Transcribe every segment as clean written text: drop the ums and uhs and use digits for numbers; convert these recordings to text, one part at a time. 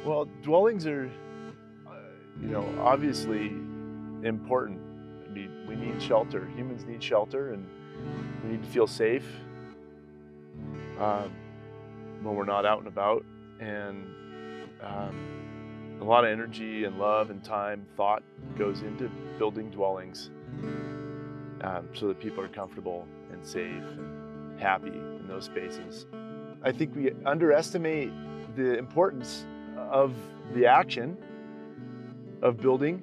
Well, dwellings are, obviously important. I mean, we need shelter. Humans need shelter, and we need to feel safe um, when we're not out and about. And a lot of energy and love and time, thought goes into building dwellings so that people are comfortable and safe and happy in those spaces. I think we underestimate the importance of the action of building.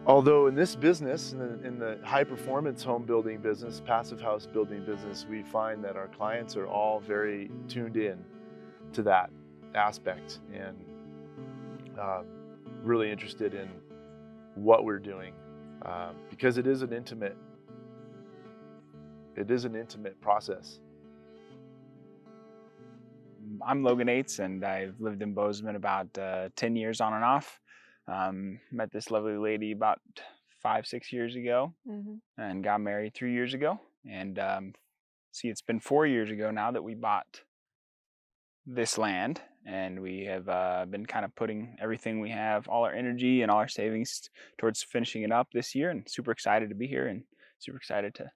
Although in this business, in the high performance home building business, passive house building business, we find that our clients are all very tuned in to that aspect and really interested in what we're doing because it is an intimate process. I'm Logan Yates, and I've lived in Bozeman about 10 years on and off. Met this lovely lady about 5-6 years ago, and got married 3 years ago. And see, it's been 4 years ago now that we bought this land, and we have been kind of putting everything we have, all our energy and all our savings towards finishing it up this year, and super excited to be here and super excited to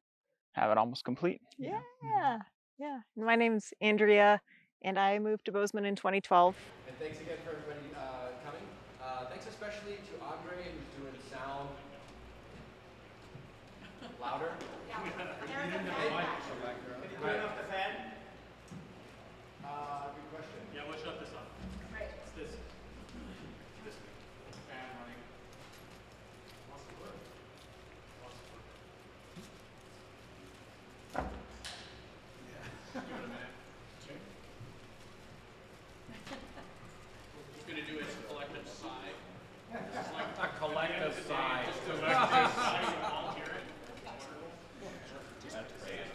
have it almost complete. Yeah. My name's Andrea, and I moved to Bozeman in 2012. And thanks again for everybody coming. Thanks especially to Andre, who's doing sound louder. Can you turn off the fan? Good question. Yeah, we'll shut this off. Right. It's this fan running. What's the word? Give it a minute. Okay. Just gonna do a collective sigh. This is like a collective sigh. Just to sigh, you all hear it. That's great.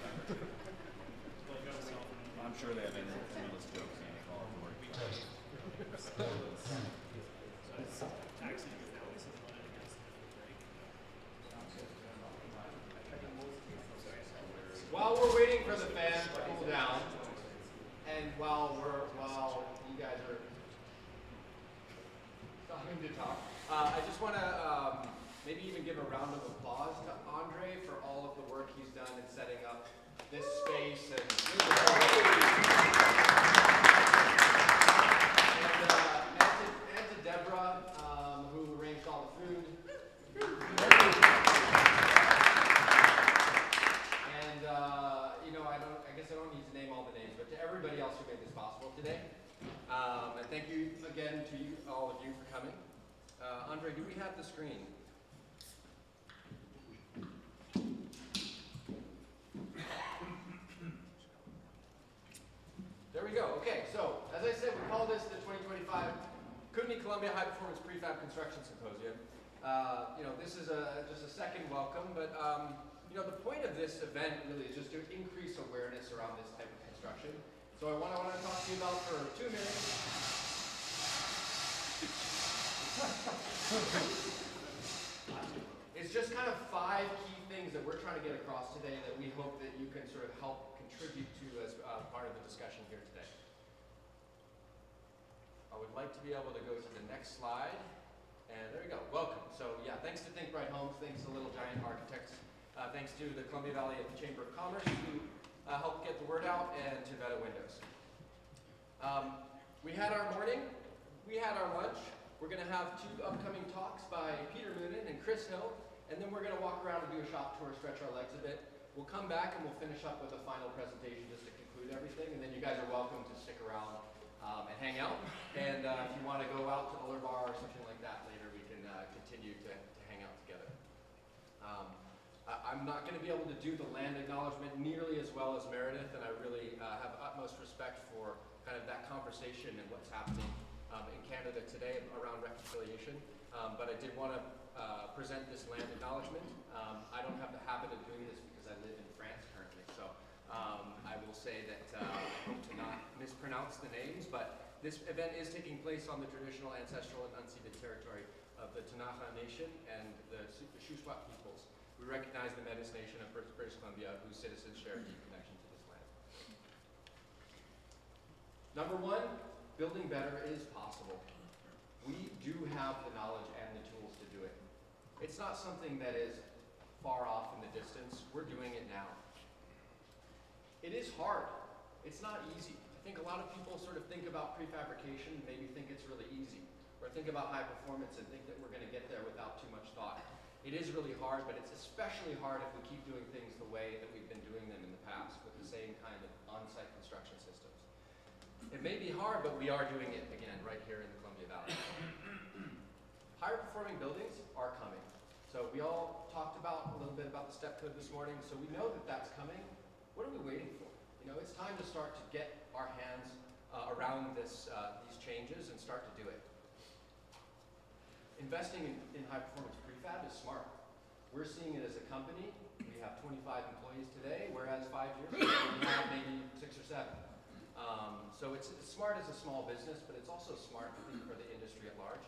I'm sure they have endless jokes and all of the work. While we're waiting for the fan to cool down, and while you guys are starting to talk, I just want to maybe even give a round of applause to Andre for all of the work he's done in setting up this space and to Deborah, who arranged all the food. And I guess I don't need to name all the names, but to everybody else who made this possible today. And thank you again to all of you for coming. Andre, do we have the screen? There we go. Okay, so as I said, we call this the 2025 Kootenay-Columbia High Performance Prefab Construction Symposium. This is just a second welcome, but the point of this event really is just to increase awareness around this type of construction. So what I want to talk to you about for 2 minutes is just kind of 5 key things that we're trying to get across today that we hope that you can sort of help contribute to as part of the discussion here today. I would like to be able to go to the next slide. And there we go. Welcome. So yeah, thanks to Think Bright Homes, thanks to Little Giant Architects, thanks to the Columbia Valley Chamber of Commerce who helped get the word out, and to Veta Windows. We had our morning, we had our lunch. We're going to have 2 upcoming talks by Peter Moonen and Chris Hill, and then we're going to walk around and do a shop tour, stretch our legs a bit. We'll come back and we'll finish up with a final presentation just to conclude everything, and then you guys are welcome to stick around and hang out. And if you want to go out to Uller Bar or something like that later, we can continue to hang out together. I'm not going to be able to do the land acknowledgement nearly as well as Meredith, and I really have utmost respect for kind of that conversation and what's happening in Canada today around reconciliation. But I did want to present this land acknowledgement. I don't have the habit of doing this because I live in France currently, so I will say that I hope to not mispronounce the names, but this event is taking place on the traditional, ancestral, and unceded territory of the Ktunaxa Nation and the Shuswap peoples. We recognize the Métis Nation of British Columbia, whose citizens share a deep connection to this land. Number 1, building better is possible. We do have the knowledge and the tools to do it. It's not something that is far off in the distance. We're doing it now. It is hard. It's not easy. I think a lot of people sort of think about prefabrication, maybe think it's really easy, or think about high performance and think that we're going to get there without too much thought. It is really hard, but it's especially hard if we keep doing things the way that we've been doing them in the past with the same kind of on-site construction systems. It may be hard, but we are doing it again right here in the Columbia Valley. Higher performing buildings are coming. So we all talked about a little bit about the step code this morning, so we know that that's coming. What are we waiting for? You know, it's time to start to get our hands around these changes and start to do it. Investing in high performance prefab is smart. We're seeing it as a company. We have 25 employees today, whereas 5 years ago we had maybe 6 or 7. So it's smart as a small business, but it's also smart, I think, for the industry at large.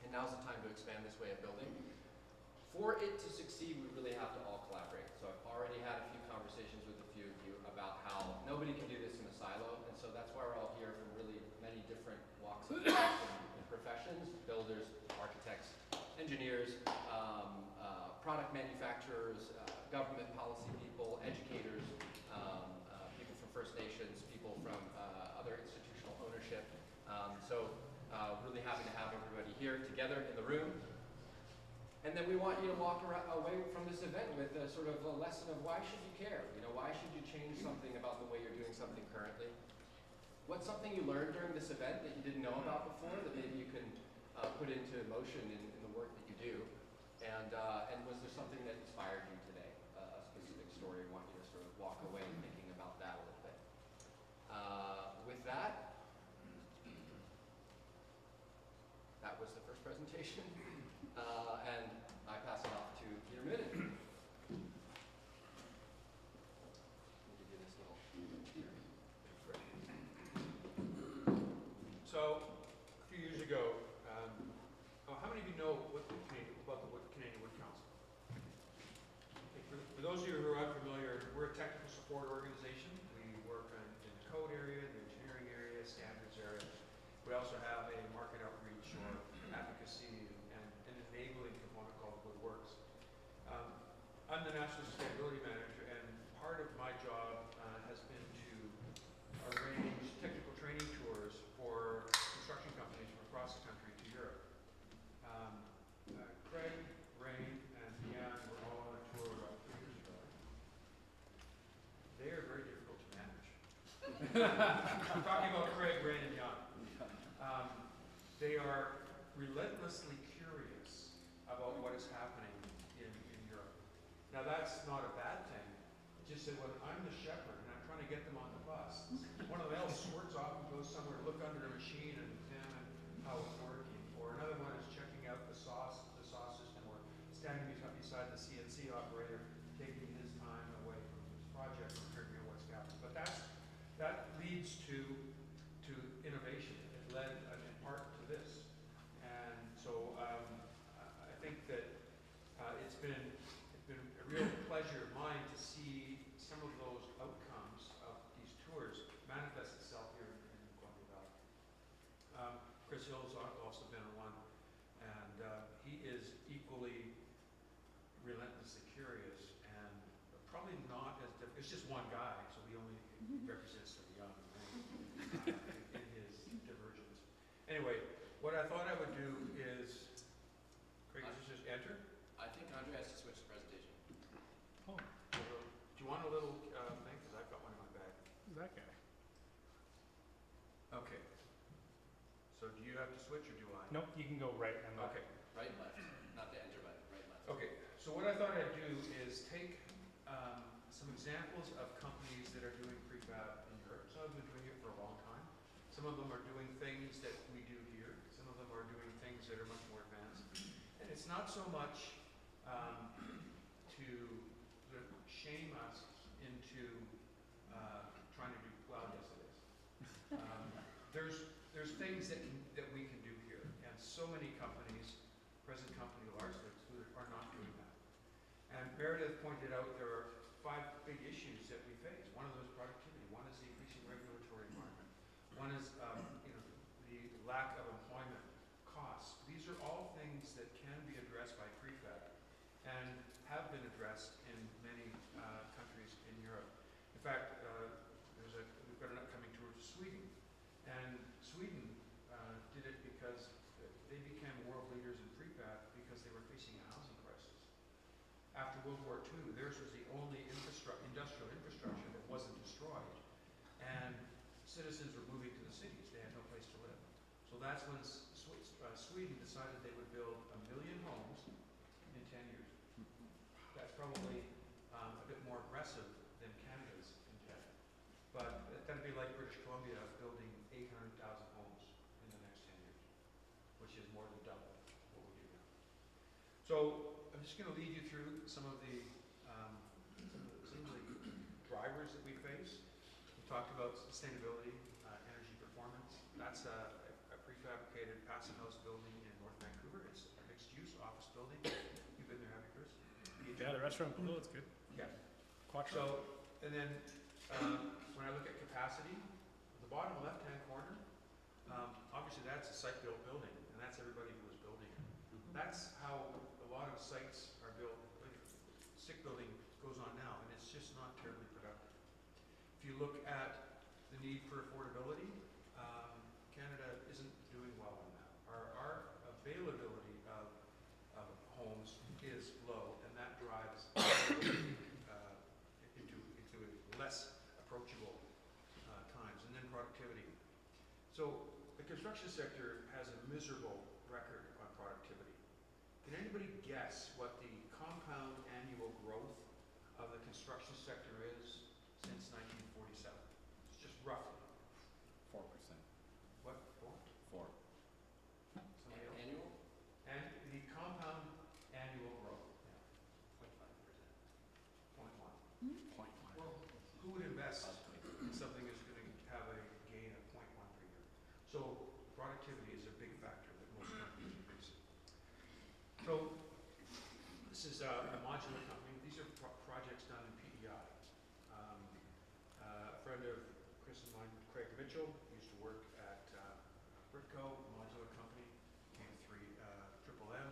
And now's the time to expand this way of building. For it to succeed, we really have to all collaborate. So I've already had a few conversations with a few of you about how nobody can do this in a silo, and so that's why we're all here from really many different walks of life and professions: builders, architects, engineers, product manufacturers, government policy people, educators, people from First Nations, people from other institutional ownership. Really happy to have everybody here together in the room. And then we want you to walk away from this event with a sort of a lesson of why should you care? You know, why should you change something about the way you're doing something currently? What's something you learned during this event that you didn't know about before that maybe you can put into motion in the work that you do? And was there something that inspired you today? A specific story you want you to sort of walk away thinking about that a little bit. With that was the first presentation. And I pass it off to Peter Midden. Let me give you this little here. So, a few years ago, how many of you know about the Canadian Wood Council? For those of you who are unfamiliar, we're a technical support organization. We work in the code area, the engineering area, standards area. We also have a market outreach or advocacy and an enabling component called Woodworks. I'm the National Sustainability Manager, and part of my job has been to arrange technical training tours for construction companies from across the country to Europe. Craig, Rain, and Deanne were all on a tour about 3 years ago. They are very difficult to manage. I'm talking about Craig, Rain, and Deanne. They are relentlessly curious about what is happening in Europe. Now that's not a bad thing. It's just that when I'm the shepherd and I'm trying to get them on the bus, one of them else squirts off and goes somewhere to look under the machine and examine how it's working. Or another one is checking out the saw system, or standing beside the CNC operator, taking his time away from his project and figuring out what's happening. But that leads to innovation. It led in part to this. And so I think that it's been a real pleasure of mine to see some of those outcomes of these tours manifest itself here in Columbia Valley. Chris Hill's also been on one, and he is equally relentlessly curious and probably not as difficult. It's just one guy, so he only represents the young in his divergence. Anyway, what I thought I would do is, Craig, just enter? I think Andre has to switch the presentation. Oh. Do you want a little thing? Because I've got one in my bag. Who's that guy? Okay. So do you have to switch or do I? Nope, you can go right and left. Okay. Right and left. Not the enter button, right and left. Okay, so what I thought I'd do is take some examples of companies that are doing prefab in Europe. Some of them have been doing it for a long time. Some of them are doing things that we do here. Some of them are doing things that are much more advanced. And it's not so much to sort of shame us into trying to do, well, yes it is. There's things that we can do here. And so many companies, present company large, are not doing that. And Meredith pointed out there are 5 big issues that we face. One of them is productivity. One is the increasing regulatory environment. One is lack of employment costs. These are all things that can be addressed by prefab and have been addressed in many countries in Europe. In fact, we've got an upcoming tour to Sweden, and Sweden did it because they became world leaders in prefab because they were facing a housing crisis. After World War II, theirs was the only industrial infrastructure that wasn't destroyed, and citizens were moving to the cities. They had no place to live. So that's when Sweden decided they would build 1 million homes in 10 years. That's probably a bit more aggressive than Canada's intent. But that'd be like British Columbia building 800,000 homes in the next 10 years, which is more than double what we do now. So I'm just going to lead you through some of the drivers that we face. We talked about sustainability, energy performance. That's a prefabricated passive house building in North Vancouver. It's a mixed-use office building. You've been there, have you, Chris? Yeah, the restaurant below, it's good. Yeah. Quattro. So, and then when I look at capacity, the bottom left-hand corner, obviously that's a site-built building, and that's everybody who was building it. That's how a lot of sites are built. Like stick building goes on now, and it's just not terribly productive. If you look at the need for affordability, Canada isn't doing well on that. Our availability of homes is low, and that drives into less approachable times. And then productivity. So the construction sector has a miserable record on productivity. Can anybody guess what the compound annual growth of the construction sector is since 1947? It's just roughly. 4%. What? 4? 4. Somebody else? Annual? And the compound annual growth. 0.1. 0.1. Well, who would invest in something that's going to have a gain of 0.1 per year? So productivity is a big factor that most companies are facing. So this is a modular company. These are projects done in PEI. A friend of Chris and mine, Craig Mitchell, used to work at Britco, a modular company, came through Triple M.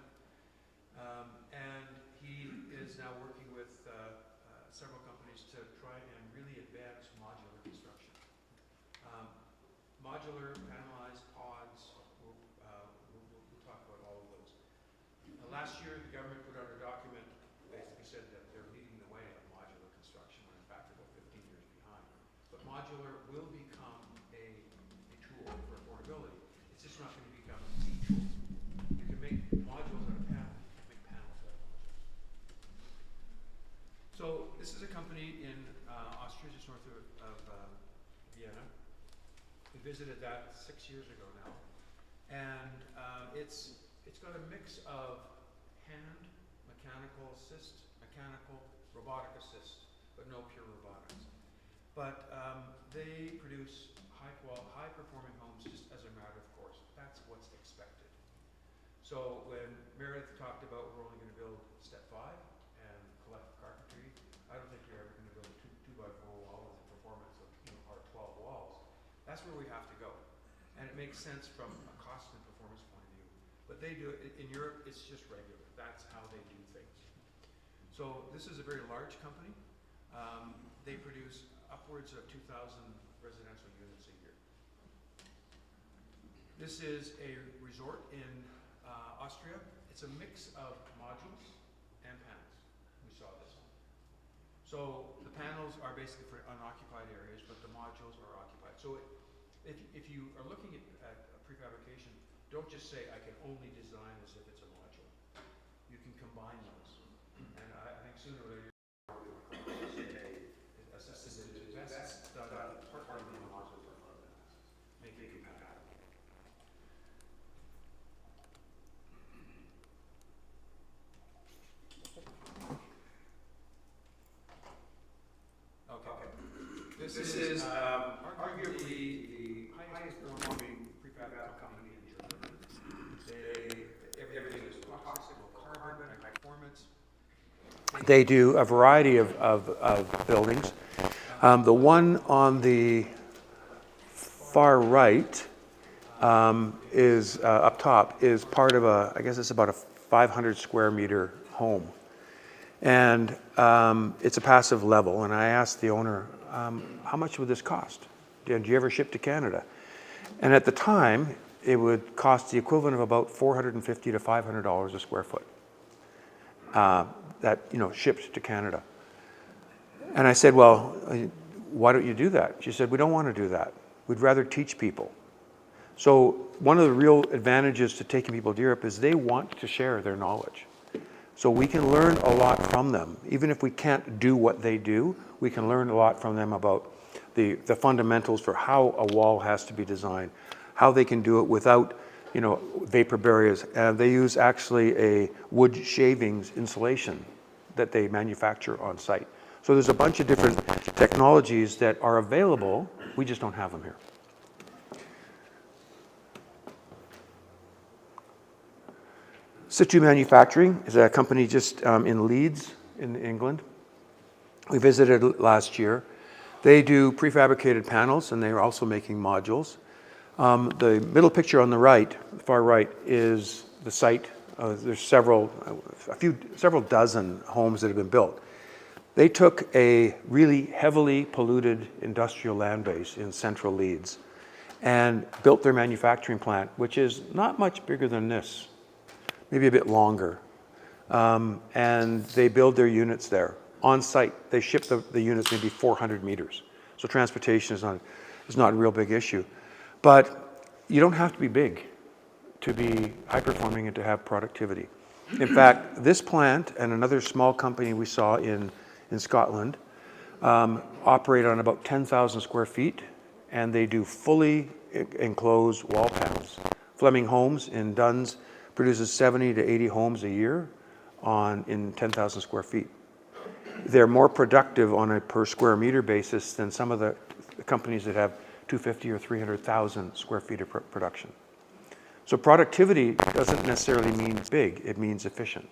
And he is now working with several companies to try and really advance modular construction. Modular, panelized, pods, we'll talk about all of those. Last year, the government put out a document that basically said that they're leading the way on modular construction, when in fact they're about 15 years behind. But modular will become a tool for affordability. It's just not going to become the tool. You can make modules out of panels. You can make panels out of modules. So this is a company in Austria, just north of Vienna. We visited that 6 years ago now, and it's got a mix of hand, mechanical assist, mechanical, robotic assist, but no pure robotics. But they produce high-performing homes just as a matter of course. That's what's expected. So when Meredith talked about we're only going to build step 5 and collect carpentry, I don't think you're ever going to build a 2x4 wall with a performance of R12 walls. That's where we have to go. And it makes sense from a cost and performance point of view. But they do it, in Europe, it's just regular. That's how they do things. So this is a very large company. They produce upwards of 2,000 residential units a year. This is a resort in Austria. It's a mix of modules and panels. We saw this. So the panels are basically for unoccupied areas, but the modules are occupied. So if you are looking at prefabrication, don't just say, I can only design as if it's a module. You can combine those. And I think sooner or later, that's done part of the modules are make it compatible. Okay. This is arguably the highest performing prefab company in Germany. Everything is toxic, low carbon, high performance. They do a variety of buildings. The one on the far right is up top is part of I guess it's about a 500 square meter home. And it's a passive level. And I asked the owner, how much would this cost? Did you ever ship to Canada? And at the time, it would cost the equivalent of about $450 to $500 a square foot. That, shipped to Canada. And I said, well, why don't you do that? She said, we don't want to do that. We'd rather teach people. So one of the real advantages to taking people to Europe is they want to share their knowledge. So we can learn a lot from them. Even if we can't do what they do, we can learn a lot from them about the fundamentals for how a wall has to be designed, how they can do it without vapor barriers. They use actually a wood shavings insulation that they manufacture on site. So there's a bunch of different technologies that are available. We just don't have them here. Situ Manufacturing is a company just in Leeds, in England. We visited last year. They do prefabricated panels, and they're also making modules. The middle picture on the right, far right, is the site. There's several dozen homes that have been built. They took a really heavily polluted industrial land base in central Leeds and built their manufacturing plant, which is not much bigger than this, maybe a bit longer. And they build their units there on site. They ship the units maybe 400 meters. So transportation is not a real big issue. But you don't have to be big to be high performing and to have productivity. In fact, this plant and another small company we saw in Scotland operate on about 10,000 square feet, and they do fully enclosed wall panels. Fleming Homes in Duns produces 70 to 80 homes a year in 10,000 square feet. They're more productive on a per square meter basis than some of the companies that have 250 or 300,000 square feet of production. So productivity doesn't necessarily mean big, it means efficient.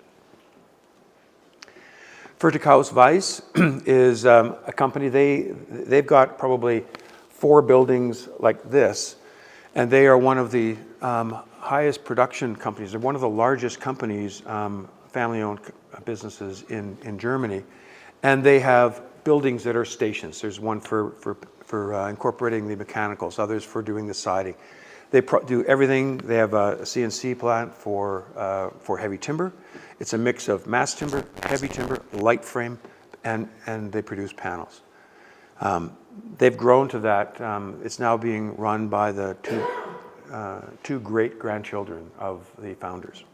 Fertighaus Weiss is a company, they've got probably 4 buildings like this, and they are one of the highest production companies. They're one of the largest companies, family-owned businesses in Germany, and they have buildings that are stations. There's one for incorporating the mechanicals, others for doing the siding. They do everything. They have a CNC plant for heavy timber. It's a mix of mass timber, heavy timber, light frame, and they produce panels. They've grown to that. It's now being run by the two great-grandchildren of the founders.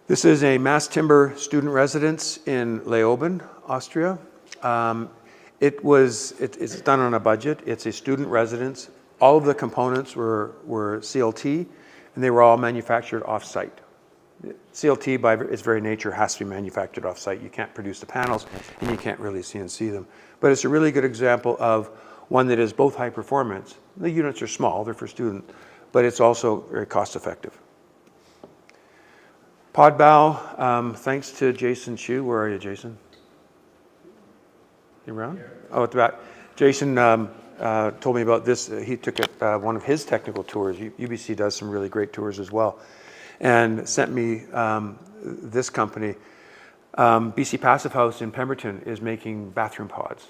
This is a mass timber student residence in Leoben, Austria. It's done on a budget. It's a student residence. All of the components were CLT, and they were all manufactured off-site. CLT, by its very nature, has to be manufactured off-site. You can't produce the panels, and you can't really CNC them. But it's a really good example of one that is both high performance. The units are small, they're for student, but it's also very cost-effective. Podbow, thanks to Jason Chu. Where are you, Jason? You around? Oh, at the back. Jason told me about this. He took one of his technical tours. UBC does some really great tours as well, and sent me this company. BC Passive House in Pemberton is making bathroom pods.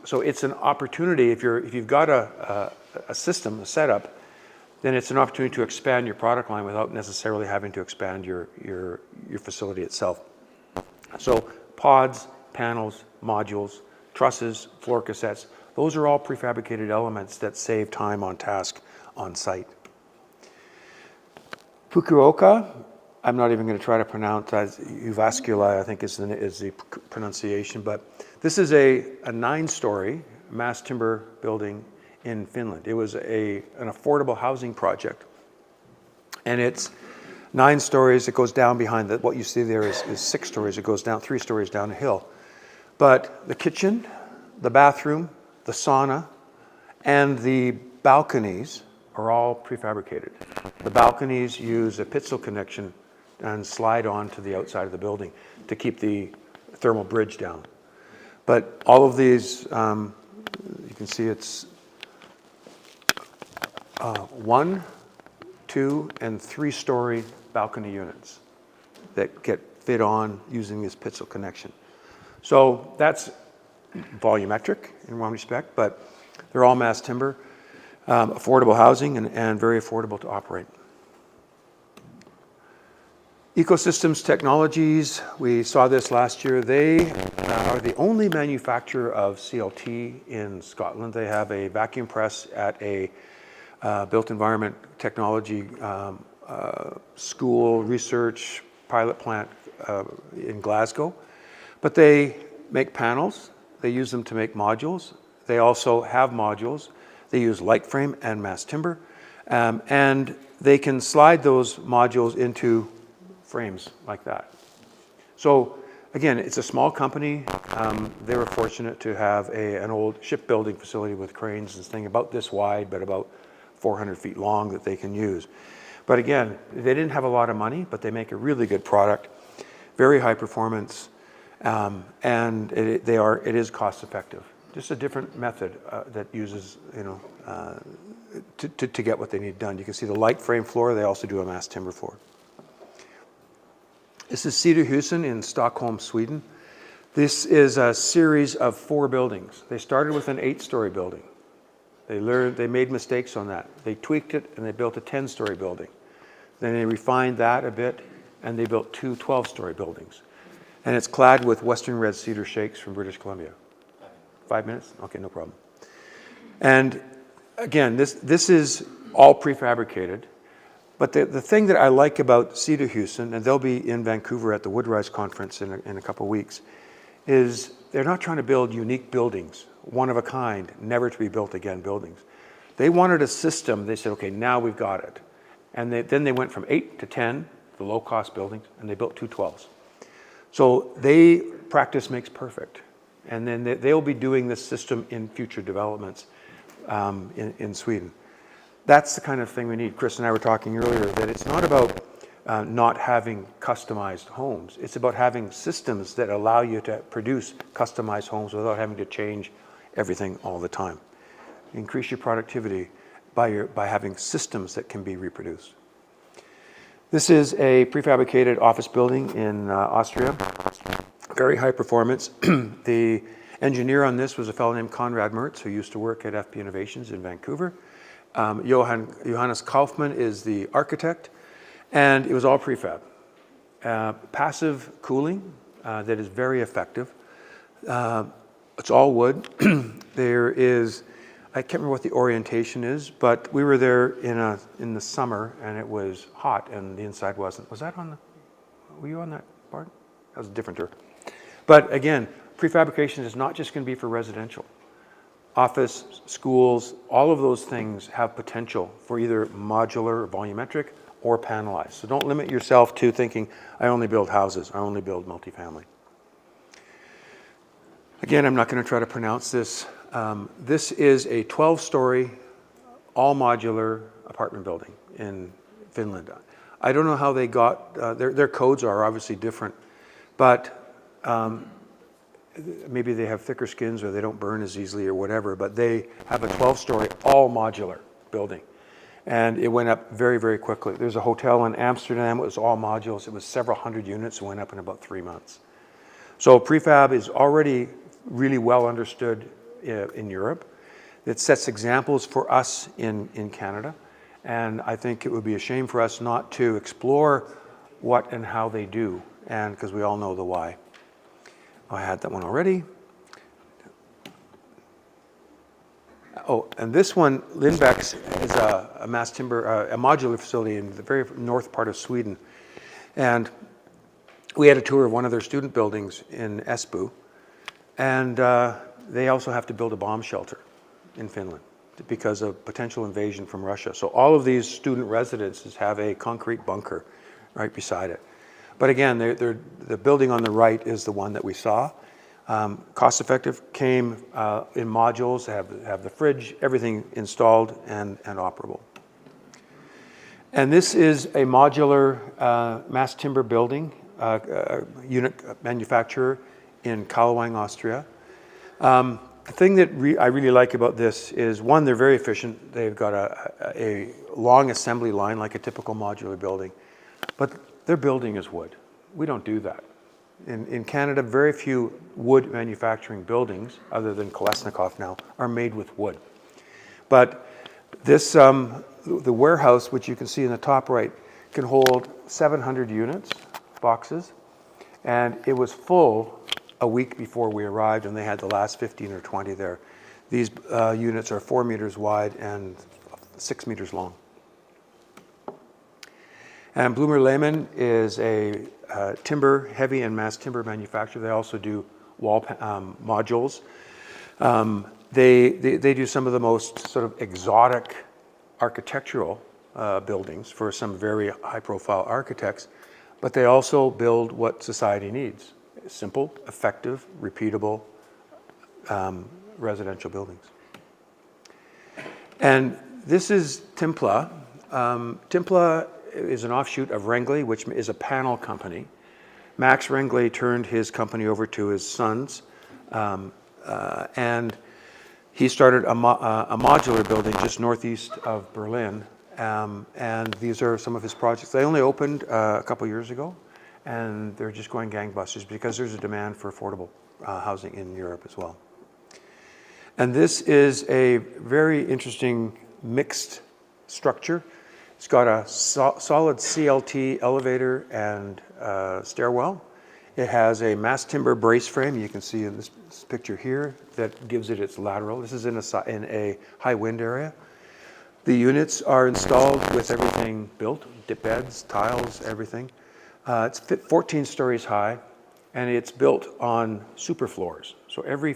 So it's an opportunity if you've got a system, a setup, then it's an opportunity to expand your product line without necessarily having to expand your facility itself. So pods, panels, modules, trusses, floor cassettes, those are all prefabricated elements that save time on task on site. Fukuoka, I'm not even going to try to pronounce Uvascula, I think is the pronunciation, but this is a 9-story mass timber building in Finland. It was an affordable housing project, and it's 9 stories. It goes down behind what you see there is 6 stories. It goes down 3 stories down a hill. But the kitchen, the bathroom, the sauna, and the balconies are all prefabricated. The balconies use a pixel connection and slide on to the outside of the building to keep the thermal bridge down. But all of these, you can see it's 1, 2, and 3-story balcony units that get fit on using this Pitzel connection. So that's volumetric in one respect, but they're all mass timber, affordable housing, and very affordable to operate. Ecosystems Technologies, we saw this last year. They are the only manufacturer of CLT in Scotland. They have a vacuum press at a built environment technology school, research, pilot plant in Glasgow. But they make panels. They use them to make modules. They also have modules. They use light frame and mass timber. And they can slide those modules into frames like that. So again, it's a small company. They were fortunate to have an old shipbuilding facility with cranes and thing about this wide, but about 400 feet long that they can use. But again, they didn't have a lot of money, but they make a really good product, very high performance, and it is cost effective. Just a different method that uses, to get what they need done. You can see the light frame floor. They also do a mass timber floor. This is Cederhusen in Stockholm, Sweden. This is a series of 4 buildings. They started with an 8-story building. They made mistakes on that. They tweaked it and they built a 10-story building. Then they refined that a bit and they built 2 12-story buildings. And it's clad with Western red cedar shakes from British Columbia. 5 minutes? Okay, no problem. And again, this is all prefabricated. But the thing that I like about Cederhusen, and they'll be in Vancouver at the Woodrise conference in a couple of weeks, is they're not trying to build unique buildings, one of a kind, never to be built again buildings. They wanted a system. They said, okay, now we've got it. And then they went from 8 to 10, the low-cost buildings, and they built 2 12s. So practice makes perfect. And then they'll be doing this system in future developments in Sweden. That's the kind of thing we need. Chris and I were talking earlier that it's not about not having customized homes. It's about having systems that allow you to produce customized homes without having to change everything all the time. Increase your productivity by having systems that can be reproduced. This is a prefabricated office building in Austria. Very high performance. The engineer on this was a fellow named Konrad Mertz, who used to work at FP Innovations in Vancouver. Johannes Kaufmann is the architect, and it was all prefab. Passive cooling that is very effective. It's all wood. There is, I can't remember what the orientation is, but we were there in the summer, and it was hot, and the inside wasn't. Was that were you on that part? That was a different tour. But again, prefabrication is not just going to be for residential. Office, schools, all of those things have potential for either modular or volumetric or panelized. So don't limit yourself to thinking, I only build houses, I only build multifamily. Again, I'm not going to try to pronounce this. This is a 12-story, all modular apartment building in Finland. I don't know how they got, their codes are obviously different, but maybe they have thicker skins or they don't burn as easily or whatever, but they have a 12-story, all modular building. And it went up very, very quickly. There's a hotel in Amsterdam, it was all modules. It was several hundred units, it went up in about 3 months. So prefab is already really well understood in Europe. It sets examples for us in Canada. And I think it would be a shame for us not to explore what and how they do, and because we all know the why. I had that one already. Oh, and this one, Lindbäck's, is a mass timber, a modular facility in the very north part of Sweden. And we had a tour of one of their student buildings in Espoo. And they also have to build a bomb shelter in Finland because of potential invasion from Russia. So all of these student residences have a concrete bunker right beside it. But again, the building on the right is the one that we saw. Cost effective, came in modules, have the fridge, everything installed and operable. And this is a modular mass timber building, unit manufacturer in Kalwang, Austria. The thing that I really like about this is, one, they're very efficient. They've got a long assembly line like a typical modular building, but their building is wood. We don't do that. In Canada, very few wood manufacturing buildings, other than Kolesnikov now, are made with wood. But this, the warehouse, which you can see in the top right, can hold 700 units, boxes, and it was full a week before we arrived, and they had the last 15 or 20 there. These units are 4 meters wide and 6 meters long. And Bloomer Lehman is a timber, heavy and mass timber manufacturer. They also do wall modules. They do some of the most sort of exotic architectural buildings for some very high-profile architects, but they also build what society needs: simple, effective, repeatable residential buildings. And this is Timpla. Timpla is an offshoot of Rengley, which is a panel company. Max Rengley turned his company over to his sons, and he started a modular building just northeast of Berlin, and these are some of his projects. They only opened a couple years ago, and they're just going gangbusters because there's a demand for affordable housing in Europe as well. And this is a very interesting mixed structure. It's got a solid CLT elevator and stairwell. It has a mass timber brace frame, you can see in this picture here, that gives it its lateral. This is in a high wind area. The units are installed with everything built, dip beds, tiles, everything. It's 14 stories high, and it's built on super floors. So every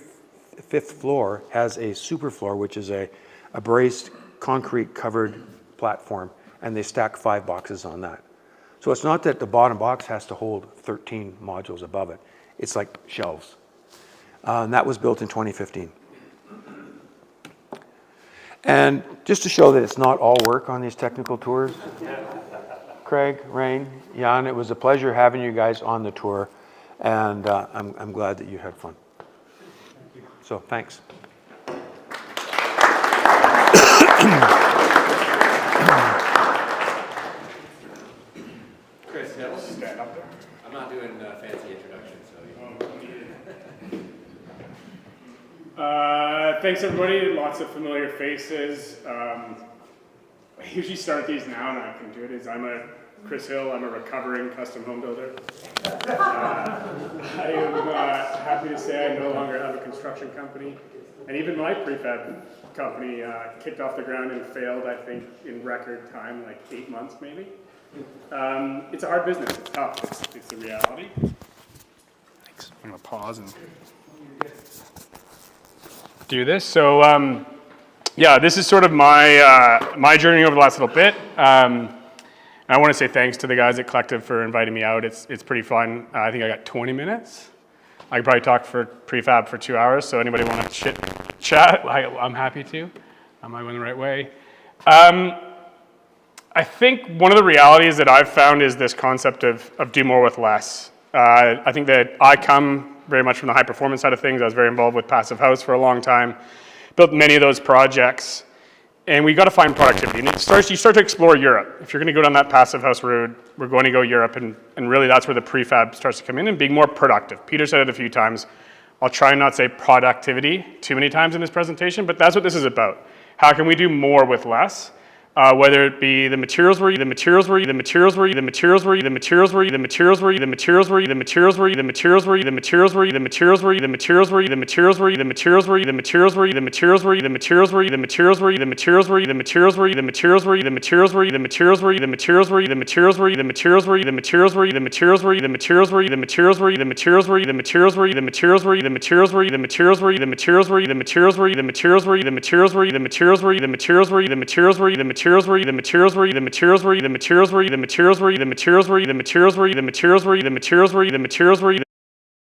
fifth floor has a super floor, which is a braced concrete covered platform, and they stack 5 boxes on that. So it's not that the bottom box has to hold 13 modules above it. It's like shelves. And that was built in 2015. And just to show that it's not all work on these technical tours, Craig, Rain, Jan, it was a pleasure having you guys on the tour, and I'm glad that you had fun. So thanks. Chris Hills. Stand up there. I'm not doing fancy introductions, so thanks everybody, lots of familiar faces. I usually start these now, and I can do it. I'm Chris Hill, I'm a recovering custom home builder. I am happy to say I no longer have a construction company, and even my prefab company kicked off the ground and failed, I think, in record time, like 8 months maybe. It's a hard business, it's tough, it's the reality. Thanks, I'm gonna pause and do this. So yeah, this is sort of my journey over the last little bit. I want to say thanks to the guys at Collective for inviting me out. It's pretty fun. I think I got 20 minutes. I could probably talk for prefab for 2 hours, so anybody want to chat, I'm happy to. Am I going the right way? I think one of the realities that I've found is this concept of do more with less. I think that I come very much from the high performance side of things. I was very involved with Passive House for a long time, built many of those projects, and we got to find productivity. And you start to explore Europe. If you're going to go down that Passive House route, we're going to go Europe, and really that's where the prefab starts to come in and being more productive. Peter said it a few times. I'll try and not say productivity too many times in this presentation, but that's what this is about. How can we do more with less? Whether it be the materials where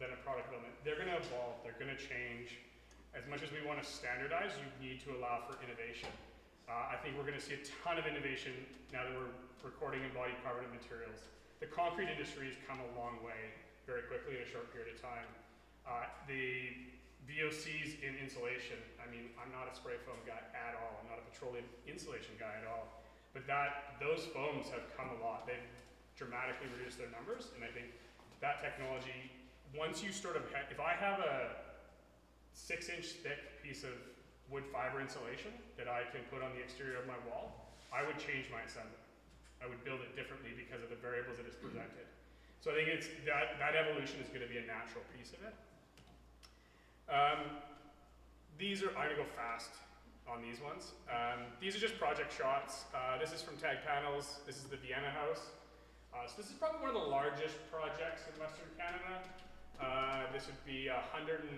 than a product development. They're going to evolve, they're going to change. As much as we want to standardize, you need to allow for innovation. I think we're going to see a ton of innovation now that we're recording embodied carbon materials. The concrete industry has come a long way very quickly in a short period of time. The VOCs in insulation, I mean, I'm not a spray foam guy at all. I'm not a petroleum insulation guy at all. But those foams have come a lot. They've dramatically reduced their numbers, and I think that technology, once you sort of, if I have a 6-inch thick piece of wood fiber insulation that I can put on the exterior of my wall, I would change my assembly. I would build it differently because of the variables that it's presented. So I think it's that evolution is going to be a natural piece of it. I'm going to go fast on these ones. These are just project shots. This is from Tag Panels. This is the Vienna house. So this is probably one of the largest projects in Western Canada. This would be a 190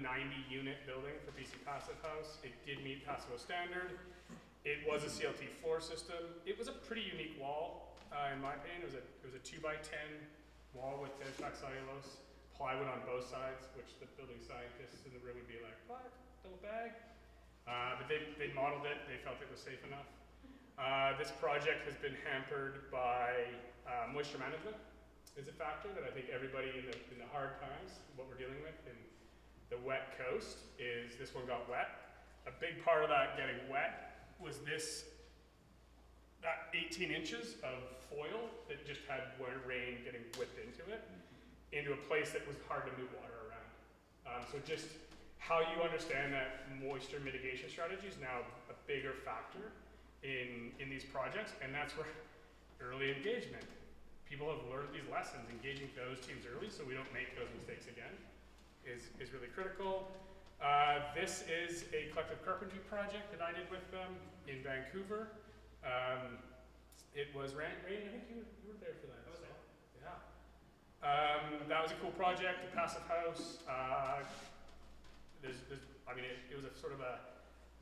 unit building for BC Passive House. It did meet Passive House standard. It was a CLT floor system. It was a pretty unique wall, in my opinion. It was a 2x10 wall with dense cellulose, plywood on both sides, which the building scientists in the room would be like, what? Don't bag? But they modeled it. They felt it was safe enough. This project has been hampered by moisture management. Is a factor that I think everybody in the hard times, what we're dealing with in the wet coast, is this one got wet. A big part of that getting wet was that 18 inches of foil that just had rain getting whipped into it, into a place that was hard to move water around. So just how you understand that moisture mitigation strategy is now a bigger factor in these projects, and that's where early engagement. People have learned these lessons. Engaging those teams early so we don't make those mistakes again is really critical. This is a collective carpentry project that I did with them in Vancouver. It was Rain, I think you were there for that. Yeah. That was a cool project, a passive house. It was a sort of a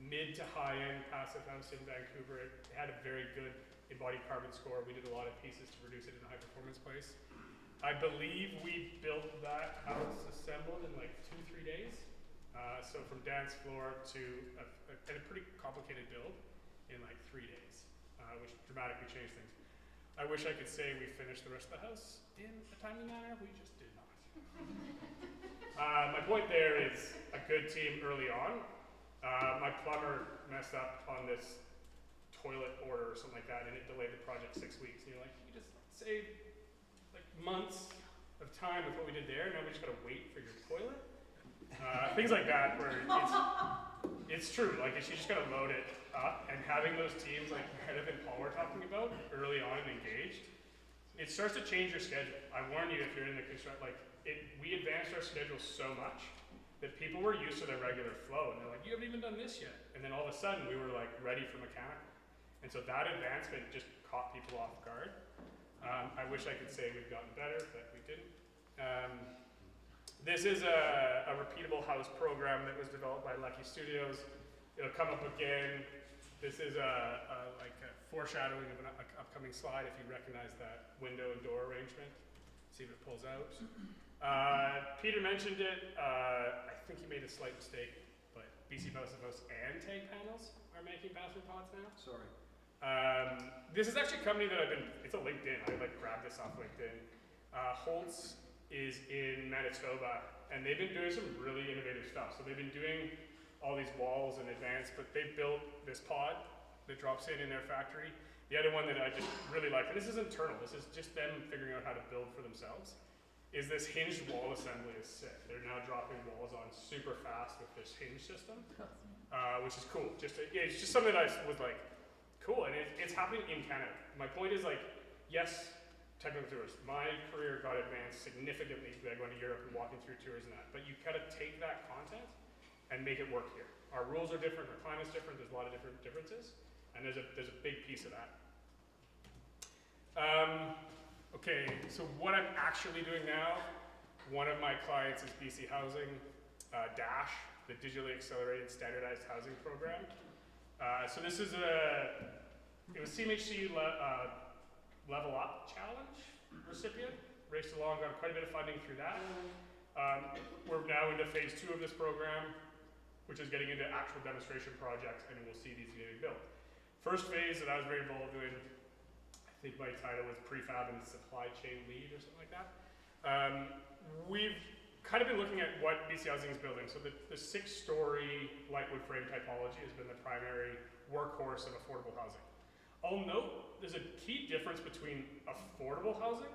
mid to high end passive house in Vancouver. It had a very good embodied carbon score. We did a lot of pieces to reduce it in a high performance place. I believe we built that house assembled in like 2-3 days. So from dance floor to a pretty complicated build in like 3 days, which dramatically changed things. I wish I could say we finished the rest of the house in a timely manner. We just did not. My point there is a good team early on. My plumber messed up on this toilet order or something like that, and it delayed the project 6 weeks. And you're like, you just saved like months of time with what we did there. Now we just gotta wait for your toilet. Things like that, where it's true. Like you just gotta load it up, and having those teams like Meredith and Paul were talking about early on and engaged, it starts to change your schedule. I warn you if you're in the construct, we advanced our schedule so much that people were used to their regular flow, and they're like, you haven't even done this yet. And then all of a sudden we were like ready for mechanical. And so that advancement just caught people off guard. I wish I could say we've gotten better, but we didn't. This is a repeatable house program that was developed by Lucky Studios. It'll come up again. This is a foreshadowing of an upcoming slide if you recognize that window and door arrangement. See if it pulls out. Peter mentioned it. I think he made a slight mistake, but BC Passive House and Tag Panels are making bathroom pods now. Sorry. This is actually a company that it's a LinkedIn, I grabbed this off LinkedIn. Holtz is in Manitoba, and they've been doing some really innovative stuff. So they've been doing all these walls in advance, but they built this pod that drops in their factory. The other one that I just really like, and this is internal, this is just them figuring out how to build for themselves, is this hinged wall assembly is sick. They're now dropping walls on super fast with this hinge system, which is cool. It's just something that I was like, cool, and it's happening in Canada. My point is yes, technical tours. My career got advanced significantly by going to Europe and walking through tours and that, but you gotta take that content and make it work here. Our rules are different, our climate's different, there's a lot of different differences, and there's a big piece of that. Okay, so what I'm actually doing now, one of my clients is BC Housing, DASH, the Digitally Accelerated Standardized Housing Program. So this is it was CMHC Level Up Challenge recipient, raced along, got quite a bit of funding through that. now into phase 2 of this program, which is getting into actual demonstration projects, and we'll see these getting built. First phase that I was very involved in, I think my title was Prefab and Supply Chain Lead or something like that. We've kind of been looking at what BC Housing is building. So the 6-story light wood frame typology has been the primary workhorse of affordable housing. I'll note there's a key difference between affordable housing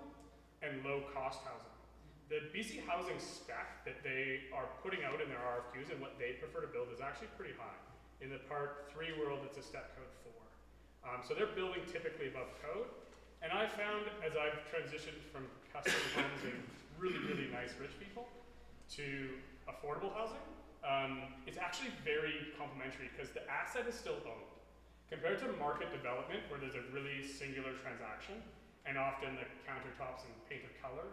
and low-cost housing. The BC Housing spec that they are putting out in their RFQs and what they prefer to build is actually pretty high. In the Part 3 world, it's a step code 4. So they're building typically above code. And I found, as I've transitioned from custom homes and really, really nice rich people to affordable housing, it's actually very complementary because the asset is still owned. Compared to market development, where there's a really singular transaction, and often the countertops and paint color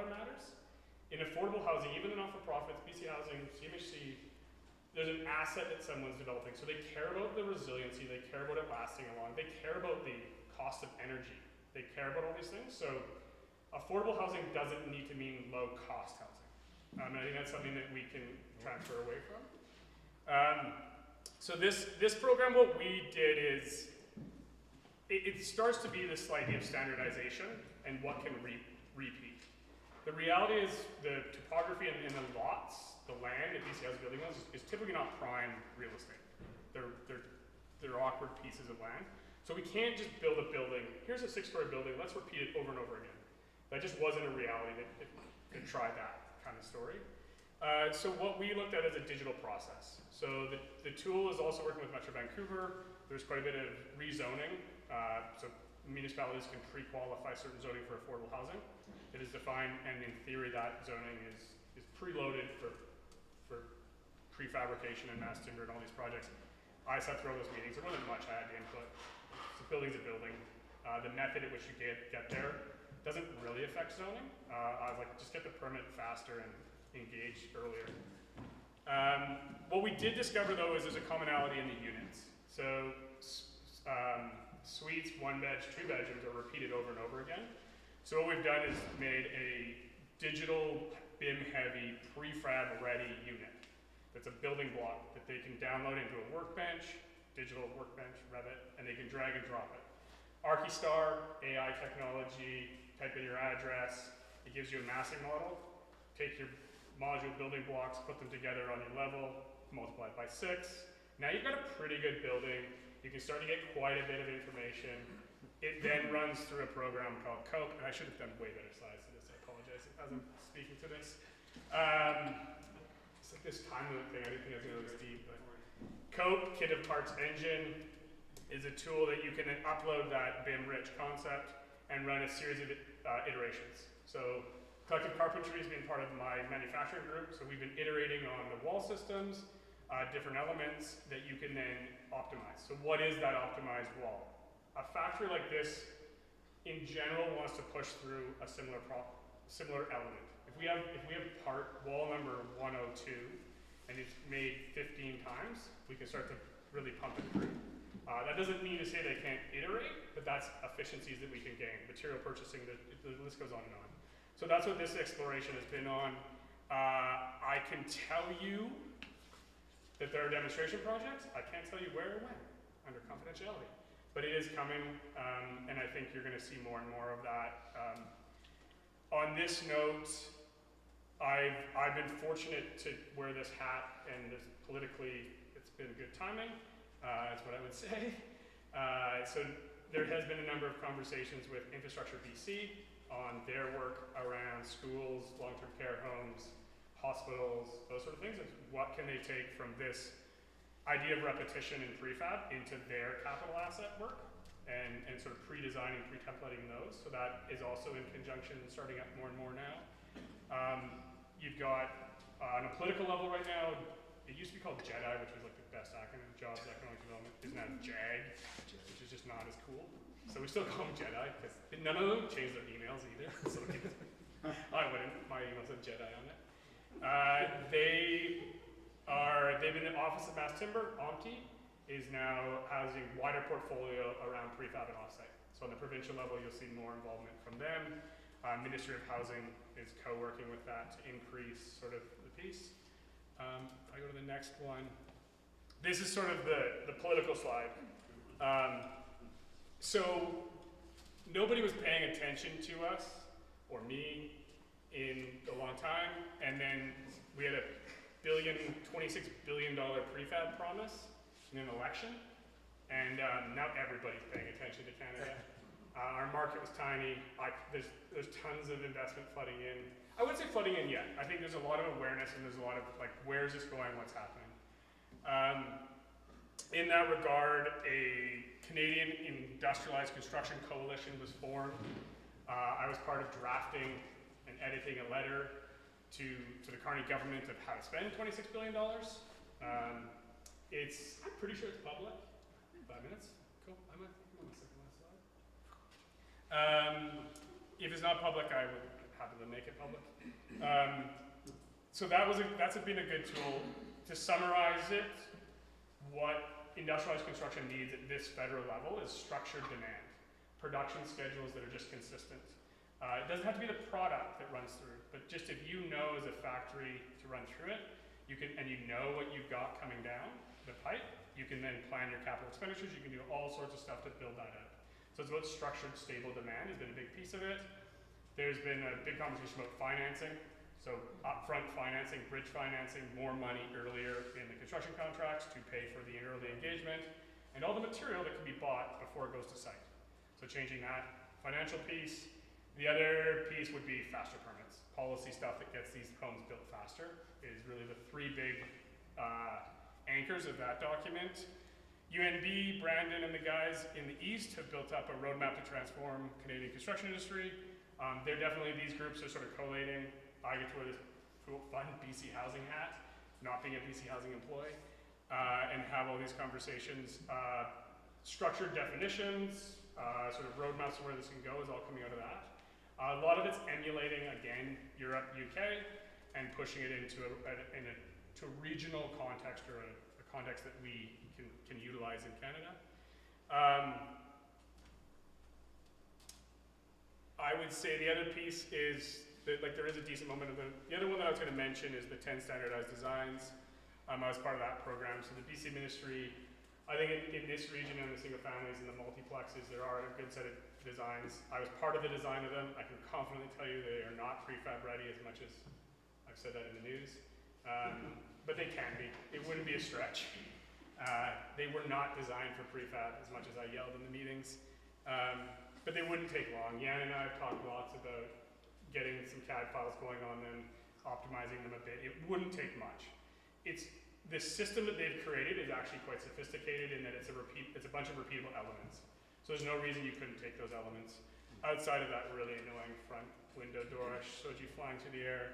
matters, in affordable housing, even in not-for-profits, BC Housing, CMHC, there's an asset that someone's developing. So they care about the resiliency, they care about it lasting along, they care about the cost of energy, they care about all these things. So affordable housing doesn't need to mean low-cost housing. And I think that's something that we can transfer away from. So this program, what we did is, it starts to be this idea of standardization and what can repeat. The reality is the topography in the lots, the land that BC Housing building on is typically not prime real estate. They're awkward pieces of land. So we can't just build a building, here's a 6-story building, let's repeat it over and over again. That just wasn't a reality that tried that kind of story. So what we looked at is a digital process. So the tool is also working with Metro Vancouver. There's quite a bit of rezoning. So municipalities can pre-qualify certain zoning for affordable housing. It is defined, and in theory that zoning is preloaded for prefabrication and mass timber and all these projects. I sat through all those meetings. There wasn't much I had to input. So building's a building. The method at which you get there doesn't really affect zoning. I was like, just get the permit faster and engage earlier. What we did discover though is there's a commonality in the units. So suites, 1-bed, 2-bedrooms are repeated over and over again. So what we've done is made a digital BIM-heavy prefab-ready unit. That's a building block that they can download into a workbench, digital workbench, Revit, and they can drag and drop it. ArchiStar, AI technology, type in your address, it gives you a massing model. Take your module building blocks, put them together on your level, multiply it by 6. Now you've got a pretty good building. You can start to get quite a bit of information. It then runs through a program called Cope, and I should have done way better slides to this, I apologize as I'm speaking to this. It's like this time limit thing, I didn't think I was gonna go this deep, but Cope, Kit of Parts Engine, is a tool that you can then upload that BIM-rich concept and run a series of iterations. So collective carpentry has been part of my manufacturing group, so we've been iterating on the wall systems, different elements that you can then optimize. So what is that optimized wall? A factory like this, in general, wants to push through a similar element. If we have part wall number 102, and it's made 15 times, we can start to really pump it through. That doesn't mean to say they can't iterate, but that's efficiencies that we can gain. Material purchasing, the list goes on and on. So that's what this exploration has been on. I can tell you that there are demonstration projects. I can't tell you where or when, under confidentiality. But it is coming, and I think you're gonna see more and more of that. On this note, I've been fortunate to wear this hat, and politically, it's been good timing. That's what I would say. So there has been a number of conversations with Infrastructure BC on their work around schools, long-term care homes, hospitals, those sort of things. And what can they take from this idea of repetition and prefab into their capital asset work, and sort of pre-designing, pre-templating those. So that is also in conjunction, starting up more and more now. You've got, on a political level right now, it used to be called JEDI, which was like the best acronym, Jobs Economic Development, is now JAG, which is just not as cool. So we still call them JEDI, because none of them change their emails either. So I wouldn't, my emails have JEDI on it. They've been in the Office of Mass Timber, OMTI, is now housing wider portfolio around prefab and offsite. So on the provincial level, you'll see more involvement from them. Ministry of Housing is co-working with that to increase sort of the piece. If I go to the next one, this is sort of the political slide. So nobody was paying attention to us, or me, in a long time, and then we had a $26 billion prefab promise in an election, and now everybody's paying attention to Canada. Our market was tiny. There's tons of investment flooding in. I wouldn't say flooding in yet. I think there's a lot of awareness and there's a lot of like, where's this going, what's happening? In that regard, a Canadian Industrialized Construction Coalition was formed. I was part of drafting and editing a letter to the Carney government of how to spend $26 billion. I'm pretty sure it's public. 5 minutes, cool. I'm on the second last slide. If it's not public, I would happily make it public. So that's been a good tool. To summarize it, what industrialized construction needs at this federal level is structured demand, production schedules that are just consistent. It doesn't have to be the product that runs through, but just if you know as a factory to run through it, and you know what you've got coming down the pipe, you can then plan your capital expenditures, you can do all sorts of stuff to build that out. So it's about structured, stable demand has been a big piece of it. There's been a big conversation about financing. So upfront financing, bridge financing, more money earlier in the construction contracts to pay for the early engagement, and all the material that can be bought before it goes to site. So changing that financial piece. The other piece would be faster permits. Policy stuff that gets these homes built faster is really the three big anchors of that document. UNB, Brandon, and the guys in the East have built up a roadmap to transform Canadian construction industry. They're definitely, these groups are sort of collating. I get to wear this cool, fun BC Housing hat, not being a BC Housing employee, and have all these conversations. Structured definitions, sort of roadmaps of where this can go is all coming out of that. A lot of it's emulating, again, Europe, UK, and pushing it into a regional context, or a context that we can utilize in Canada. I would say the other piece is that, like, there is a decent moment of the other one that I was going to mention is the 10 standardized designs. I was part of that program. So the BC Ministry, I think in this region and the single families and the multiplexes, there are a good set of designs. I was part of the design of them. I can confidently tell you they are not prefab ready, as much as I've said that in the news. But they can be. It wouldn't be a stretch. They were not designed for prefab, as much as I yelled in the meetings. But they wouldn't take long. Yan and I have talked lots about getting some CAD files going on them, optimizing them a bit. It wouldn't take much. The system that they've created is actually quite sophisticated in that it's a bunch of repeatable elements. So there's no reason you couldn't take those elements. Outside of that really annoying front window door I showed you flying through the air,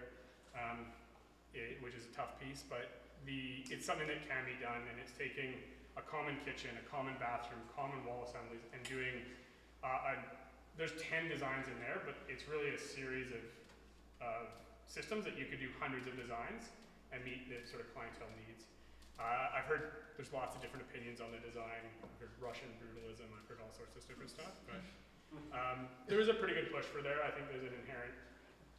which is a tough piece, but it's something that can be done, and it's taking a common kitchen, a common bathroom, common wall assemblies, and doing, there's 10 designs in there, but it's really a series of systems that you could do hundreds of designs and meet the sort of clientele needs. I've heard there's lots of different opinions on the design. I've heard Russian brutalism, I've heard all sorts of different stuff, but there is a pretty good push for there. I think there's an inherent,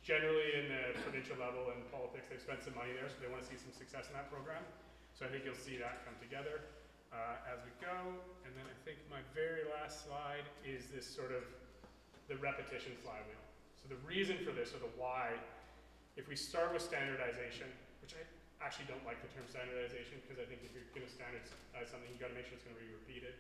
generally in the provincial level and politics, they've spent some money there, so they want to see some success in that program. So I think you'll see that come together as we go. And then I think my very last slide is this sort of the repetition flywheel. So the reason for this, or the why, if we start with standardization, which I actually don't like the term standardization, because I think if you're going to standardize something, you've got to make sure it's going to be repeated.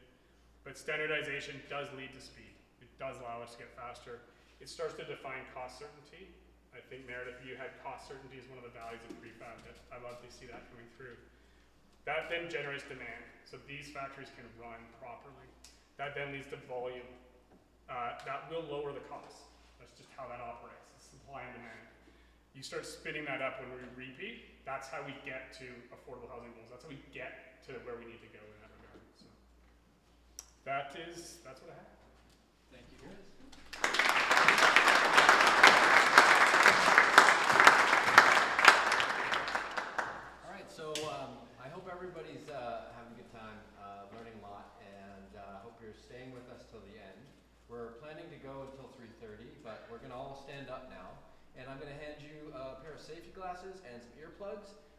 But standardization does lead to speed. It does allow us to get faster. It starts to define cost certainty. I think, Meredith, you had cost certainty as one of the values of prefab. I love to see that coming through. That then generates demand. So these factories can run properly. That then leads to volume. That will lower the cost. That's just how that operates. It's supply and demand. You start spinning that up when we repeat. That's how we get to affordable housing goals. That's how we get to where we need to go in that regard. So that's what I have. Thank you, Chris. All right, so I hope everybody's having a good time, learning a lot, and hope you're staying with us till the end. We're planning to go until 3:30, but we're going to all stand up now. And I'm going to hand you a pair of safety glasses and some earplugs.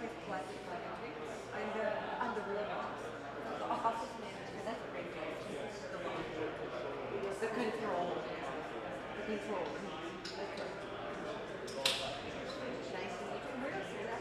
with plastic packaging. I'm the real boss. The office manager, that's a great job. The control. The control. Nice to meet you. Where else is that?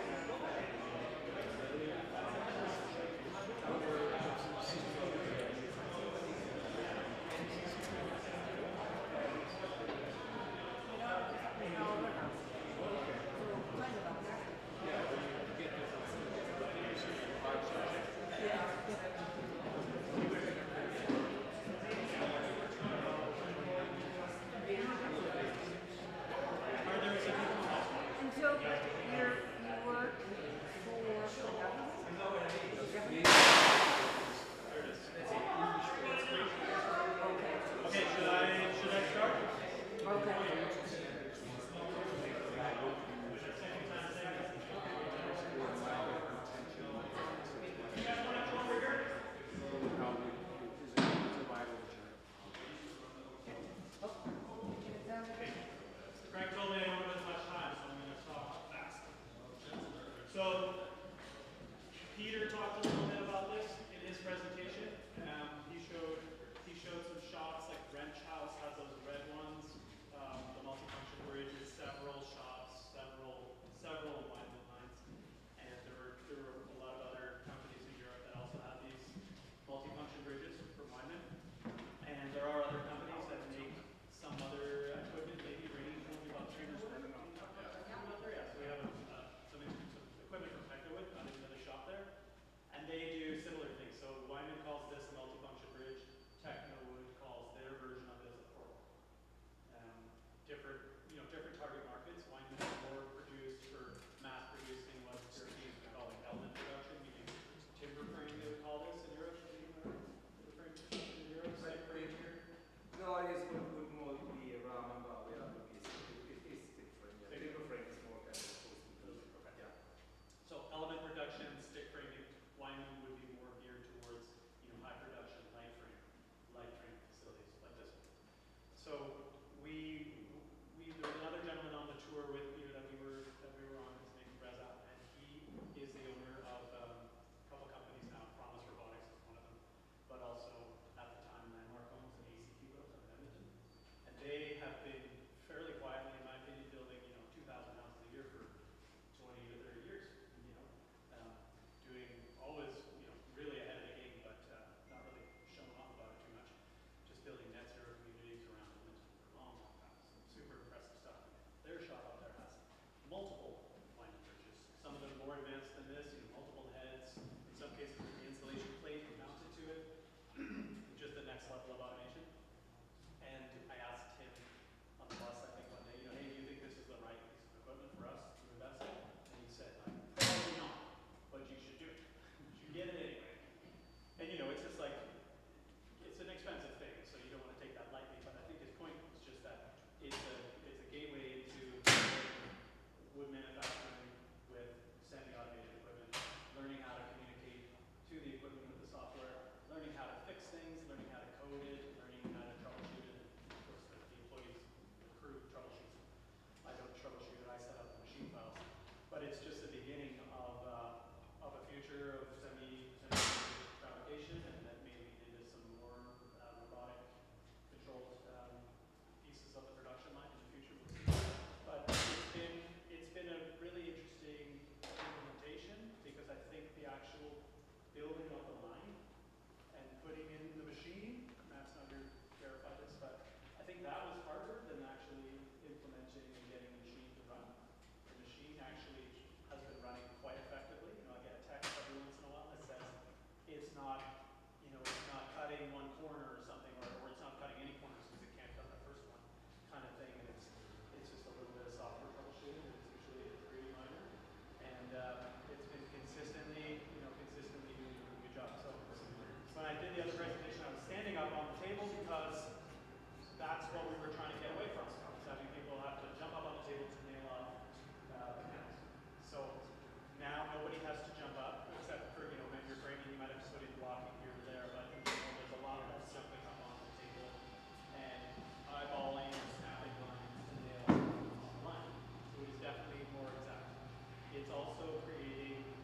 It's also creating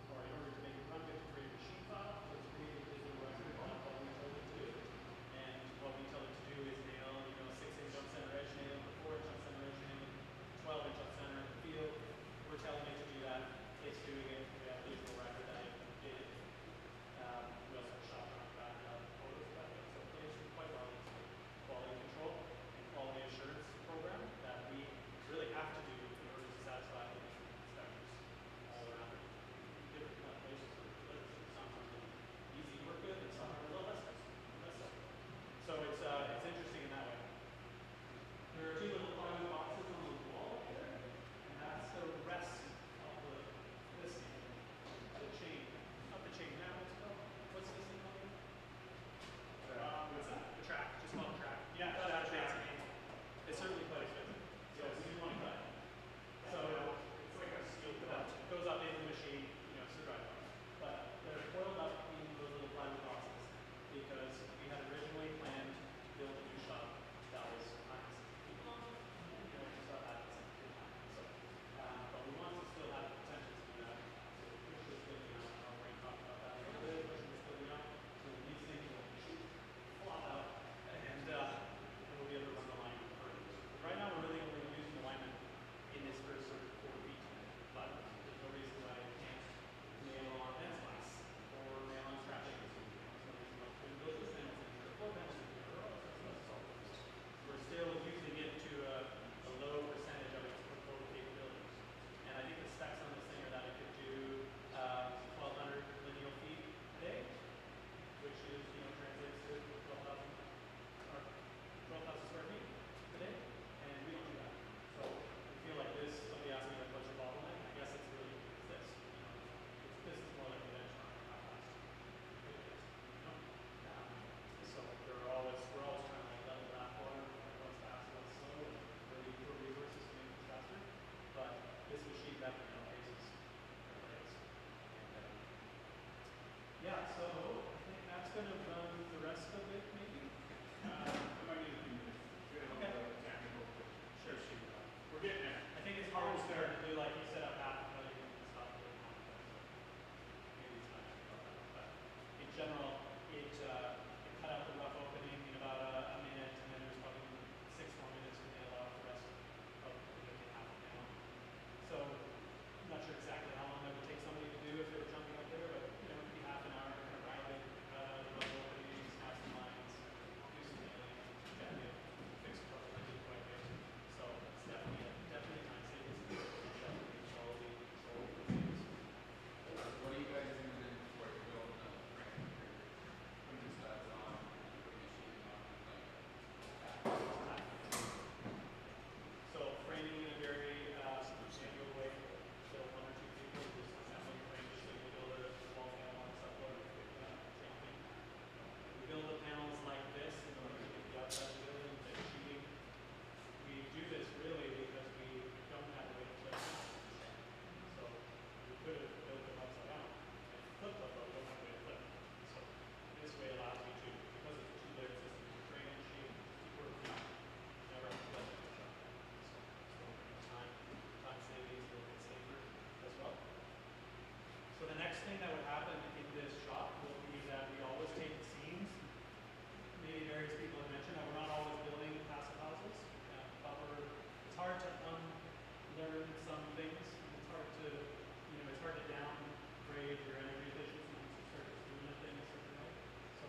learn some things. It's hard to, you know, it's hard to downgrade your energy efficiency once you start just doing a thing a certain way. So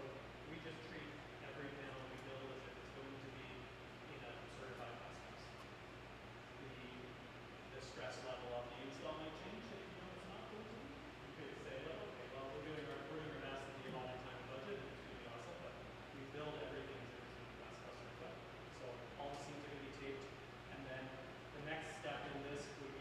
we just treat every panel we build as if it's going to be in a certified process. The stress level of the install might change if you know it's not going to be. You could say, well, okay, well, we're doing our best to be on time and budget, and it's going to be awesome, but we build everything as if it's going to be class custom. So all the seams are going to be taped, and then the next step in this would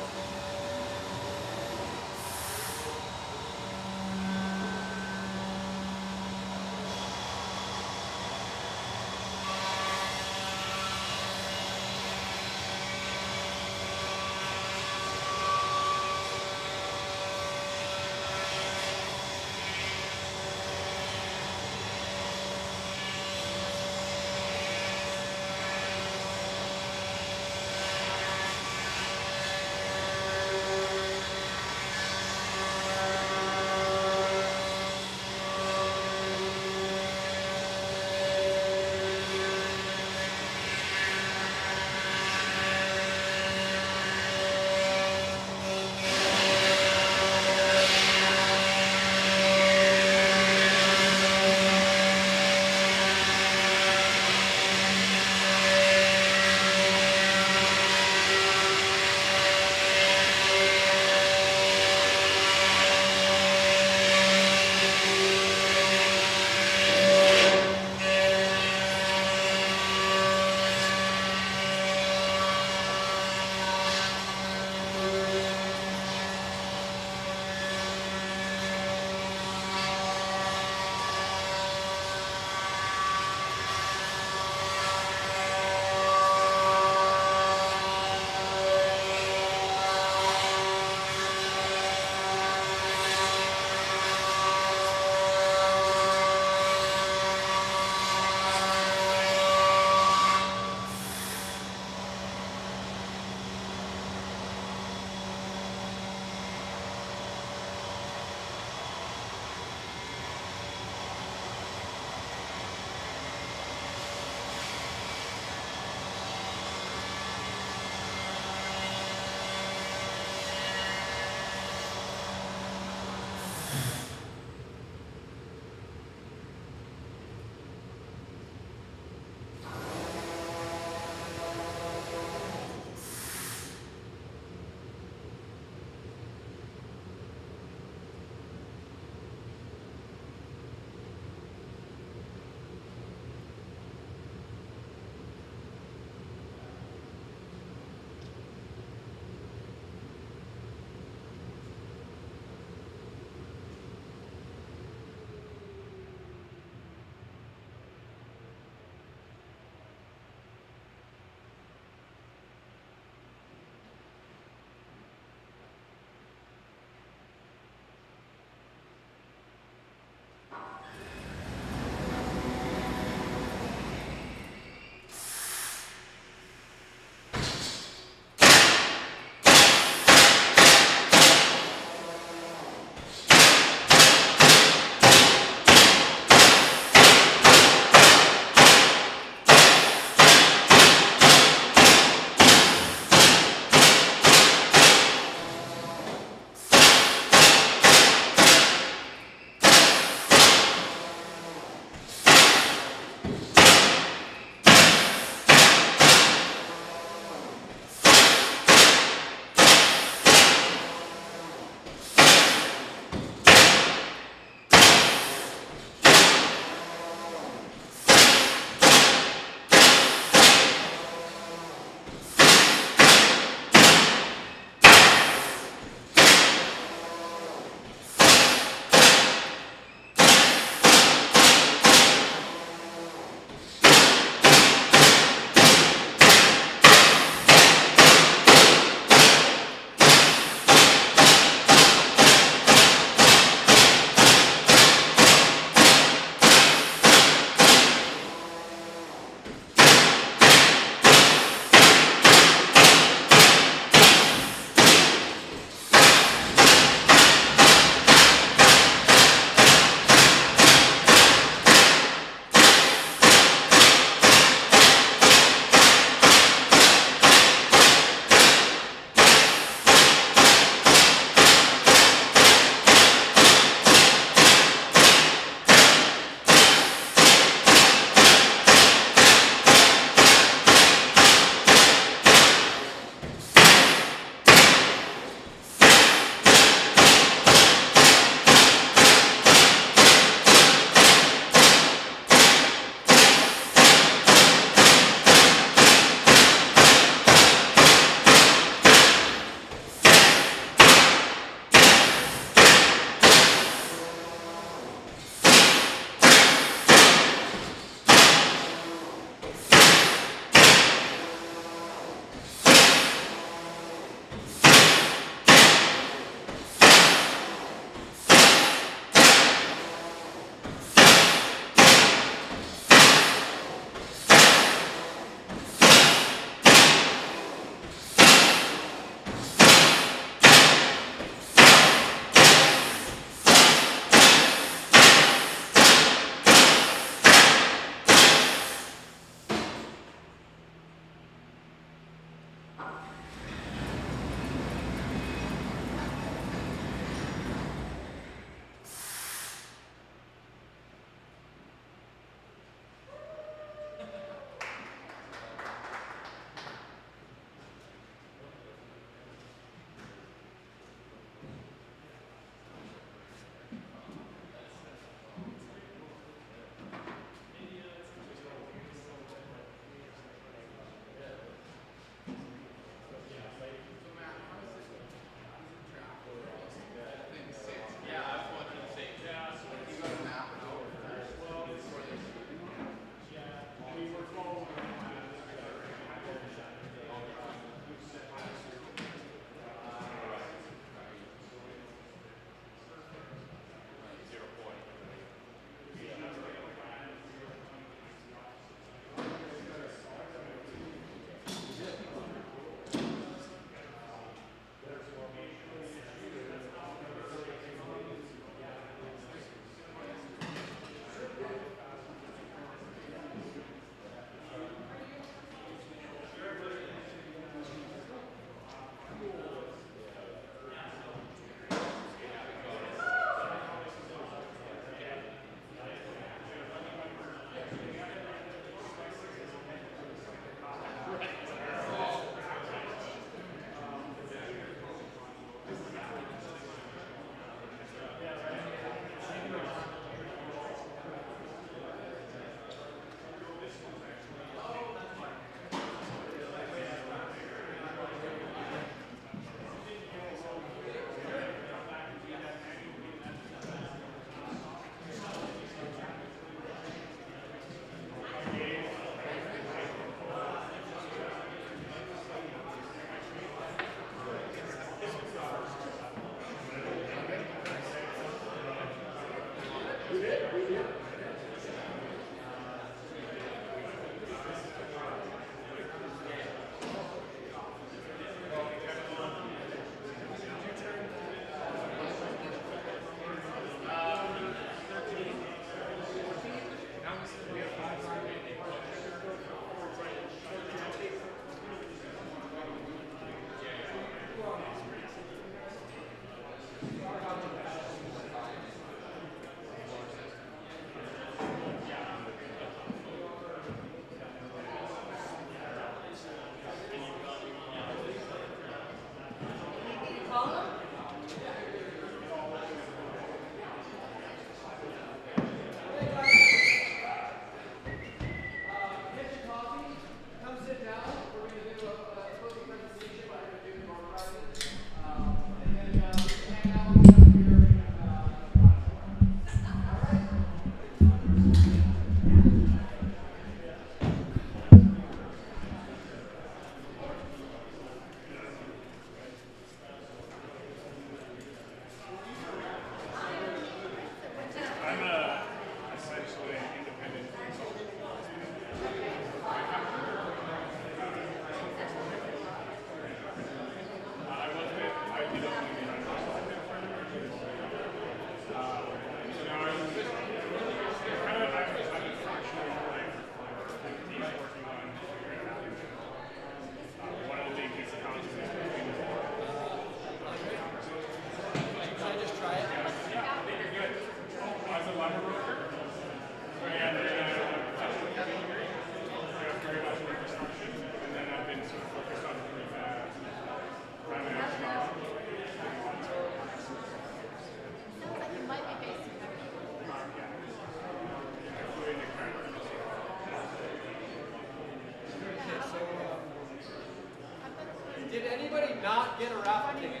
Did anybody not get a raffle ticket?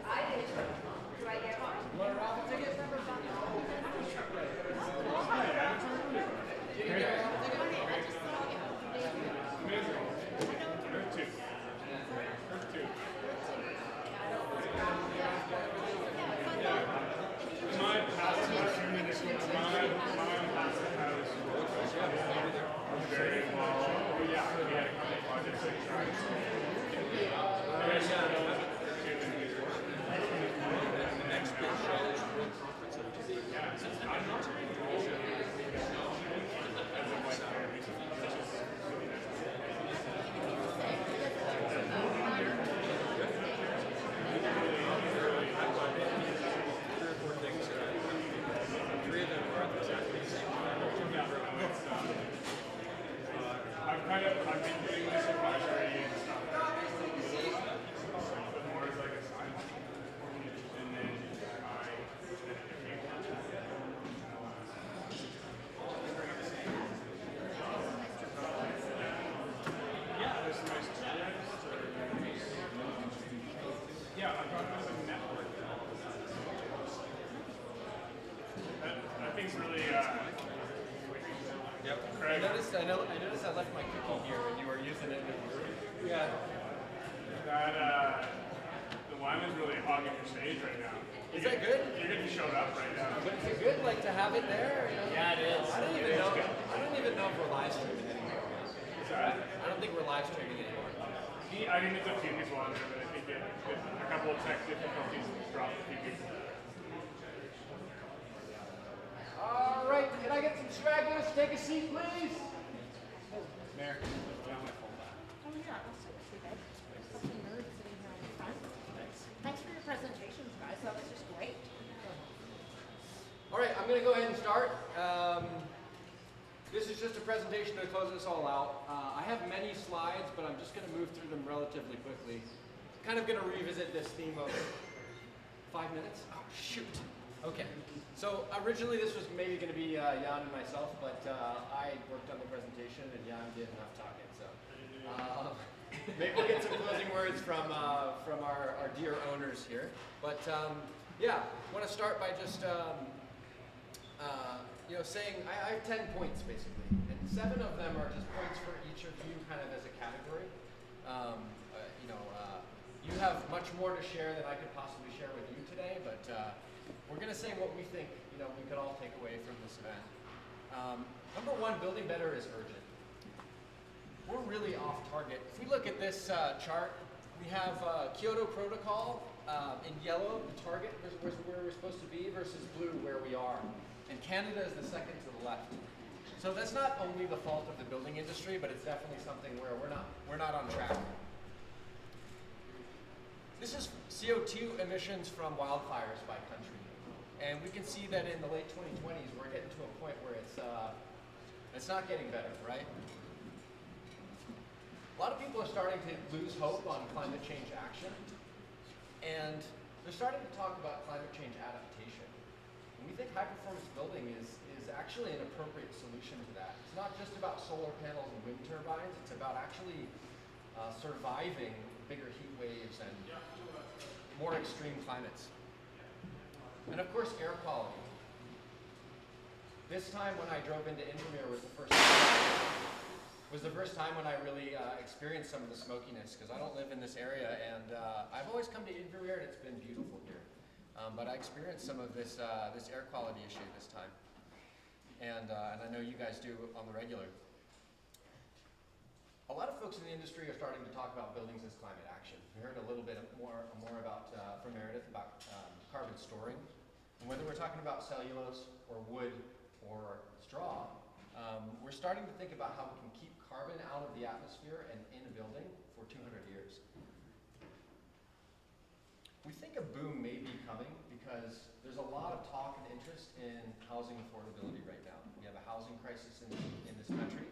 I did. Do I get one? You want a raffle ticket? Did you get a raffle ticket? I've been doing this advisory and stuff. More as like a side, and then yeah, there's nice yeah, I've got this like network. That thing's really Yep. I noticed I left my cookie here and you were using it. Yeah. That the Wyman's really hogging your stage right now. Is that good? You're getting showed up right now. But is it good, like, to have it there? You know? Yeah, it is. I don't even know if we're live streaming anymore. Sorry? I don't think we're live streaming anymore. I think there's a few people on there, but I think a couple of tech difficulties dropped a few people. All right, can I get some stragglers to take a seat, please? Mayor, Oh yeah, I'll sit with you guys. Some nerds sitting here on the front. Thanks for your presentations, guys. That was just great. All right, I'm going to go ahead and start. This is just a presentation to close this all out. I have many slides, but I'm just going to move through them relatively quickly. Kind of going to revisit this theme of 5 minutes. Oh, shoot. Okay. So originally this was maybe going to be Jan and myself, but I worked on the presentation and Jan did enough talking. So maybe we'll get some closing words from our dear owners here. But yeah, I want to start by just saying I have 10 points basically, and 7 of them are just points for each of you, kind of as a category. You have much more to share than I could possibly share with you today, but we're going to say what we think we could all take away from this event. Number 1, building better is urgent. We're really off target. If we look at this chart, we have Kyoto Protocol in yellow, the target, where we're supposed to be, versus blue, where we are. And Canada is the second to the left. So that's not only the fault of the building industry, but it's definitely something where we're not on track. This is CO2 emissions from wildfires by country. And we can see that in the late 2020s, we're getting to a point where it's not getting better, right? A lot of people are starting to lose hope on climate change action. And they're starting to talk about climate change adaptation. And we think high-performance building is actually an appropriate solution to that. It's not just about solar panels and wind turbines. It's about actually surviving bigger heat waves and more extreme climates. And of course, air quality. This time when I drove into Invermere was the first time when I really experienced some of the smokiness, because I don't live in this area, and I've always come to Invermere and it's been beautiful here. But I experienced some of this air quality issue this time. And I know you guys do on the regular. A lot of folks in the industry are starting to talk about buildings as climate action. We heard a little bit more about from Meredith about carbon storing. And whether we're talking about cellulose or wood or straw, we're starting to think about how we can keep carbon out of the atmosphere and in a building for 200 years. We think a boom may be coming because there's a lot of talk and interest in housing affordability right now. We have a housing crisis in this country.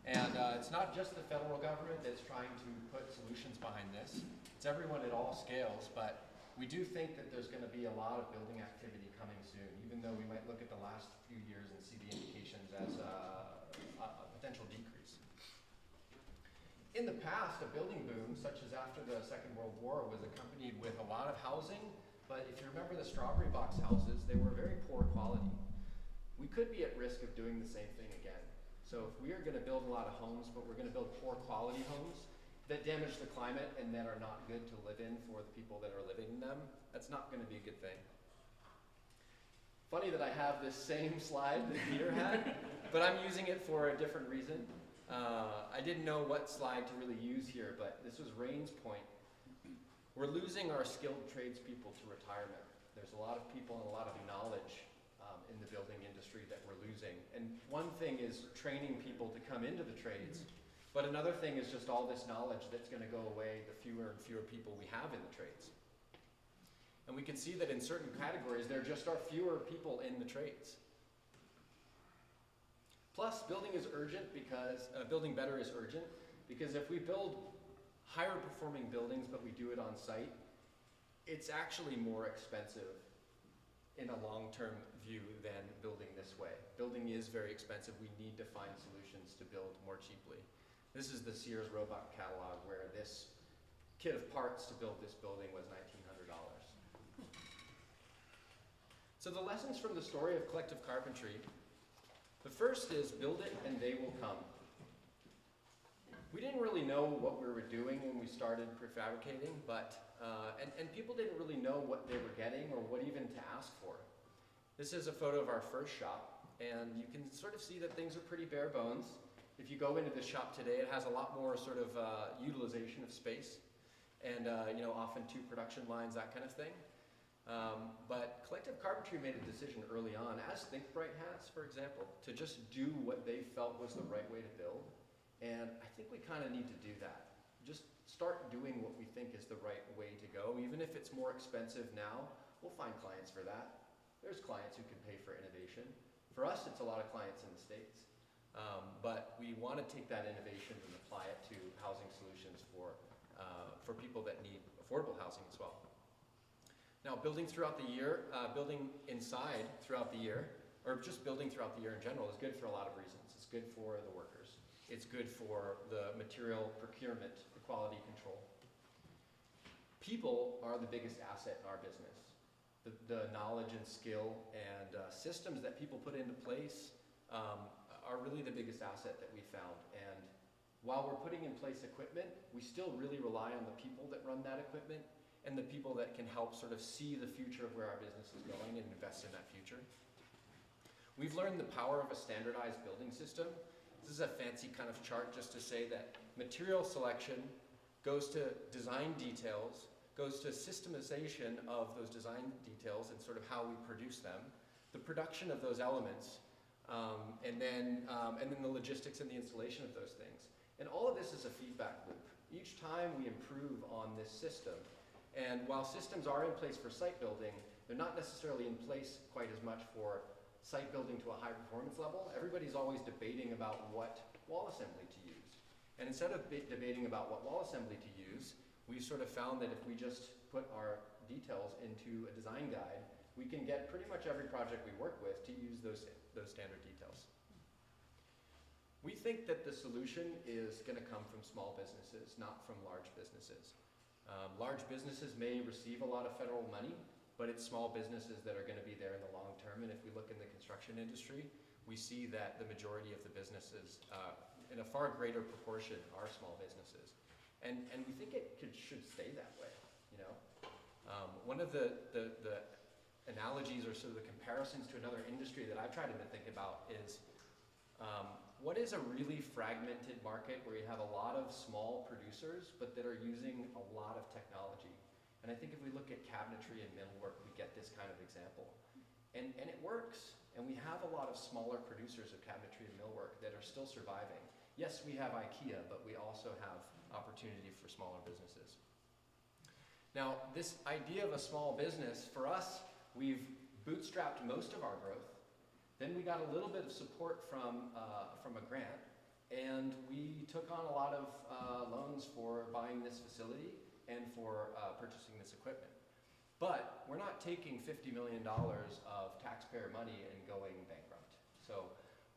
And it's not just the federal government that's trying to put solutions behind this. It's everyone at all scales, but we do think that there's going to be a lot of building activity coming soon, even though we might look at the last few years and see the indications as a potential decrease. In In the past, a building boom, such as after the Second World War, was accompanied with a lot of housing, but if you remember the strawberry box houses, they were very poor quality. We could be at risk of doing the same thing again. So if we are going to build a lot of homes, but we're going to build poor quality homes that damage the climate and that are not good to live in for the people that are living in them, that's not going to be a good thing. Funny that I have this same slide that Peter had, but I'm using it for a different reason. I didn't know what slide to really use here, but this was Rain's point. We're losing our skilled tradespeople to retirement. There's a lot of people and a lot of knowledge in the building industry that we're losing. And one thing is training people to come into the trades, but another thing is just all this knowledge that's going to go away the fewer and fewer people we have in the trades. And we can see that in certain categories, there just are fewer people in the trades. Plus, building is urgent because, building better is urgent, because if we build higher performing buildings, but we do it on site, it's actually more expensive in a long-term view than building this way. Building is very expensive. We need to find solutions to build more cheaply. This is the Sears Roebuck catalog where this kit of parts to build this building was $1,900. So the lessons from the story of collective carpentry, the first is build it and they will come. We didn't really know what we were doing when we started prefabricating, but and people didn't really know what they were getting or what even to ask for. This is a photo of our first shop, and you can sort of see that things are pretty bare bones. If you go into the shop today, it has a lot more sort of utilization of space, and you know, often 2 production lines, that kind of thing. But collective carpentry made a decision early on, as ThinkBright has, for example, to just do what they felt was the right way to build. And I think we kind of need to do that. Just start doing what we think is the right way to go. Even if it's more expensive now, we'll find clients for that. There's clients who can pay for innovation. For us, it's a lot of clients in the States. But we want to take that innovation and apply it to housing solutions for people that need affordable housing as well. Now, building throughout the year, building inside throughout the year, or just building throughout the year in general is good for a lot of reasons. It's good for the workers. It's good for the material procurement, the quality control. People are the biggest asset in our business. The knowledge and skill and systems that people put into place are really the biggest asset that we found. And while we're putting in place equipment, we still really rely on the people that run that equipment and the people that can help sort of see the future of where our business is going and invest in that future. We've learned the power of a standardized building system. This is a fancy kind of chart just to say that material selection goes to design details, goes to systemization of those design details and sort of how we produce them, the production of those elements, and then the logistics and the installation of those things. And all of this is a feedback loop. Each time we improve on this system, and while systems are in place for site building, they're not necessarily in place quite as much for site building to a high performance level. Everybody's always debating about what wall assembly to use. And instead of debating about what wall assembly to use, we've sort of found that if we just put our details into a design guide, we can get pretty much every project we work with to use those standard details. We think that the solution is going to come from small businesses, not from large businesses. Large businesses may receive a lot of federal money, but it's small businesses that are going to be there in the long term. And if we look in the construction industry, we see that the majority of the businesses, in a far greater proportion, are small businesses. And we think it should stay that way, you know? One of the analogies or sort of the comparisons to another industry that I've tried to think about is what is a really fragmented market where you have a lot of small producers but that are using a lot of technology. And I think if we look at cabinetry and millwork, we get this kind of example. And it works. And we have a lot of smaller producers of cabinetry and millwork that are still surviving. Yes, we have IKEA, but we also have opportunity for smaller businesses. Now, this idea of a small business, for us, we've bootstrapped most of our growth. Then we got a little bit of support from a grant, and we took on a lot of loans for buying this facility and for purchasing this equipment. But we're not taking $50 million of taxpayer money and going bankrupt. So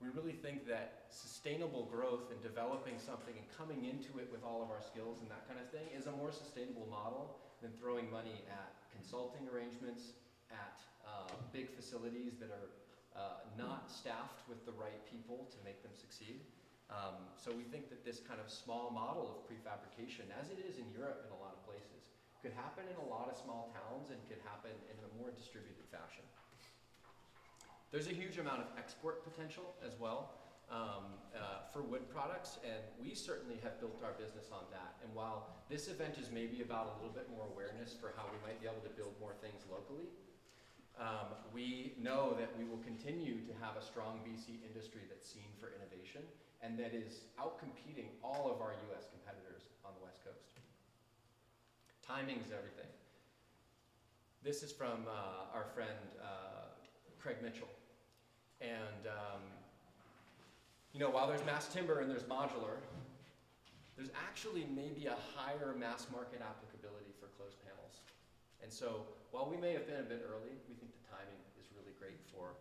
We really think that sustainable growth and developing something and coming into it with all of our skills and that kind of thing is a more sustainable model than throwing money at consulting arrangements, at big facilities that are not staffed with the right people to make them succeed. So we think that this kind of small model of prefabrication, as it is in Europe in a lot of places, could happen in a lot of small towns and could happen in a more distributed fashion. There's a huge amount of export potential as well for wood products, and we certainly have built our business on that. And while this event is maybe about a little bit more awareness for how we might be able to build more things locally, we know that we will continue to have a strong BC industry that's seen for innovation and that is outcompeting all of our US competitors on the West Coast. Timing is everything. This is from our friend Craig Mitchell. And you know, while there's mass timber and there's modular, there's actually maybe a higher mass market applicability for closed panels. And so while we may have been a bit early, we think the timing is really great for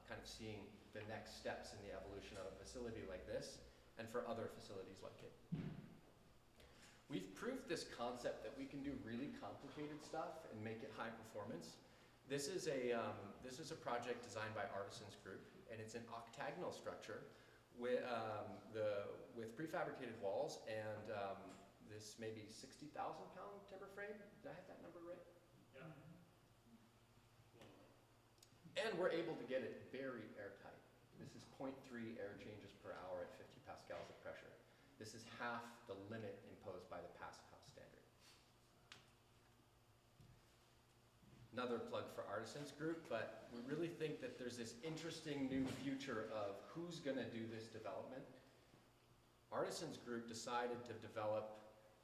kind of seeing the next steps in the evolution of a facility like this and for other facilities like it. We've proved this concept that we can do really complicated stuff and make it high performance. This is a project designed by Artisans Group, and it's an octagonal structure with prefabricated walls and this maybe 60,000 pound timber frame. Did I have that number right? Yeah. And we're able to get it very airtight. This is 0.3 air changes per hour at 50 pascals of pressure. This is half the limit imposed by the Passive House standard. Another plug for Artisans Group, but we really think that there's this interesting new future of who's going to do this development. Artisans Group decided to develop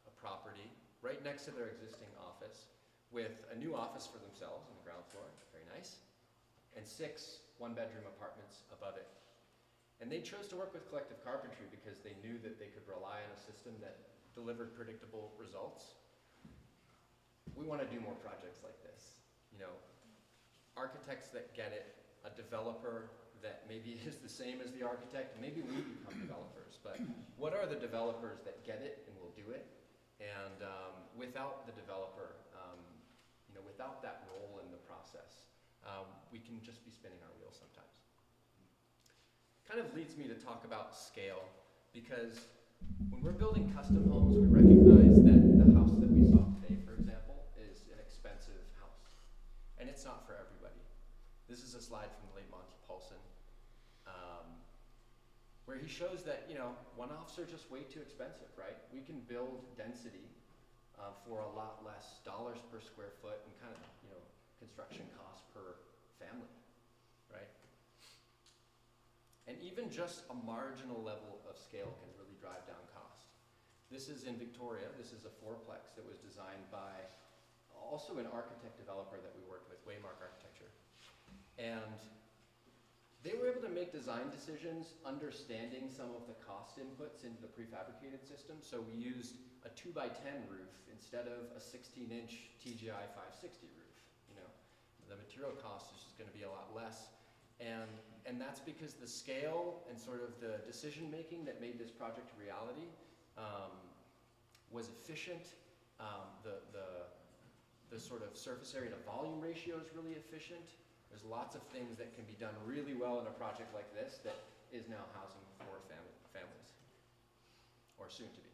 a property right next to their existing office with a new office for themselves on the ground floor, very nice, and 6 one-bedroom apartments above it. And they chose to work with Collective Carpentry because they knew that they could rely on a system that delivered predictable results. We want to do more projects like this. You know, architects that get it, a developer that maybe is the same as the architect, maybe we become developers, but what are the developers that get it and will do it? And without the developer, you know, without that role in the process, we can just be spinning our wheels sometimes. Kind of leads me to talk about scale, because when we're building custom homes, we recognize that the house that we saw today, for example, is an expensive house. And it's not for everybody. This is a slide from the late Monty Paulson, where he shows that, you know, one-offs are just way too expensive, right? We can build density for a lot less dollars per square foot and kind of, you know, construction costs per family, right? And even just a marginal level of scale can really drive down cost. This is in Victoria. This is a fourplex that was designed by also an architect developer that we worked with, Waymark Architecture. And they were able to make design decisions understanding some of the cost inputs into the prefabricated system. So we used a 2x10 roof instead of a 16-inch TGI 560 roof. You know, the material cost is just going to be a lot less. And that's because the scale and sort of the decision making that made this project a reality was efficient. The sort of surface area to volume ratio is really efficient. There's lots of things that can be done really well in a project like this that is now housing for families, or soon to be.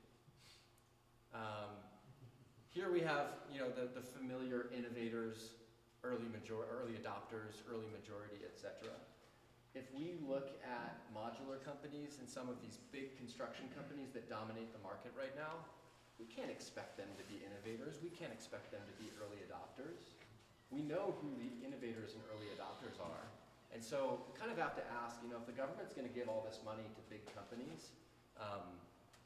Here we have, you know, the familiar innovators, early adopters, early majority, etc. If we look at modular companies and some of these big construction companies that dominate the market right now, we can't expect them to be innovators. We can't expect them to be early adopters. We know who the innovators and early adopters are. And so we kind of have to ask, you know, if the government's going to give all this money to big companies,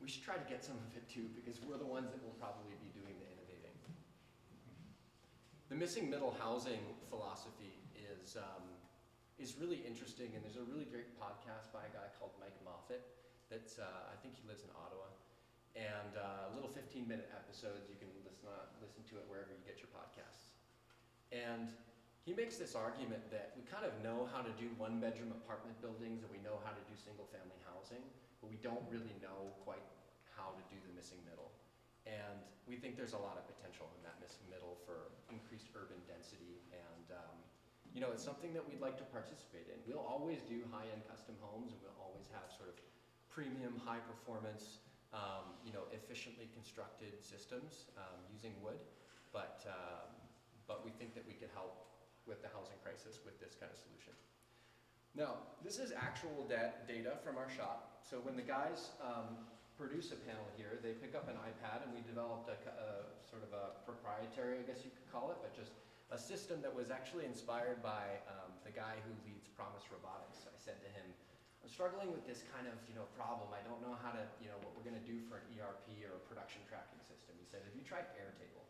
we should try to get some of it too, because we're the ones that will probably be doing the innovating. The missing middle housing philosophy is really interesting, and there's a really great podcast by a guy called Mike Moffat that's, I think he lives in Ottawa, and little 15-minute episodes. You can listen to it wherever you get your podcasts. And he makes this argument that we kind of know how to do one-bedroom apartment buildings and we know how to do single-family housing, but we don't really know quite how to do the missing middle. And we think there's a lot of potential in that missing middle for increased urban density, and you know, it's something that we'd like to participate in. We'll always do high-end custom homes, and we'll always have sort of premium, high-performance, you know, efficiently constructed systems using wood, but we think that we can help with the housing crisis with this kind of solution. Now, this is actual data from our shop. So when the guys produce a panel here, they pick up an iPad, and we developed a sort of a proprietary, I guess you could call it, but just a system that was actually inspired by the guy who leads Promise Robotics. I said to him, I'm struggling with this kind of, you know, problem. I don't know how to, you know, what we're going to do for an ERP or a production tracking system. He said, have you tried Airtable?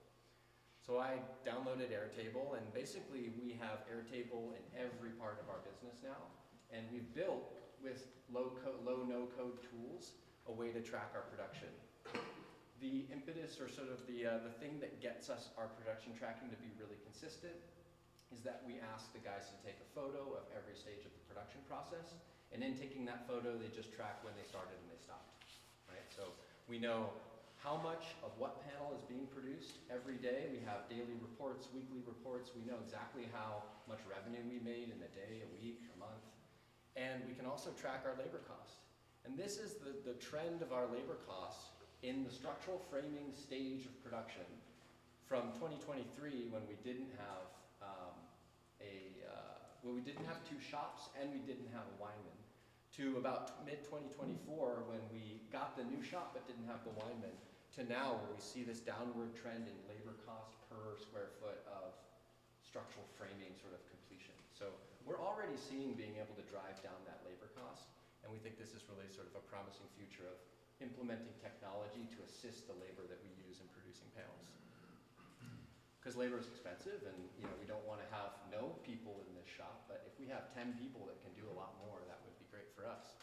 So I downloaded Airtable, and basically we have Airtable in every part of our business now, and we've built with low, no-code tools a way to track our production. The impetus, or sort of the thing that gets us our production tracking to be really consistent, is that we ask the guys to take a photo of every stage of the production process, and in taking that photo, they just track when they started and they stopped, right? So we know how much of what panel is being produced every day. We have daily reports, weekly reports. We know exactly how much revenue we made in a day, a week, a month. And we can also track our labor cost. And this is the trend of our labor costs in the structural framing stage of production from 2023, when we didn't have when we didn't have two shops and we didn't have a wineman, to about mid-2024, when we got the new shop but didn't have the wineman, to now where we see this downward trend in labor cost per square foot of structural framing sort of completion. So we're already seeing being able to drive down that labor cost, and we think this is really sort of a promising future of implementing technology to assist the labor that we use in producing panels. Because labor is expensive, and you know, we don't want to have no people in this shop, but if we have 10 people that can do a lot more, that would be great for us.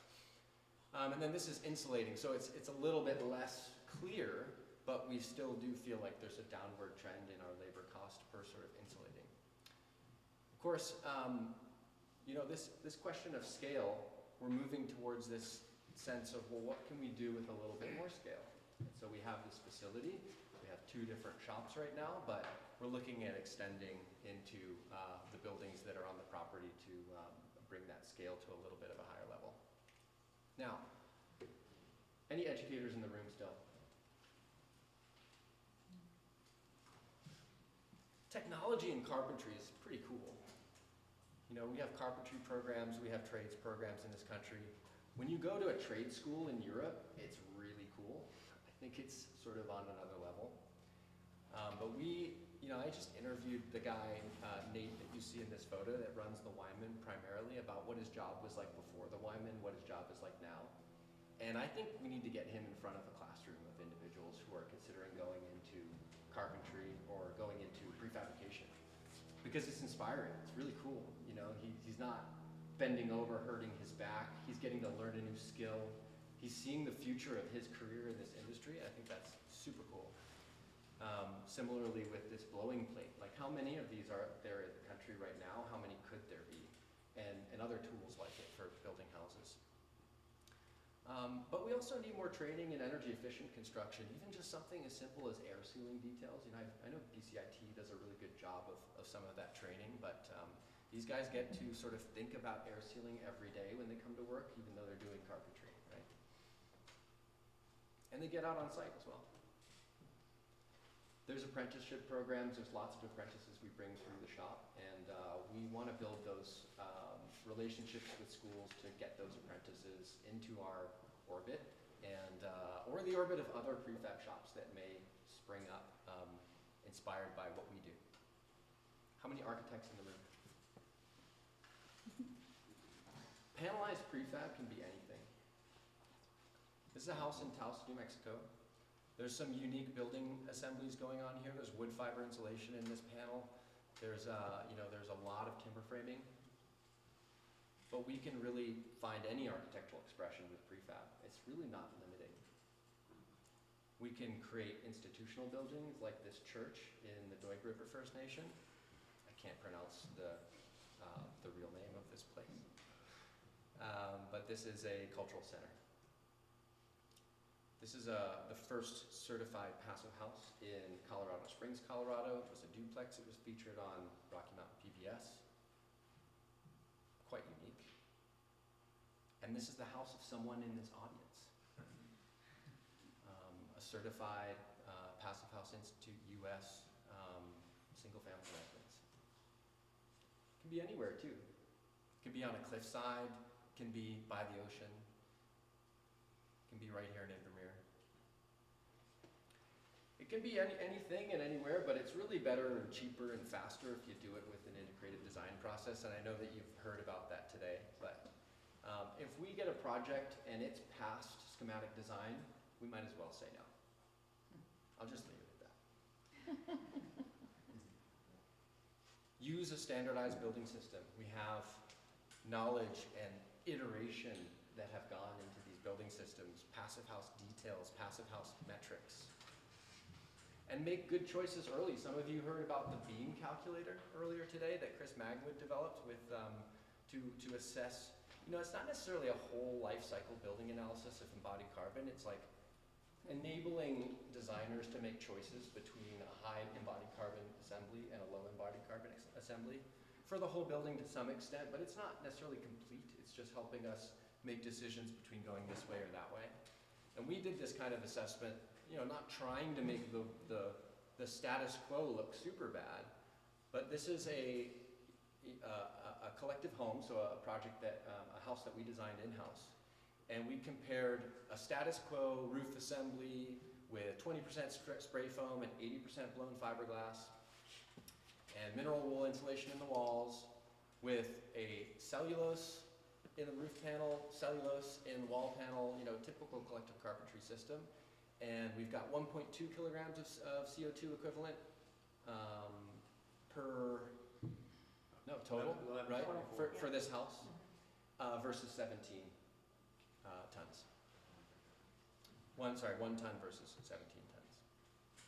And then this is insulating, so it's a little bit less clear, but we still do feel like there's a downward trend in our labor cost per sort of insulating. Of course, you know, this question of scale, we're moving towards this sense of, well, what can we do with a little bit more scale? And so we have this facility. We have 2 different shops right now, but we're looking at extending into the buildings that are on the property to bring that scale to a little bit of a higher level. Now, any educators in the room still? Technology in carpentry is pretty cool. You know, we have carpentry programs, we have trades programs in this country. When you go to a trade school in Europe, it's really cool. I think it's sort of on another level. But you know, I just interviewed the guy, Nate, that you see in this photo that runs the Wyman primarily, about what his job was like before the Wyman, what his job is like now. And I think we need to get him in front of a classroom of individuals who are considering going into carpentry or going into prefabrication. Because it's inspiring, it's really cool. You know, he's not bending over, hurting his back. He's getting to learn a new skill. He's seeing the future of his career in this industry. I think that's super cool. Similarly with this blowing plate, like how many of these are there in the country right now? How many could there be? And other tools like it for building houses. But we also need more training in energy efficient construction, even just something as simple as air sealing details. You know, I know BCIT does a really good job of some of that training, but these guys get to sort of think about air sealing every day when they come to work, even though they're doing carpentry, right? And they get out on site as well. There's apprenticeship programs. There's lots of apprentices we bring through the shop, and we want to build those relationships with schools to get those apprentices into our orbit, and or the orbit of other prefab shops that may spring up inspired by what we do. How many architects in the room? Panelized prefab can be anything. This is a house in Taos, New Mexico. There's some unique building assemblies going on here. There's wood fiber insulation in this panel. There's there's a lot of timber framing. But we can really find any architectural expression with prefab. It's really not limiting. We can create institutional buildings like this church in the Doig River First Nation. I can't pronounce the real name of this place. But this is a cultural center. This is the first certified passive house in Colorado Springs, Colorado. It was a duplex. It was featured on Rocky Mountain PBS. Quite unique. And this is the house of someone in this audience. A certified Passive House Institute US single family residence. It can be anywhere too. It can be on a cliffside, it can be by the ocean, it can be right here in Invermere. It can be anything and anywhere, but it's really better and cheaper and faster if you do it with an integrated design process, and I know that you've heard about that today, but if we get a project and it's past schematic design, we might as well say no. I'll just leave it at that. Use a standardized building system. We have knowledge and iteration that have gone into these building systems, passive house details, passive house metrics. And make good choices early. Some of you heard about the beam calculator earlier today that Chris Magwood developed with to assess, it's not necessarily a whole life cycle building analysis of embodied carbon. It's like enabling designers to make choices between a high embodied carbon assembly and a low embodied carbon assembly for the whole building to some extent, but it's not necessarily complete. It's just helping us make decisions between going this way or that way. And we did this kind of assessment, not trying to make the status quo look super bad, but this is a collective home, so a project that, a house that we designed in-house. And we compared a status quo roof assembly with 20% spray foam and 80% blown fiberglass, and mineral wool insulation in the walls, with a cellulose in the roof panel, cellulose in the wall panel, typical collective carpentry system. And we've got 1.2 kilograms of CO2 equivalent total, right, for this house, versus 17 tons. 1 ton versus 17 tons.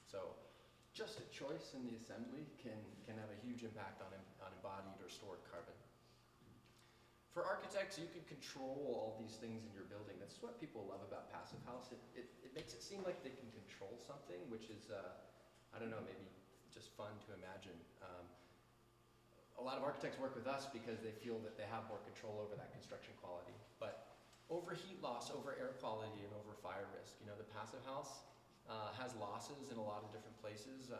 So just a choice in the assembly can have a huge impact on embodied or stored carbon. For architects, you can control all these things in your building. That's what people love about Passive House. It makes it seem like they can control something, which is, I don't know, maybe just fun to imagine. A lot of architects work with us because they feel that they have more control over that construction quality. But over heat loss, over air quality, and over fire risk, the Passive House has losses in a lot of different places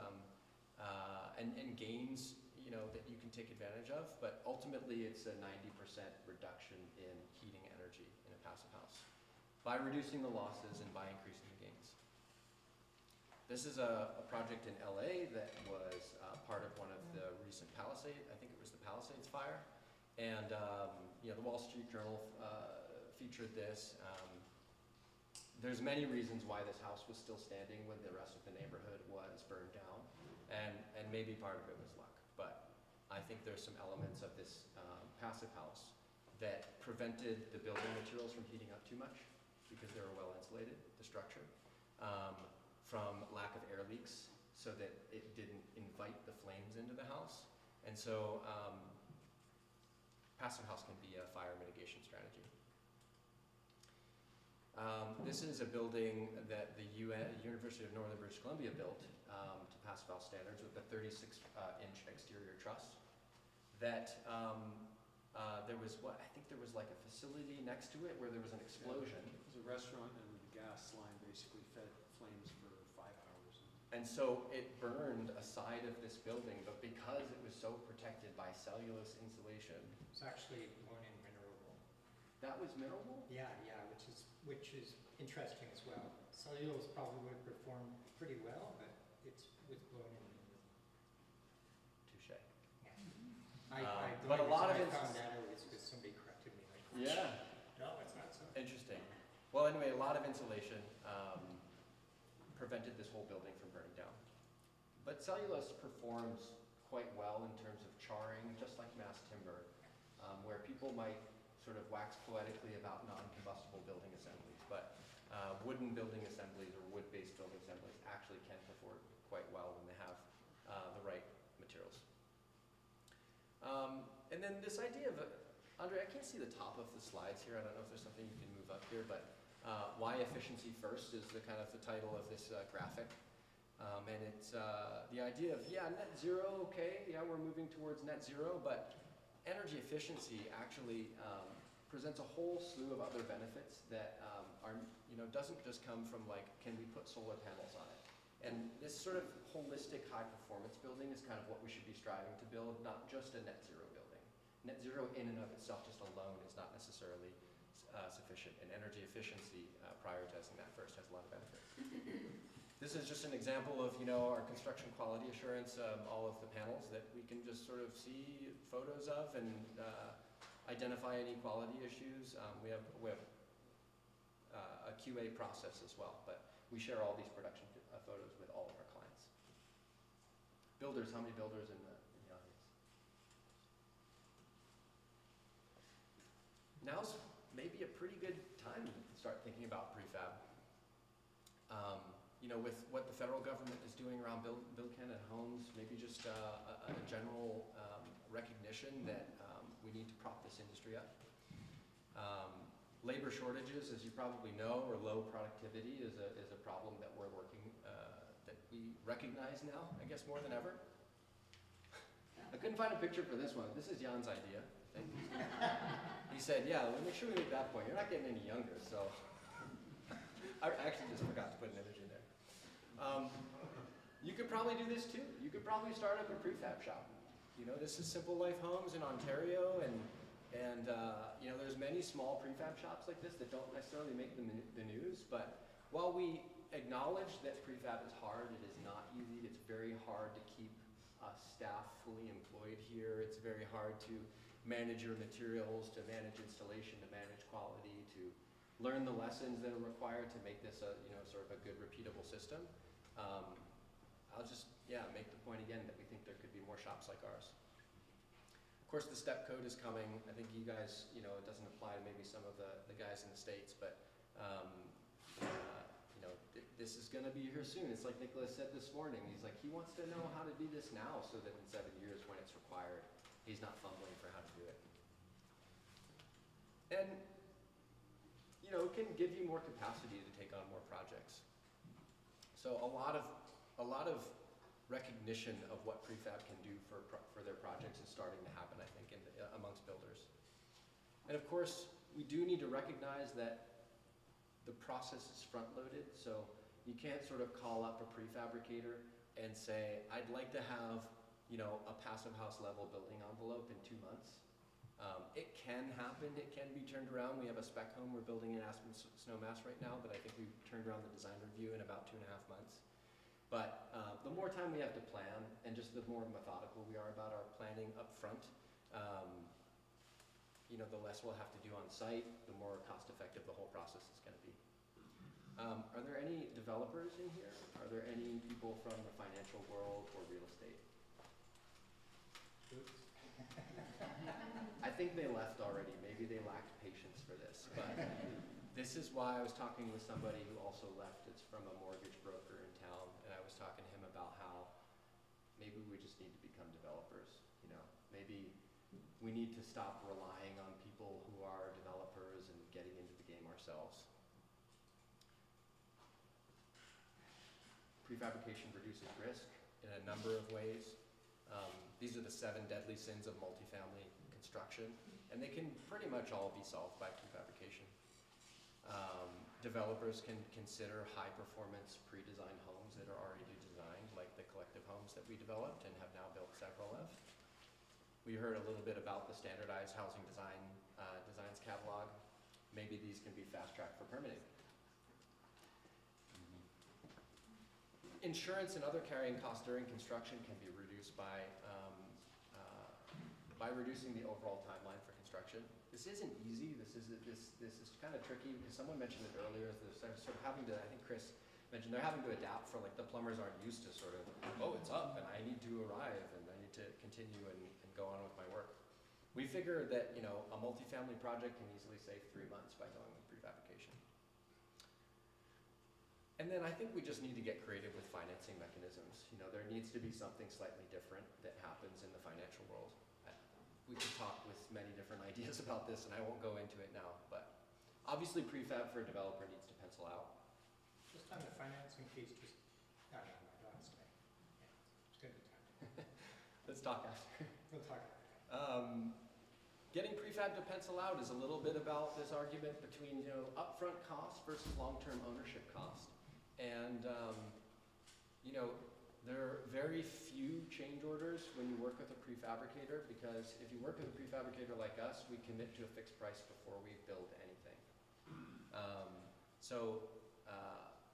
and gains, that you can take advantage of, but ultimately it's a 90% reduction in heating energy in a passive house by reducing the losses and by increasing the gains. This is a project in LA that was part of one of the recent Palisades, I think it was the Palisades fire, and the Wall Street Journal featured this. There's many reasons why this house was still standing when the rest of the neighborhood was burned down, and maybe part of it was luck, but I think there's some elements of this passive house that prevented the building materials from heating up too much because they were well insulated, the structure, from lack of air leaks so that it didn't invite the flames into the house. And so passive house can be a fire mitigation strategy. This is a building that the University of Northern British Columbia built to passive house standards with a 36-inch exterior truss. That there was I think there was like a facility next to it where there was an explosion. It was a restaurant and the gas line basically fed flames for 5 hours. And so it burned a side of this building, but because it was so protected by cellulose insulation. It's actually blown in mineral wool. That was mineral wool? Yeah, which is interesting as well. Cellulose probably would perform pretty well, but it's with blown in mineral wool. Touche. Yeah. But a lot of I found that out is because somebody corrected me. Like, yeah. No, it's not so. Interesting. Well, anyway, a lot of insulation prevented this whole building from burning down. But cellulose performs quite well in terms of charring, just like mass timber, where people might sort of wax poetically about non-combustible building assemblies, but wooden building assemblies or wood-based building assemblies actually can perform quite well when they have the right materials. And then this idea of, Andre, I can't see the top of the slides here. I don't know if there's something you can move up here, but why efficiency first is the kind of the title of this graphic. And it's the idea of, yeah, net zero, okay, yeah, we're moving towards net zero, but energy efficiency actually presents a whole slew of other benefits that are, doesn't just come from like, can we put solar panels on it? And this sort of holistic high performance building is kind of what we should be striving to build, not just a net zero building. Net zero in and of itself just alone is not necessarily sufficient, and energy efficiency, prioritizing that first, has a lot of benefits. This is just an example of, our construction quality assurance, all of the panels that we can just sort of see photos of and identify any quality issues. We have a QA process as well, but we share all these production photos with all of our clients. Builders, how many builders in the audience? Now's maybe a pretty good time to start thinking about prefab. With what the federal government is doing around Build Canada Homes, maybe just a general recognition that we need to prop this industry up. Labor shortages, as you probably know, or low productivity is a problem that we're working, that we recognize now, I guess more than ever. I couldn't find a picture for this one. This is Jan's idea. Thank you. He said, yeah, we'll make sure we make that point. You're not getting any younger, so. I actually just forgot to put an image in there. You could probably do this too. You could probably start up a prefab shop. This is Simple Life Homes in Ontario, and there's many small prefab shops like this that don't necessarily make the news, but while we acknowledge that prefab is hard, it is not easy. It's very hard to keep staff fully employed here. It's very hard to manage your materials, to manage installation, to manage quality, to learn the lessons that are required to make this a sort of a good repeatable system. I'll just make the point again that we think there could be more shops like ours. Of course, the step code is coming. I think you guys, it doesn't apply to maybe some of the guys in the States, but this is going to be here soon. It's like Nicholas said this morning. He's like, he wants to know how to do this now so that in 7 years when it's required, he's not fumbling for how to do it. And it can give you more capacity to take on more projects. So a lot of recognition of what prefab can do for their projects is starting to happen, I think, amongst builders. And of course, we do need to recognize that the process is front-loaded, so you can't sort of call up a prefabricator and say, I'd like to have, a passive house level building envelope in 2 months. It can happen, it can be turned around. We have a spec home we're building in Aspen Snowmass right now that I think we turned around the design review in about 2.5 months. But the more time we have to plan, and just the more methodical we are about our planning up front, the less we'll have to do on site, the more cost effective the whole process is going to be. Are there any developers in here? Are there any people from the financial world or real estate? I think they left already. Maybe they lacked patience for this, but this is why I was talking with somebody who also left. It's from a mortgage broker in town, and I was talking to him about how maybe we just need to become developers. Maybe we need to stop relying on people who are developers and getting into the game ourselves. Prefabrication reduces risk in a number of ways. These are the 7 deadly sins of multifamily construction, and they can pretty much all be solved by prefabrication. Developers can consider high-performance pre-designed homes that are already designed, like the collective homes that we developed and have now built several of. We heard a little bit about the standardized housing designs catalog. Maybe these can be fast-tracked for permitting. Insurance and other carrying costs during construction can be reduced by reducing the overall timeline for construction. This isn't easy. This is kind of tricky because someone mentioned it earlier. They're sort of having to, I think Chris mentioned, they're having to adapt for like the plumbers aren't used to sort of, oh, it's up and I need to arrive and I need to continue and go on with my work. We figure that a multifamily project can easily save 3 months by going with prefabrication. And then I think we just need to get creative with financing mechanisms. There needs to be something slightly different that happens in the financial world. we could talk with many different ideas about this, and I won't go into it now, but obviously prefab for a developer needs to pencil out. Just on the financing piece, just, no, don't stay. Yeah, it's gonna be time. Let's talk after. We'll talk. Getting prefab to pencil out is a little bit about this argument between, you know, upfront cost versus long-term ownership cost. And, you know, there are very few change orders when you work with a prefabricator, because if you work with a prefabricator like us, we commit to a fixed price before we build anything.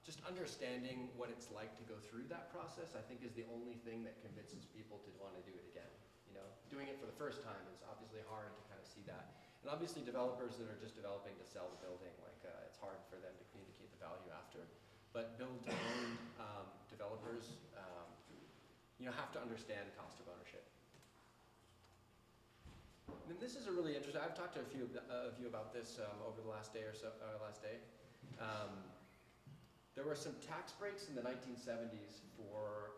Just understanding what it's like to go through that process, I think, is the only thing that convinces people to want to do it again. You know, doing it for the first time is obviously hard to kind of see that. And obviously developers that are just developing to sell the building, like it's hard for them to communicate the value after. But build-to-own developers, you know, have to understand cost of ownership. And then this is a really interesting, I've talked to a few of you about this over the last day or so, there were some tax breaks in the 1970s for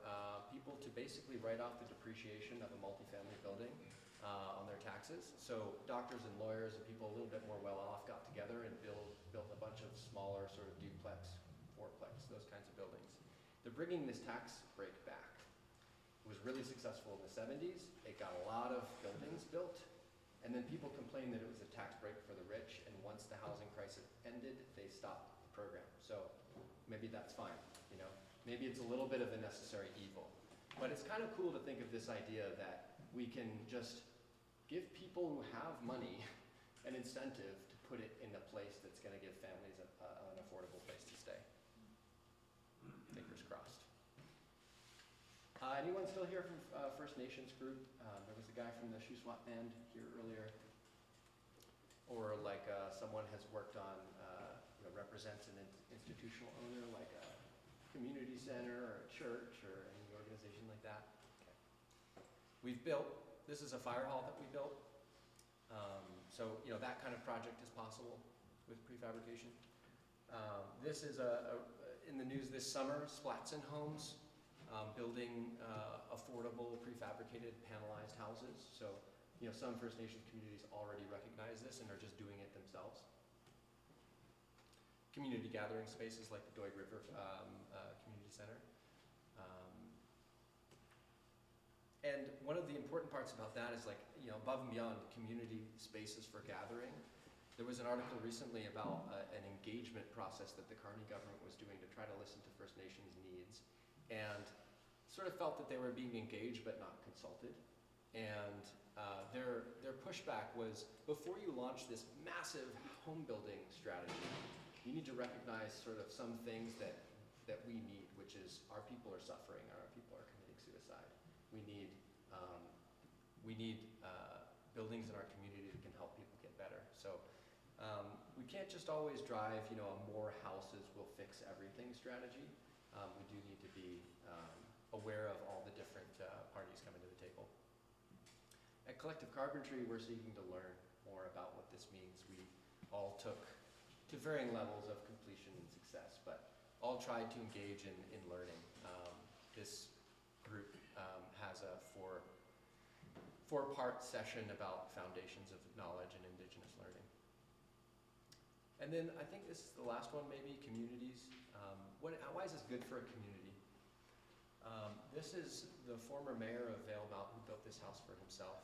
people to basically write off the depreciation of a multifamily building on their taxes. So doctors and lawyers and people a little bit more well-off got together and built a bunch of smaller sort of duplex, fourplex, those kinds of buildings. They're bringing this tax break back. It was really successful in the 70s. It got a lot of buildings built. And then people complained that it was a tax break for the rich, and once the housing crisis ended, they stopped the program. So maybe that's fine, you know? Maybe it's a little bit of a necessary evil. But it's kind of cool to think of this idea that we can just give people who have money an incentive to put it in a place that's going to give families an affordable place to stay. Fingers crossed. Anyone still here from First Nations group? There was a guy from the Shuswap band here earlier. Or like someone has worked on, you know, represents an institutional owner like a community center or a church or any organization like that. Okay. We've built, this is a fire hall that we built. So, you know, that kind of project is possible with prefabrication. This is in the news this summer, Splatson Homes, building affordable prefabricated panelized houses. So, you know, some First Nations communities already recognize this and are just doing it themselves. Community gathering spaces like the Doig River Community Center. And one of the important parts about that is, like, you know, above and beyond community spaces for gathering, there was an article recently about an engagement process that the Carney government was doing to try to listen to First Nations needs, and sort of felt that they were being engaged but not consulted. And their pushback was, before you launch this massive home building strategy, you need to recognize sort of some things that we need, which is our people are suffering, our people are committing suicide. We need buildings in our community that can help people get better. So we can't just always drive, you know, a more houses will fix everything strategy. We do need to be aware of all the different parties coming to the table. At Collective Carpentry, we're seeking to learn more about what this means. We all took, to varying levels of completion and success, but all tried to engage in learning. This group has a four-part session about foundations of knowledge and Indigenous learning. And then I think this is the last one, maybe, communities. Why is this good for a community? This is the former mayor of Vail Mountain who built this house for himself.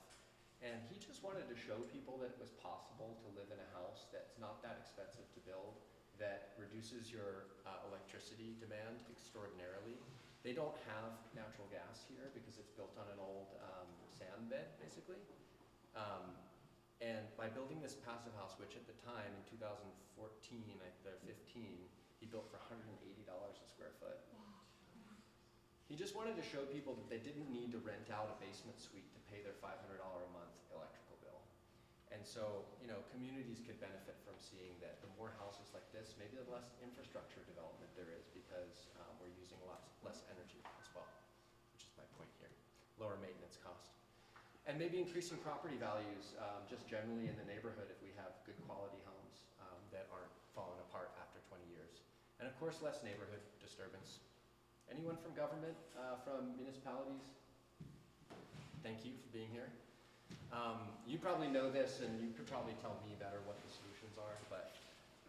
And he just wanted to show people that it was possible to live in a house that's not that expensive to build, that reduces your electricity demand extraordinarily. They don't have natural gas here because it's built on an old sand bed, basically. And by building this passive house, which at the time, in 2014, they're 15, he built for $180 a square foot. He just wanted to show people that they didn't need to rent out a basement suite to pay their $500 a month electrical bill. And so, you know, communities could benefit from seeing that the more houses like this, maybe the less infrastructure development there is, because we're using less energy as well, which is my point here. Lower maintenance cost. And maybe increasing property values just generally in the neighborhood if we have good quality homes that aren't falling apart after 20 years. And of course, less neighborhood disturbance. Anyone from government, from municipalities? Thank you for being here. You probably know this, and you could probably tell me better what the solutions are, but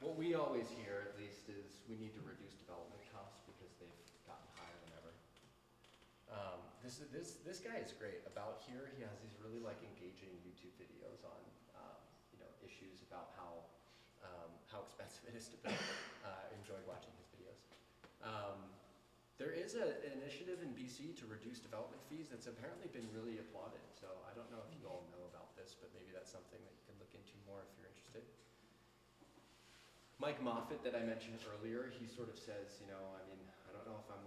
what we always hear, at least, is we need to reduce development costs because they've gotten higher than ever. This guy is great. About here, he has these really engaging YouTube videos on issues about how expensive it is to build. I enjoyed watching his videos. There is an initiative in BC to reduce development fees that's apparently been really applauded. So I don't know if you all know about this, but maybe that's something that you can look into more if you're interested. Mike Moffat that I mentioned earlier, he sort of says, I don't know if I'm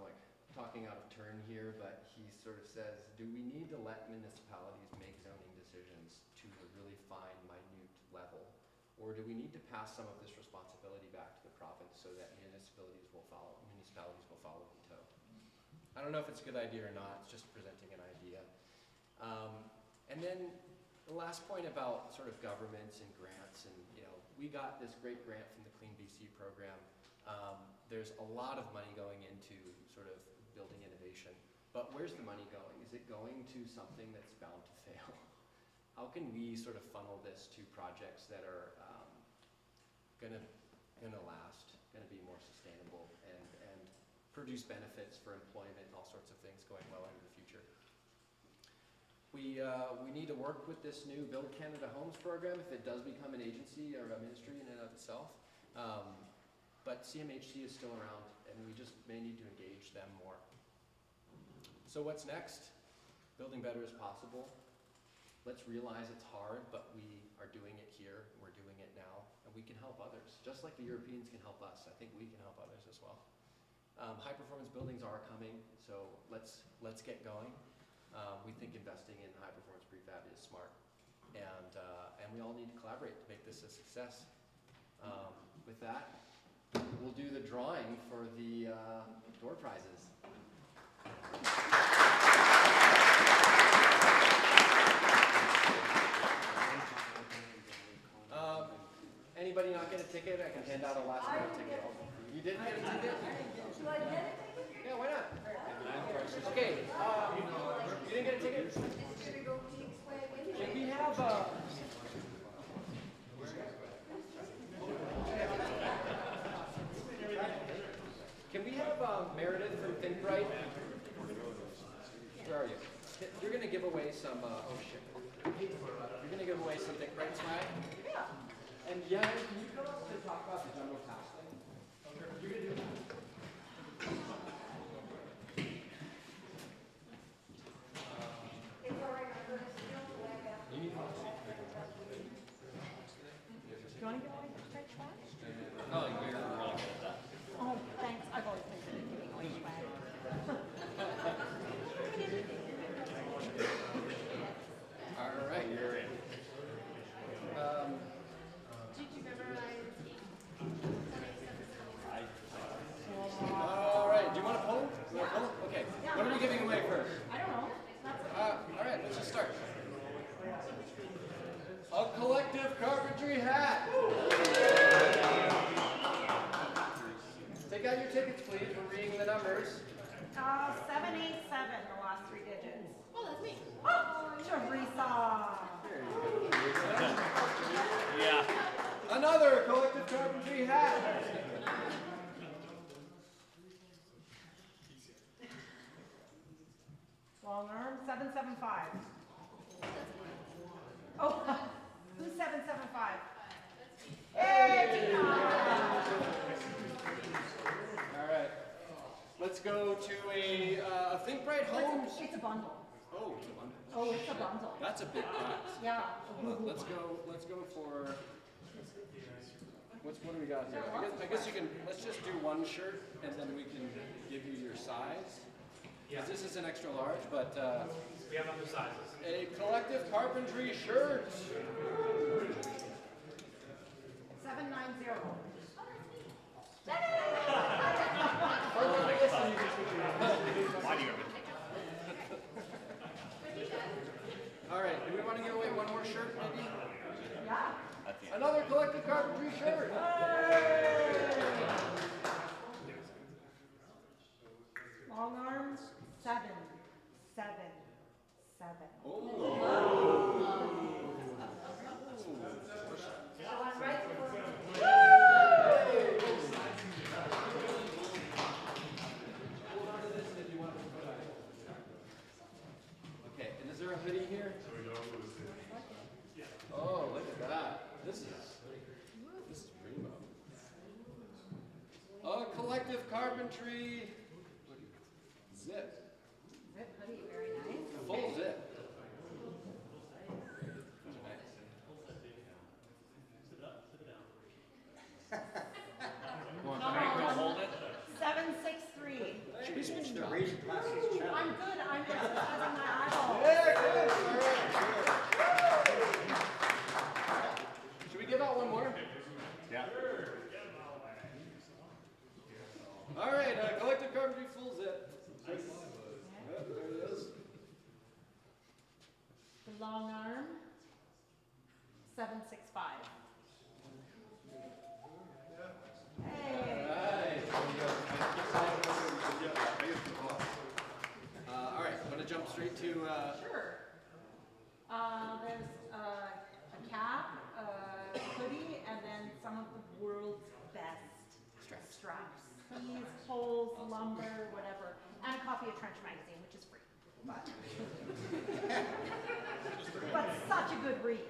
talking out of turn here, but he sort of says, do we need to let municipalities make zoning decisions to a really fine, minute level? Or do we need to pass some of this responsibility back to the province so that municipalities will follow in tow? I don't know if it's a good idea or not. It's just presenting an idea. And then the last point about sort of governments and grants, and we got this great grant from the Clean BC program. There's a lot of money going into sort of building innovation, but where's the money going? Is it going to something that's bound to fail? How can we sort of funnel this to projects that are gonna last, gonna be more sustainable, and produce benefits for employment, all sorts of things going well into the future? We need to work with this new Build Canada Homes program if it does become an agency or a ministry in and of itself. But CMHC is still around, and we just may need to engage them more. So what's next? Building better is possible. Let's realize it's hard, but we are doing it here. We're doing it now, and we can help others. Just like the Europeans can help us, I think we can help others as well. High performance buildings are coming, so let's get going. We think investing in high performance prefab is smart, and we all need to collaborate to make this a success. With that, we'll do the drawing for the door prizes. Anybody not get a ticket? I can hand out a last minute ticket. You didn't get a ticket? Do I get a ticket? Yeah, why not? Okay, you didn't get a ticket? Can we have Meredith from Think Bright? Where are you? You're going to give away some, oh shit. You're going to give away some Think Bright swag? Yeah. And yeah, can you come up to talk about the jumbo pass thing? Okay. You're going to do that. Do you want to get away from straight swag? Oh, you're really good at that. Oh, thanks. I've always been good at giving away swag. All right, you're in. Did you memorize? All right, do you want to pull? Okay. What are we giving away first? I don't know. All right, let's just start. A collective carpentry hat. Take out your tickets, please. We're reading the numbers. 787, the last three digits. Oh, that's me. Oh, Teresa. Yeah. Another collective carpentry hat. Long arm, 775. Oh, who's 775? Hey, Tina. All right. Let's go to a Think Bright Homes. It's a bundle. Oh, it's a bundle. Oh, it's a bundle. That's a big prize. Yeah. Hold on, let's go for. What do we got here? I guess you can. Let's just do one shirt, and then we can give you your size. Yeah. This is an extra large, but We have other sizes. a collective carpentry shirt. 790. All right. Do we want to give away one more shirt, maybe? Yeah. Another collective carpentry shirt. Long arms, 777. Oh. hoodie here? Oh, look at that. This is primo. Oh, collective carpentry. Zip. Zip hoodie, very nice. Full zip. Come on. 763. Should we switch to reading glasses challenge? I'm good. I'm exercising my eyeballs. Should we give out one more? Yeah. All right, collective carpentry full zip. There it is. The long arm. 765. Hey. All right, I'm going to jump straight to... Sure. There's a cap, a hoodie, and then some of the world's best straps. Keys, poles, lumber, whatever. And a copy of Trench magazine, which is free. But such a good read.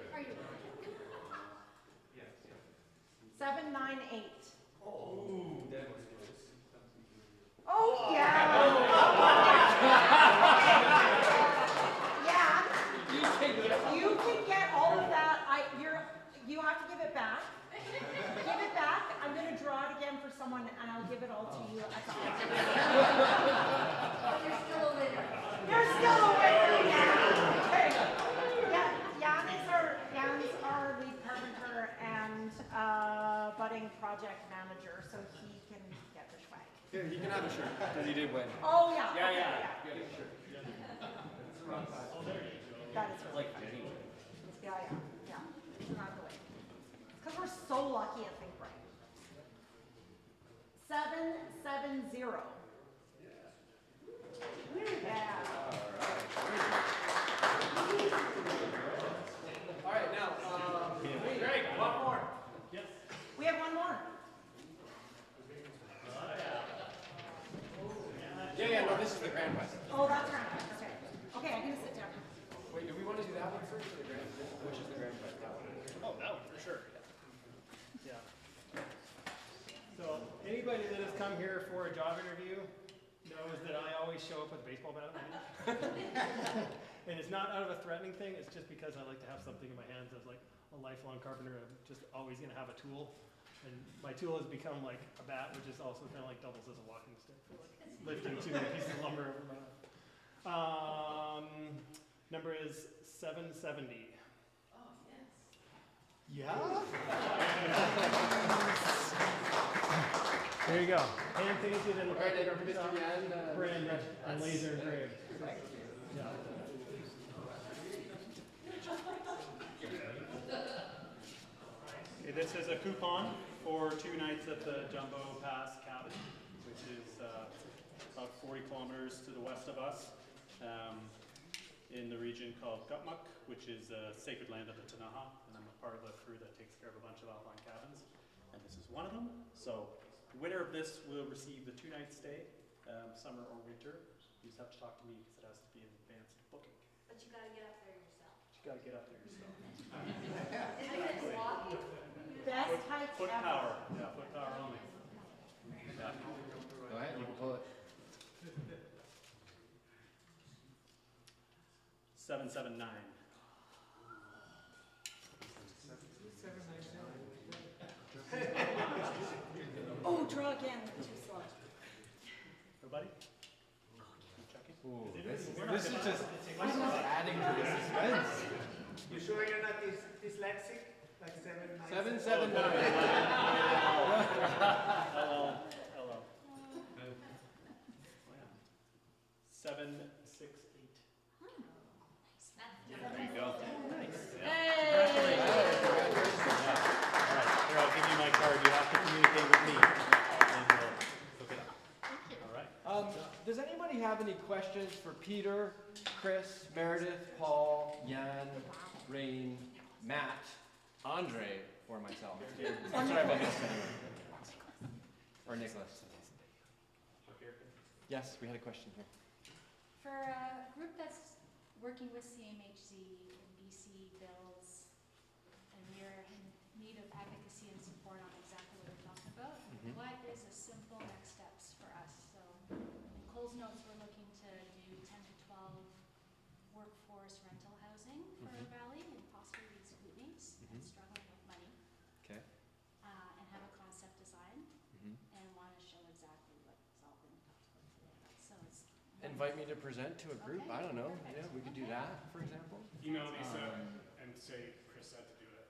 798. Oh, yeah. Yeah. You can get all of that. You have to give it back. Give it back. I'm going to draw it again for someone, and I'll give it all to you at the end. You're still a winner. You're still a winner, yeah. Okay. Yeah, Jan's our lead carpenter and budding project manager, so he can get the swag. Here, you can have a shirt, because he did win. Oh, yeah. Yeah, okay, yeah. That is really funny. Yeah. It's not the way. Because we're so lucky at Think Bright. 770. Yeah. All right, now, Greg, one more. Yes. We have one more. Yeah, no, this is the grand prize. Oh, that's right. Okay, I'm going to sit down. Wait, do we want to do that one first, or the grand? Which is the grand prize? That one. Oh, that one for sure. Yeah. So anybody that has come here for a job interview knows that I always show up with a baseball bat in my hand. And it's not out of a threatening thing, it's just because I like to have something in my hands. As like a lifelong carpenter, I'm just always going to have a tool. And my tool has become like a bat, which is also kind of like doubles as a walking stick for like lifting 2 pieces of lumber over my number is 770. Oh, yes. Yeah? There you go. Hand painted and All right, Mr. Yan, brand and laser engraved. Yeah. Okay, this is a coupon for 2 nights at the Jumbo Pass Cabin, which is about 40 kilometers to the west of us, in the region called Gutmuck, which is sacred land of the Tanaha, and I'm a part of the crew that takes care of a bunch of outlying cabins, and this is one of them. So the winner of this will receive the 2-night stay, summer or winter. You just have to talk to me because it has to be an advanced booking. But you got to get up there yourself. You got to get up there yourself. Best hike Foot ever. power. Yeah, foot power only. Yeah. Go ahead, you can pull it. 779. Oh, draw again. Too slow. Everybody? Ooh, this is just adding to the suspense. You sure you're not dyslexic? Like 7, 9? 779. Hello. 768. There you go. Hey! Here, I'll give you my card. You have to communicate with me. And we'll look it up. All right. Does anybody have any questions for Peter, Chris, Meredith, Paul, Jan, Rain, Matt, Andre, or myself? I'm sorry if I missed anyone. Or Nicholas. Yes, we had a question here. For a group that's working with CMHC and BC builds, and we are in need of advocacy and support on exactly what we're talking about. What is a simple next steps for us? So in Cole's notes, we're looking to do 10 to 12 workforce rental housing for our valley and possibly these Kootenays and struggling with money. Okay. And have a concept design and want to show exactly what's all been talked about today. So it's Invite me to present to a group. Okay, I don't know. perfect. Yeah, we could do that, for example. Email Lisa and say Chris said to do it.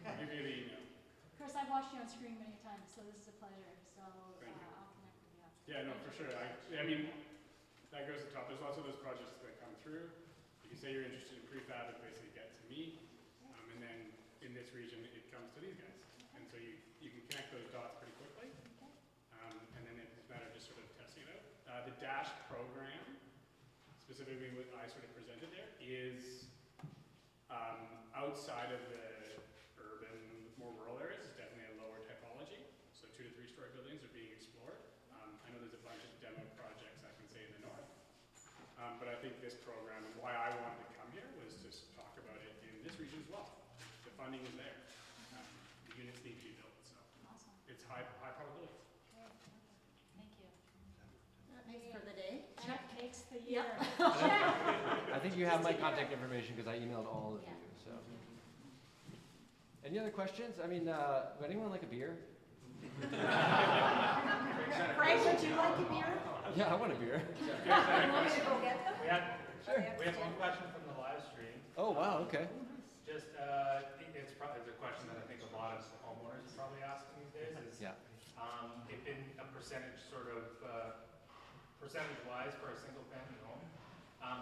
I'll give you the email. Chris, I've watched you on screen many times, so this is a pleasure. So I'll connect with you. Yeah, no, for sure. I mean, that goes to the top. There's lots of those projects that come through. You can say you're interested in prefab and basically get to me. And then in this region, it comes to these guys. And so you can connect those dots pretty quickly. And then it's a matter of just sort of testing it out. The DASH program, specifically what I sort of presented there, is outside of the urban, more rural areas. It's definitely a lower typology. So 2 to 3 story buildings are being explored. I know there's a bunch of demo projects I can say in the north. But I think this program, and why I wanted to come here, was to talk about it in this region as well. The funding is there. The units need to be built, so it's high probability. Okay, thank you. That makes for the day. Check makes the year. I think you have my contact information because I emailed all of you. So, any other questions? I mean, would anyone like a beer? Craig, would you like a beer? Yeah, I want a beer. You want me to go get them? We have one question from the live stream. Oh wow, okay. Just it's probably the question that I think a lot of homeowners are probably asking these days is if in a percentage sort of percentage-wise for a single-family home,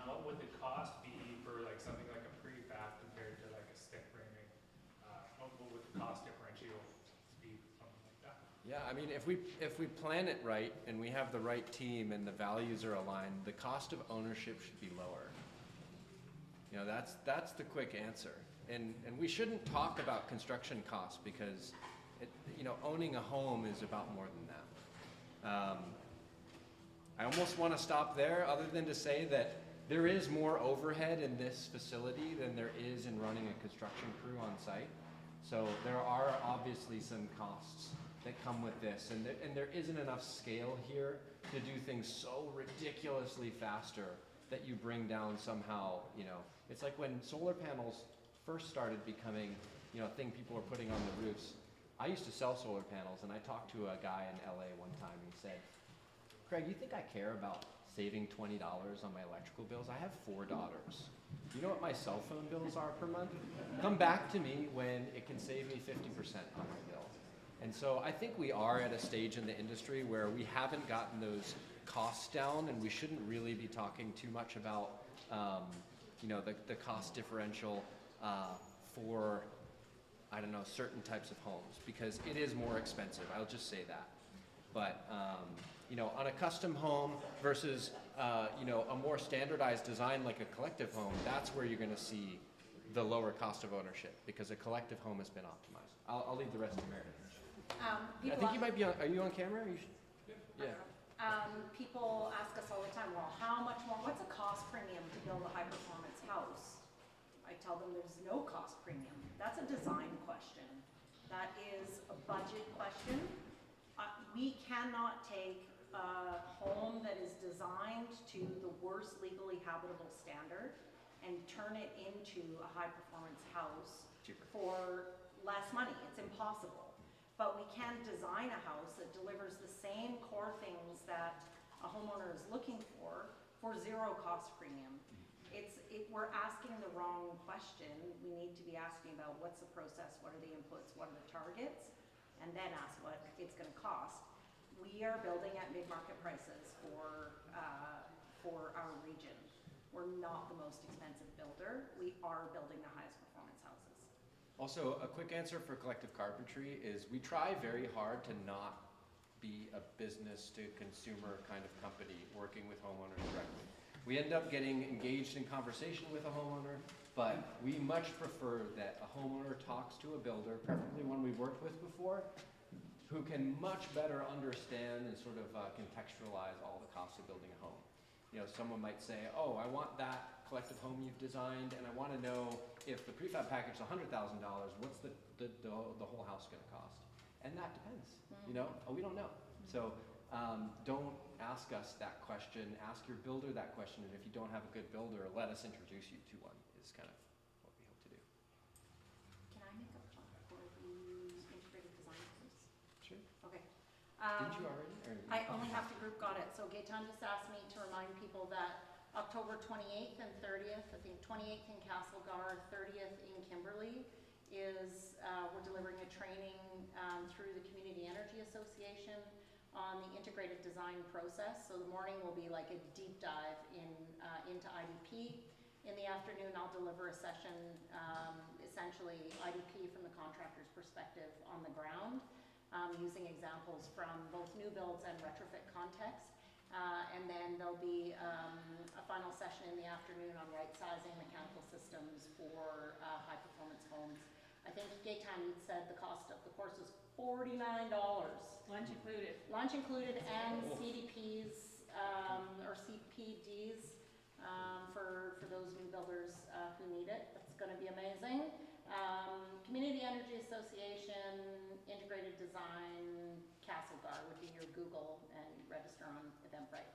what would the cost be for like something like a prefab compared to like a stick framing? What would the cost differential be for something like that? Yeah, I mean, if we plan it right and we have the right team and the values are aligned, the cost of ownership should be lower. You know, that's the quick answer. And we shouldn't talk about construction costs because owning a home is about more than that. I almost want to stop there, other than to say that there is more overhead in this facility than there is in running a construction crew on site. So there are obviously some costs that come with this, and there isn't enough scale here to do things so ridiculously faster that you bring down somehow, it's like when solar panels first started becoming, a thing people were putting on the roofs. I used to sell solar panels, and I talked to a guy in LA one time, and he said, Craig, you think I care about saving $20 on my electrical bills? I have 4 daughters. You know what my cell phone bills are per month? Come back to me when it can save me 50% on my bill. And so I think we are at a stage in the industry where we haven't gotten those costs down, and we shouldn't really be talking too much about the cost differential for, I don't know, certain types of homes, because it is more expensive. I'll just say that. But on a custom home versus a more standardized design like a collective home, that's where you're going to see the lower cost of ownership, because a collective home has been optimized. I'll leave the rest to Meredith. I think you might be on. Are you on camera? Yeah. People ask us all the time, well, how much more, what's a cost premium to build a high performance house? I tell them there's no cost premium. That's a design question. That is a budget question. We cannot take a home that is designed to the worst legally habitable standard and turn it into a high performance house for less money. It's impossible. But we can design a house that delivers the same core things that a homeowner is looking for 0 cost premium. We're asking the wrong question. We need to be asking about what's the process, what are the inputs, what are the targets, and then ask what it's going to cost. We are building at mid-market prices for our region. We're not the most expensive builder. We are building the highest performance houses. Also, a quick answer for collective carpentry is we try very hard to not be a business to consumer kind of company working with homeowners directly. We end up getting engaged in conversation with a homeowner, but we much prefer that a homeowner talks to a builder, preferably one we've worked with before, who can much better understand and sort of contextualize all the costs of building a home. someone might say, oh, I want that collective home you've designed, and I want to know if the prefab package is $100,000, what's the whole house going to cost? And that depends. We don't know. So don't ask us that question. Ask your builder that question, and if you don't have a good builder, let us introduce you to one. Is kind of what we hope to do. Can I make a plug for the integrated design course? Sure. Okay. Didn't you already? I only half the group got it. So Gaetan just asked me to remind people that October 28th and 30th, I think 28th in Castlegar, 30th in Kimberley, is we're delivering a training through the Community Energy Association on the integrated design process. So the morning will be like a deep dive into IDP. In the afternoon, I'll deliver a session, essentially IDP from the contractor's perspective on the ground, using examples from both new builds and retrofit context. And then there'll be a final session in the afternoon on right-sizing mechanical systems for high-performance homes. I think Gaetan, you'd said the cost of the course was $49. Lunch included. Lunch included, and CDPs or CPDs for those new builders who need it. That's going to be amazing. Community Energy Association, Integrated Design, Castlegar would be your Google, and register on Eventbrite.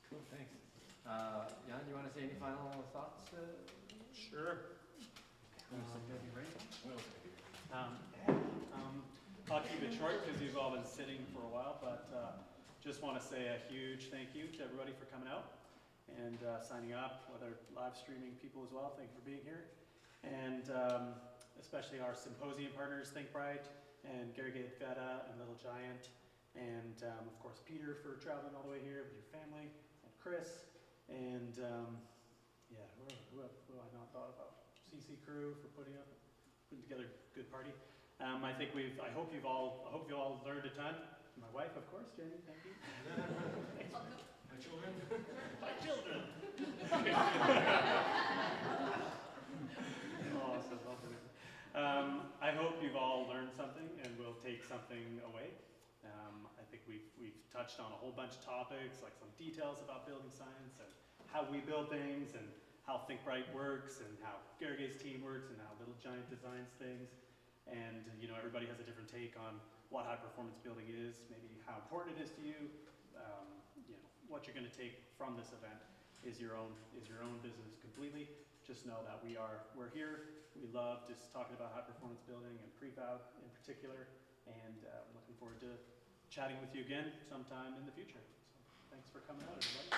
Cool, thanks. Jan, you want to say any final thoughts? Sure. I'll keep it short because you've all been sitting for a while, but just want to say a huge thank you to everybody for coming out and signing up, whether live streaming people as well. Thank you for being here. And especially our Symposium partners, ThinkBright and Gary Feta and Little Giant, and of course Peter for traveling all the way here with your family, and Chris, and yeah, who have I not thought about? CC Crew for putting together a good party. I hope you all learned a ton. My wife, of course, Jenny, thank you. My children. My children. Awesome, lovely. I hope you've all learned something and will take something away. I think we've touched on a whole bunch of topics, like some details about building science and how we build things, and how ThinkBright works, and how Garrigay's team works, and how Little Giant designs things. And everybody has a different take on what high performance building is, maybe how important it is to you. What you're going to take from this event is your own business completely. Just know that we're here. We love just talking about high performance building and prefab in particular, and we're looking forward to chatting with you again sometime in the future. So thanks for coming out, everybody.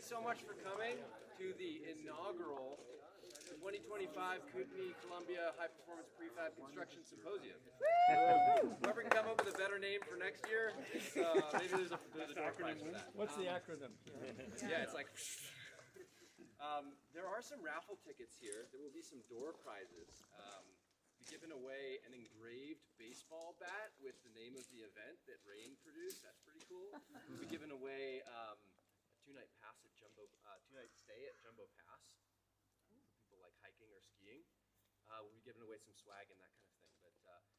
so much for coming to the inaugural 2025 Kootenay-Columbia High Performance Prefab Construction Symposium. Whoever can come up with a better name for next year, maybe there's a door prize for that. What's the acronym? Yeah, it's like. There are some raffle tickets here. There will be some door prizes. We're giving away an engraved baseball bat with the name of the event that Rain produced. That's pretty cool. We'll be giving away a two-night stay at Jumbo Pass for people like hiking or skiing. We'll be giving away some swag and that kind of thing. But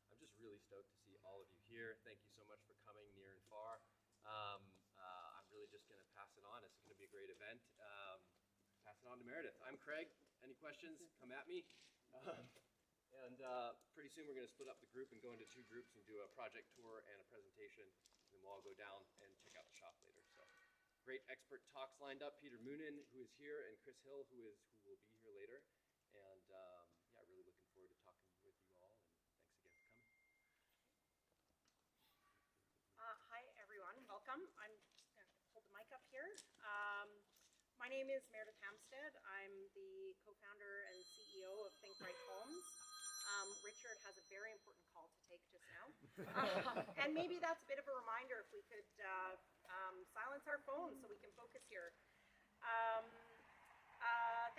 I'm just really stoked to see all of you here. Thank you so much for coming near and far. I'm really just going to pass it on. It's going to be a great event. Pass it on to Meredith. I'm Craig. Any questions? Come at me. And pretty soon we're going to split up the group and go into two groups and do a project tour and a presentation. And then we'll all go down and check out the shop later. So great expert talks lined up. Peter Moonen, who is here, and Chris Hill, who will be here later. And yeah, really looking forward to talking with you all. And thanks again for coming. Hi, everyone. Welcome. I'm just going to hold the mic up here. My name is Meredith Hampstead. I'm the co-founder and CEO of Think Right Homes. Richard has a very important call to take just now. And maybe that's a bit of a reminder if we could silence our phones so we can focus here.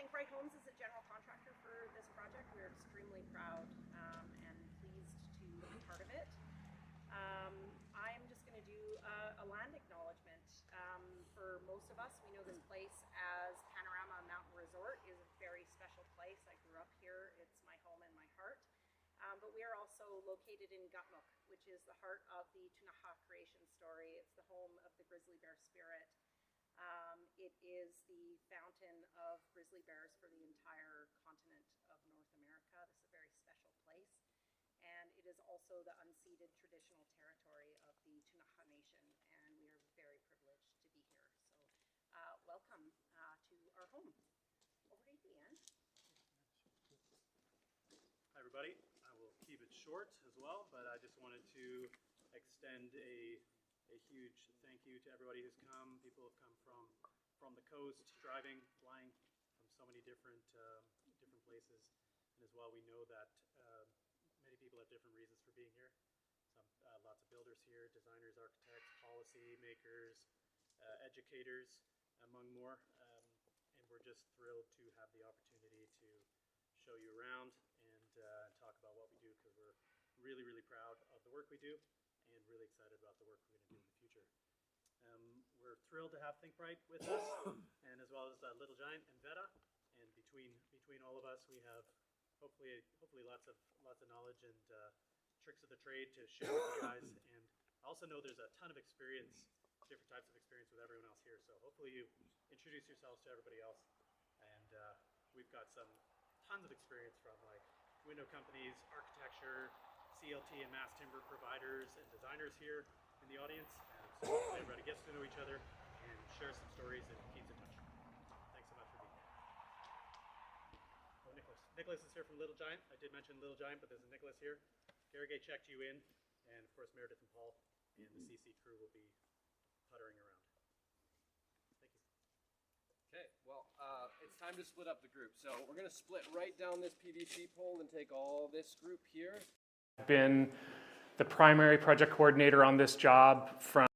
Think Right Homes is a general contractor for this project. We're extremely proud and pleased to be part of it. I'm just going to do a land acknowledgement. For most of us, we know this place as Panorama Mountain Resort is a very special place. I grew up here. It's my home and my heart. But we are also located in Gutmuk, which is the heart of the Tunaha creation story. It's the home of the grizzly bear spirit. It is the fountain of grizzly bears for the entire continent of North America. This is a very special place. And it is also the unceded traditional territory of the Tunaha Nation, and we are very privileged to be here. So welcome to our home. Over to you, Ian. Hi, everybody. I will keep it short as well, but I just wanted to extend a huge thank you to everybody who's come. People have come from the coast, driving, flying from so many different places. And as well, we know that many people have different reasons for being here. Lots of builders here, designers, architects, policy makers, educators, among more. And we're just thrilled to have the opportunity to show you around and talk about what we do, because we're really, really proud of the work we do and really excited about the work we're going to do in the future. We're thrilled to have Think Right with us, and as well as Little Giant and Veta. And between all of us, we have hopefully lots of knowledge and tricks of the trade to share with you guys. And I also know there's a ton of experience, different types of experience with everyone else here. So hopefully you introduce yourselves to everybody else. And we've got tons of experience from like window companies, architecture, CLT and mass timber providers and designers here in the audience. And so hopefully everybody gets to know each other and share some stories and keeps in touch. Thanks so much for being here. Oh, Nicholas. Nicholas is here from Little Giant. I did mention Little Giant, but there's a Nicholas here. Garrigay checked you in, and of course Meredith and Paul and the CC crew will be puttering around. Thank you. Okay, well, it's time to split up the group. So we're going to split right down this PVC pole and take all this group here. I've been the primary project coordinator on this job from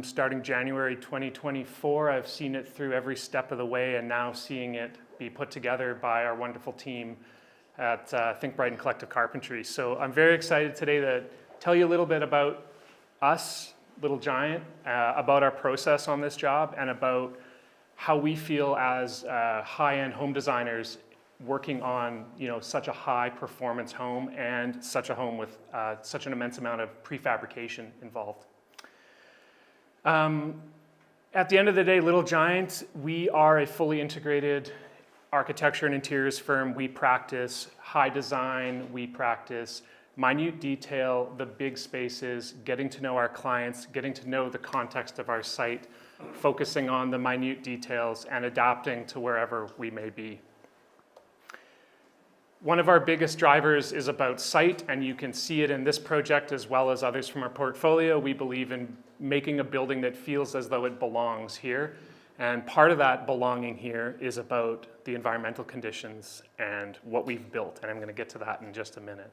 starting January 2024. I've seen it through every step of the way, and now seeing it be put together by our wonderful team at Think Bright and Collective Carpentry. So I'm very excited today to tell you a little bit about us, Little Giant, about our process on this job, and about how we feel as high-end home designers working on such a high performance home, and such a home with such an immense amount of prefabrication involved. At the end of the day, Little Giant, we are a fully integrated architecture and interiors firm. We practice high design, we practice minute detail, the big spaces, getting to know our clients, getting to know the context of our site, focusing on the minute details and adapting to wherever we may be. One of our biggest drivers is about site, and you can see it in this project as well as others from our portfolio. We believe in making a building that feels as though it belongs here. And part of that belonging here is about the environmental conditions and what we've built. And I'm going to get to that in just a minute.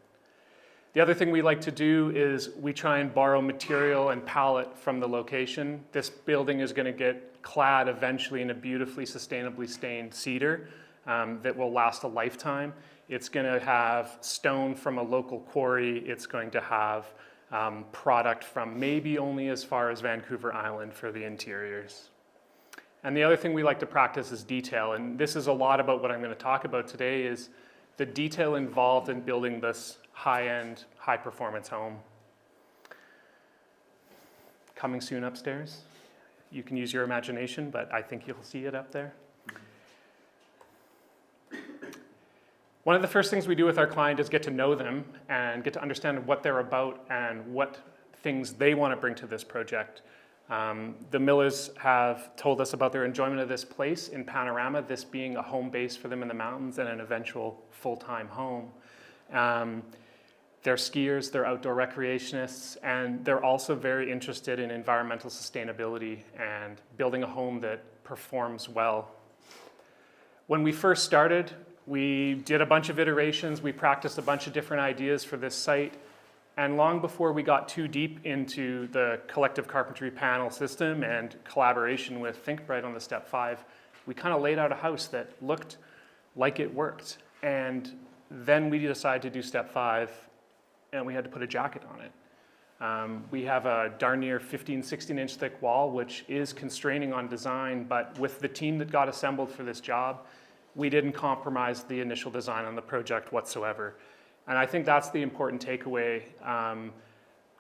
The other thing we like to do is we try and borrow material and palette from the location. This building is going to get clad eventually in a beautifully sustainably stained cedar that will last a lifetime. It's going to have stone from a local quarry. It's going to have product from maybe only as far as Vancouver Island for the interiors. And the other thing we like to practice is detail. And this is a lot about what I'm going to talk about today is the detail involved in building this high-end, high-performance home. Coming soon upstairs. You can use your imagination, but I think you'll see it up there. One of the first things we do with our client is get to know them and get to understand what they're about and what things they want to bring to this project. The Millers have told us about their enjoyment of this place in Panorama, this being a home base for them in the mountains and an eventual full-time home. They're skiers, they're outdoor recreationists, and they're also very interested in environmental sustainability and building a home that performs well. When we first started, we did a bunch of iterations, we practiced a bunch of different ideas for this site, and long before we got too deep into the collective carpentry panel system and collaboration with ThinkBright on the Step 5, we kind of laid out a house that looked like it worked. And then we decided to do Step 5, and we had to put a jacket on it. We have a darn near 15, 16-inch thick wall, which is constraining on design, but with the team that got assembled for this job, we didn't compromise the initial design on the project whatsoever. And I think that's the important takeaway.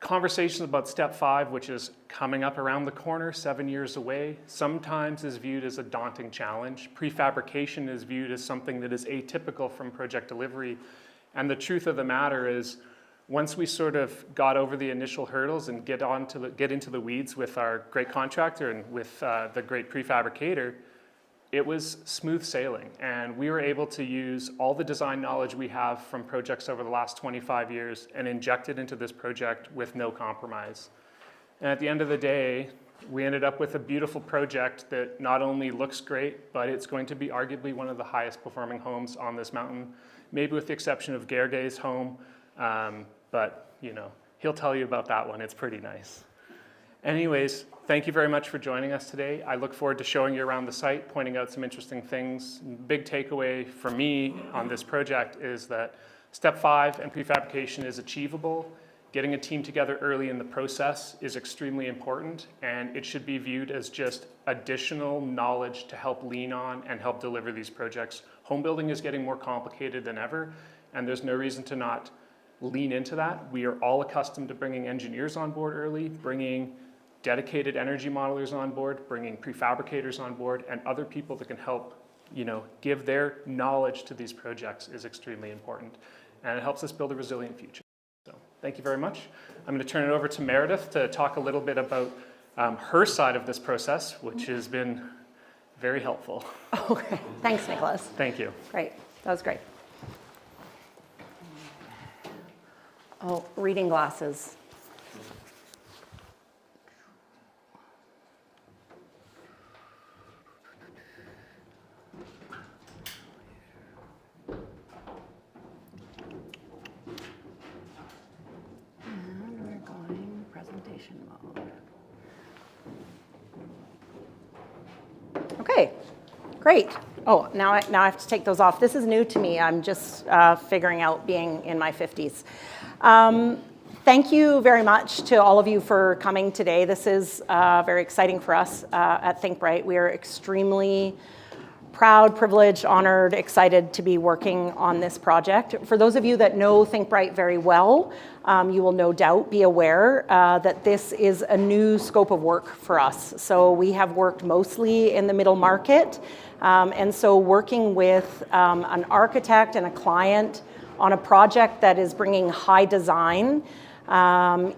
Conversations about Step 5, which is coming up around the corner, 7 years away, sometimes is viewed as a daunting challenge. Prefabrication is viewed as something that is atypical from project delivery. And the truth of the matter is, once we sort of got over the initial hurdles and get into the weeds with our great contractor and with the great prefabricator, it was smooth sailing. And we were able to use all the design knowledge we have from projects over the last 25 years and inject it into this project with no compromise. And at the end of the day, we ended up with a beautiful project that not only looks great, but it's going to be arguably one of the highest performing homes on this mountain, maybe with the exception of Gergely's home. But you know, he'll tell you about that one. It's pretty nice. Anyways, thank you very much for joining us today. I look forward to showing you around the site, pointing out some interesting things. Big takeaway for me on this project is that Step 5 and prefabrication is achievable. Getting a team together early in the process is extremely important, and it should be viewed as just additional knowledge to help lean on and help deliver these projects. Home building is getting more complicated than ever, and there's no reason to not lean into that. We are all accustomed to bringing engineers on board early, bringing dedicated energy modelers on board, bringing prefabricators on board, and other people that can help, give their knowledge to these projects is extremely important. And it helps us build a resilient future. So thank you very much. I'm going to turn it over to Meredith to talk a little bit about her side of this process, which has been very helpful. Okay, thanks, Nicholas. Thank you. Great, that was great. Oh, reading glasses. And we're going presentation mode. Okay, great. Oh, now I have to take those off. This is new to me. I'm just figuring out being in my 50s. Thank you very much to all of you for coming today. This is very exciting for us at ThinkBright. We are extremely proud, privileged, honored, excited to be working on this project. For those of you that know ThinkBright very well, you will no doubt be aware that this is a new scope of work for us. So we have worked mostly in the middle market, and so working with an architect and a client on a project that is bringing high design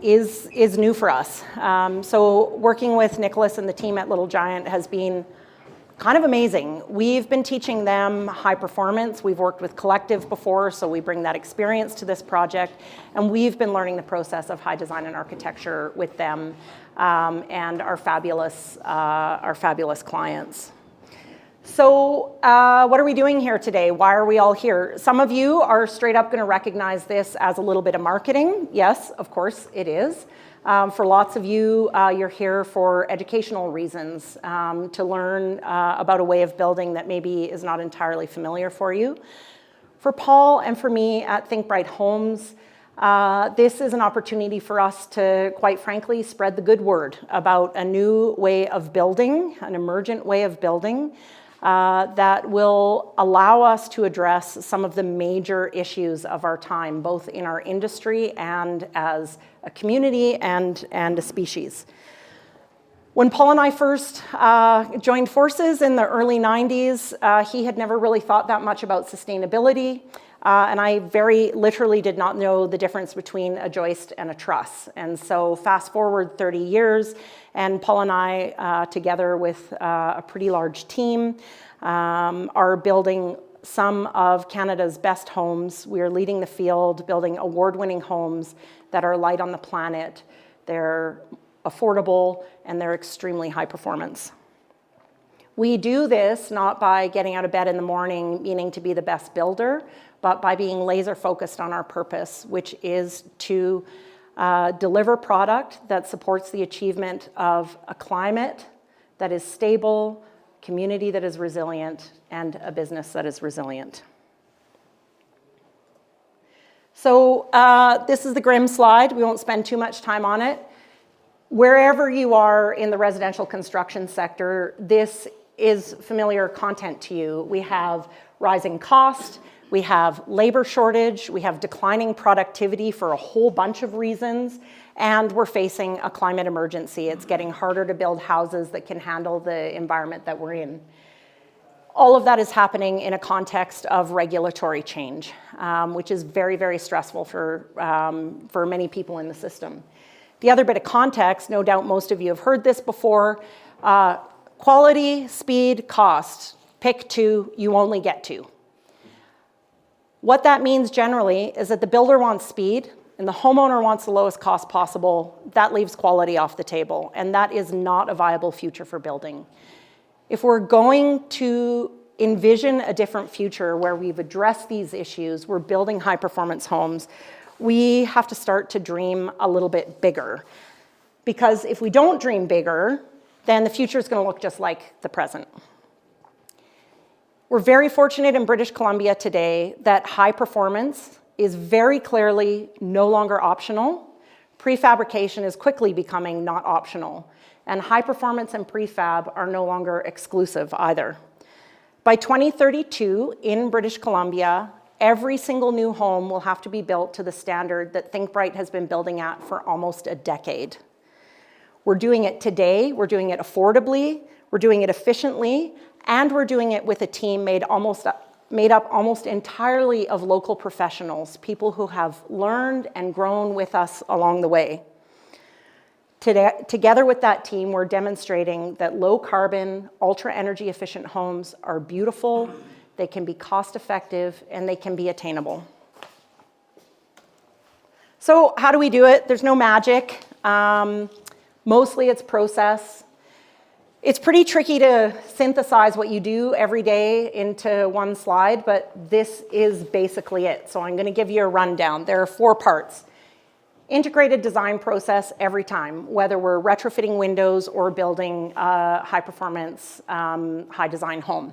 is new for us. So working with Nicholas and the team at Little Giant has been kind of amazing. We've been teaching them high performance. We've worked with Collective before, so we bring that experience to this project. And we've been learning the process of high design and architecture with them and our fabulous clients. So what are we doing here today? Why are we all here? Some of you are straight up going to recognize this as a little bit of marketing. Yes, of course it is. For lots of you, you're here for educational reasons, to learn about a way of building that maybe is not entirely familiar for you. For Paul and for me at ThinkBright Homes, this is an opportunity for us to, quite frankly, spread the good word about a new way of building, an emergent way of building, that will allow us to address some of the major issues of our time, both in our industry and as a community and a species. When Paul and I first joined forces in the early 90s, he had never really thought that much about sustainability, and I very literally did not know the difference between a joist and a truss. And so fast forward 30 years, and Paul and I, together with a pretty large team, are building some of Canada's best homes. We are leading the field, building award-winning homes that are light on the planet. They're affordable, and they're extremely high performance. We do this not by getting out of bed in the morning meaning to be the best builder, but by being laser focused on our purpose, which is to deliver product that supports the achievement of a climate that is stable, community that is resilient, and a business that is resilient. So this is the grim slide. We won't spend too much time on it. Wherever you are in the residential construction sector, this is familiar content to you. We have rising cost, we have labor shortage, we have declining productivity for a whole bunch of reasons, and we're facing a climate emergency. It's getting harder to build houses that can handle the environment that we're in. All of that is happening in a context of regulatory change, which is very, very stressful for many people in the system. The other bit of context, no doubt most of you have heard this before, quality, speed, cost. Pick two, you only get two. What that means generally is that the builder wants speed and the homeowner wants the lowest cost possible. That leaves quality off the table, and that is not a viable future for building. If we're going to envision a different future where we've addressed these issues, we're building high-performance homes, we have to start to dream a little bit bigger. Because if we don't dream bigger, then the future is going to look just like the present. We're very fortunate in British Columbia today that high performance is very clearly no longer optional. Prefabrication is quickly becoming not optional. And high performance and prefab are no longer exclusive either. By 2032, in British Columbia, every single new home will have to be built to the standard that ThinkBright has been building at for almost a decade. We're doing it today, we're doing it affordably, we're doing it efficiently, and we're doing it with a team made up almost entirely of local professionals, people who have learned and grown with us along the way. Together with that team, we're demonstrating that low carbon, ultra energy efficient homes are beautiful, they can be cost effective, and they can be attainable. So how do we do it? There's no magic. Mostly it's process. It's pretty tricky to synthesize what you do every day into one slide, but this is basically it. So I'm going to give you a rundown. There are 4 parts. Integrated design process every time, whether we're retrofitting windows or building a high-performance, high-design home.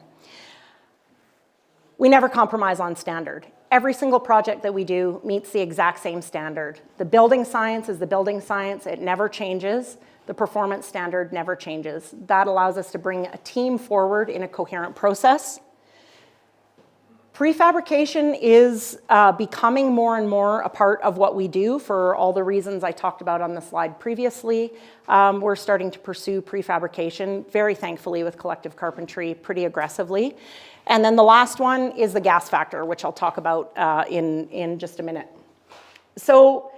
We never compromise on standard. Every single project that we do meets the exact same standard. The building science is the building science. It never changes. the performance standard never changes. That allows us to bring a team forward in a coherent process. Prefabrication is becoming more and more a part of what we do for all the reasons I talked about on the slide previously. We're starting to pursue prefabrication, very thankfully with Collective Carpentry, pretty aggressively. And then the last one is the gas factor, which I'll talk about in just a minute. So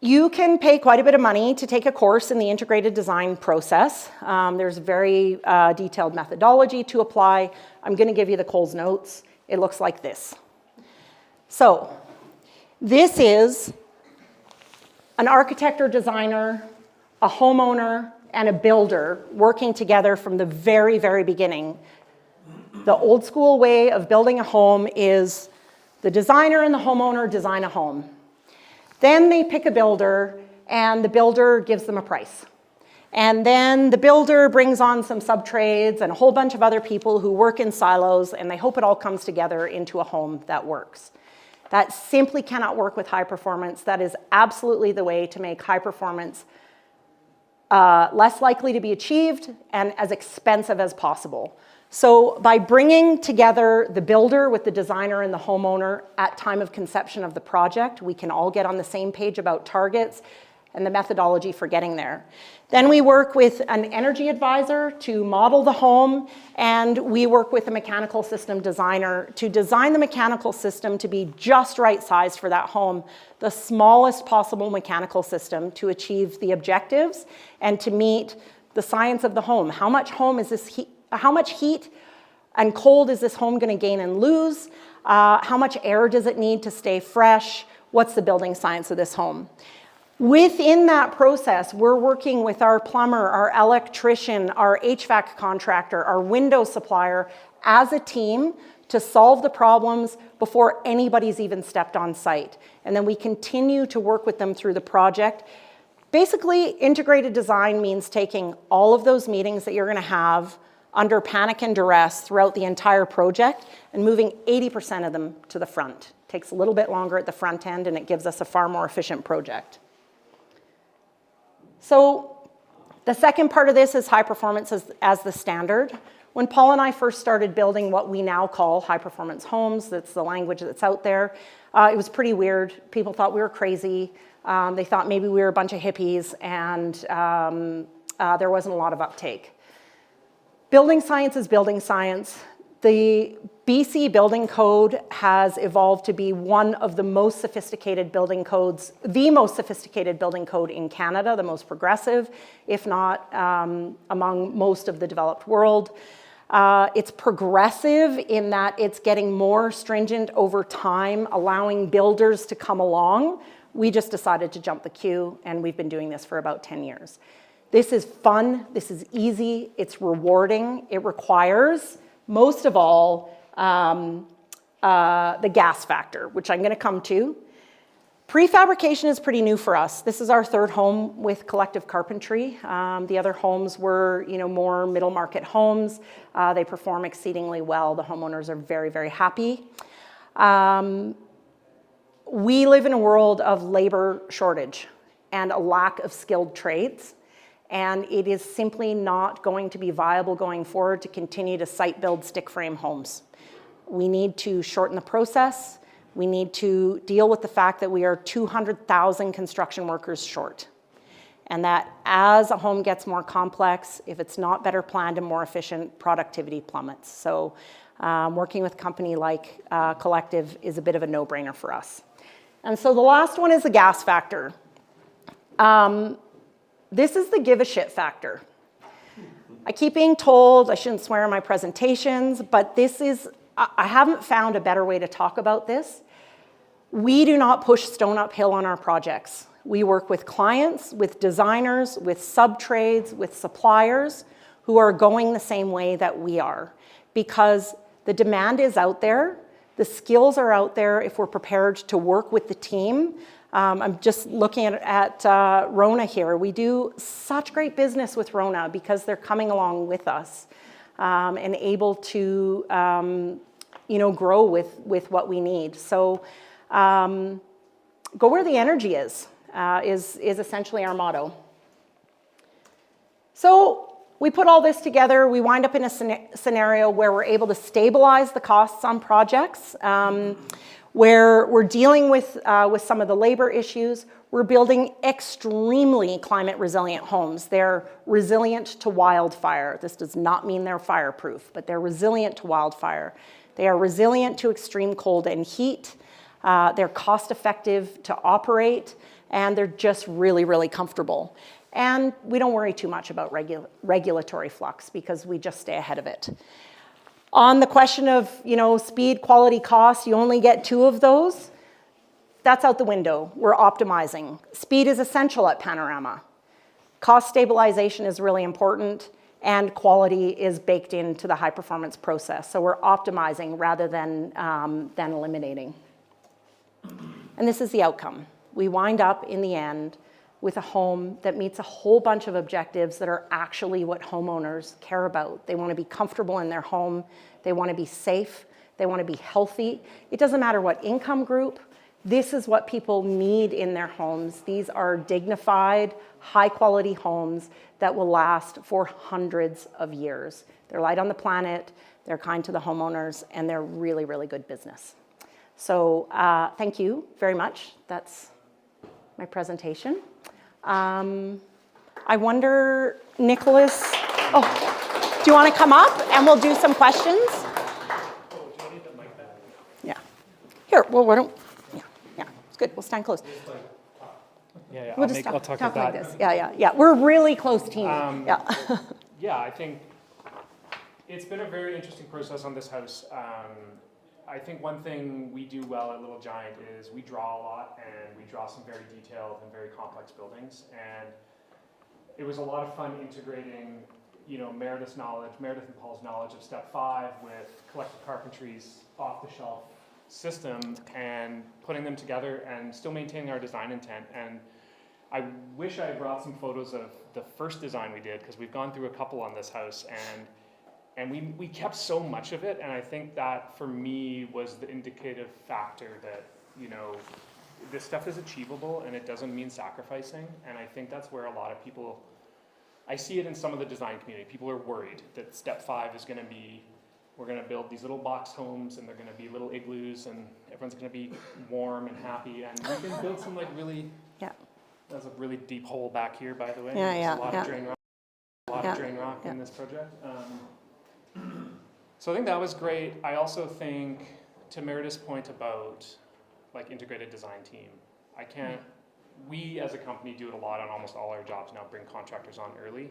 you can pay quite a bit of money to take a course in the integrated design process. There's very detailed methodology to apply. I'm going to give you the Coles notes. It looks like this. So this is an architect or designer, a homeowner, and a builder working together from the very, very beginning. The old school way of building a home is the designer and the homeowner design a home. Then they pick a builder, and the builder gives them a price. And then the builder brings on some sub-trades and a whole bunch of other people who work in silos, and they hope it all comes together into a home that works. That simply cannot work with high performance. That is absolutely the way to make high performance less likely to be achieved and as expensive as possible. So by bringing together the builder with the designer and the homeowner at time of conception of the project, we can all get on the same page about targets and the methodology for getting there. Then we work with an energy advisor to model the home, and we work with a mechanical system designer to design the mechanical system to be just right sized for that home, the smallest possible mechanical system to achieve the objectives and to meet the science of the home. How much heat and cold is this home going to gain and lose? How much air does it need to stay fresh? What's the building science of this home? Within that process, we're working with our plumber, our electrician, our HVAC contractor, our window supplier as a team to solve the problems before anybody's even stepped on site. And then we continue to work with them through the project. Basically, integrated design means taking all of those meetings that you're going to have under panic and duress throughout the entire project and moving 80% of them to the front. It takes a little bit longer at the front end, and it gives us a far more efficient project. So the second part of this is high performance as the standard. When Paul and I first started building what we now call high performance homes, that's the language that's out there, it was pretty weird. People thought we were crazy. They thought maybe we were a bunch of hippies, and there wasn't a lot of uptake. Building science is building science. The BC building code has evolved to be one of the most sophisticated building codes, the most sophisticated building code in Canada, the most progressive, if not among most of the developed world. It's progressive in that it's getting more stringent over time, allowing builders to come along. We just decided to jump the queue, and we've been doing this for about 10 years. This is fun, this is easy, it's rewarding. It requires, most of all, the gas factor, which I'm going to come to. Prefabrication is pretty new for us. This is our third home with Collective Carpentry. The other homes were, more middle market homes. They perform exceedingly well. The homeowners are very, very happy. We live in a world of labor shortage and a lack of skilled trades. And it is simply not going to be viable going forward to continue to site build stick frame homes. We need to shorten the process. We need to deal with the fact that we are 200,000 construction workers short. And that as a home gets more complex, if it's not better planned and more efficient, productivity plummets. So working with a company like Collective is a bit of a no-brainer for us. And so the last one is the gas factor. This is the give a shit factor. I keep being told I shouldn't swear in my presentations, but I haven't found a better way to talk about this. We do not push stone uphill on our projects. We work with clients, with designers, with sub-trades, with suppliers who are going the same way that we are, because the demand is out there, the skills are out there if we're prepared to work with the team. I'm just looking at Rona here. We do such great business with Rona because they're coming along with us and able to grow with what we need. So go where the energy is essentially our motto. So we put all this together. We wind up in a scenario where we're able to stabilize the costs on projects, where we're dealing with some of the labor issues. We're building extremely climate resilient homes. They're resilient to wildfire. This does not mean they're fireproof, but they're resilient to wildfire. They are resilient to extreme cold and heat. They're cost effective to operate, and they're just really, really comfortable. And we don't worry too much about regulatory flux because we just stay ahead of it. On the question of, speed, quality, cost, you only get 2 of those. That's out the window. We're optimizing. Speed is essential at Panorama. Cost stabilization is really important, and quality is baked into the high performance process. So we're optimizing rather than eliminating. And this is the outcome. We wind up in the end with a home that meets a whole bunch of objectives that are actually what homeowners care about. They want to be comfortable in their home. They want to be safe. They want to be healthy. It doesn't matter what income group. This is what people need in their homes. These are dignified, high-quality homes that will last for hundreds of years. They're light on the planet, they're kind to the homeowners, and they're really, really good business. So thank you very much. That's my presentation. I wonder, Nicholas, do you want to come up and we'll do some questions? Yeah. Here, well, why don't, yeah, it's good. We'll stand close. Yeah, we'll just I'll talk like about this. Yeah. We're a really close team. Yeah, I think it's been a very interesting process on this house. I think one thing we do well at Little Giant is we draw a lot, and we draw some very detailed and very complex buildings. And it was a lot of fun integrating, Meredith and Paul's knowledge of step 5 with Collective Carpentry's off-the-shelf system and putting them together and still maintaining our design intent. And I wish I had brought some photos of the first design we did, because we've gone through a couple on this house, and we kept so much of it, and I think that for me was the indicative factor that, this stuff is achievable and it doesn't mean sacrificing. And I think that's where a lot of people, I see it in some of the design community, people are worried that step 5 is gonna be, we're gonna build these little box homes and they're gonna be little igloos and everyone's gonna be warm and happy, and we can build some really, there's a really deep hole back here, by the way. There's a lot of drain rock, in this project. So I think that was great. I also think, to Meredith's point about integrated design team, we as a company do it a lot on almost all our jobs now, bring contractors on early,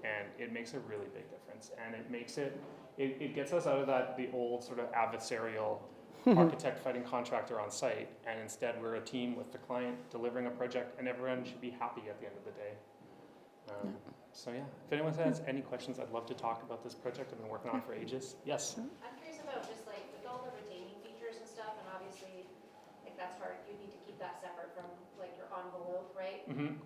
and it makes a really big difference. And it makes it gets us out of the old sort of adversarial architect fighting contractor on site, and instead we're a team with the client delivering a project, and everyone should be happy at the end of the day. So yeah, if anyone has any questions, I'd love to talk about this project I've been working on for ages. Yes? I'm curious about just with all the retaining features and stuff, and obviously that's hard, you need to keep that separate from your envelope, right? Mm-hmm.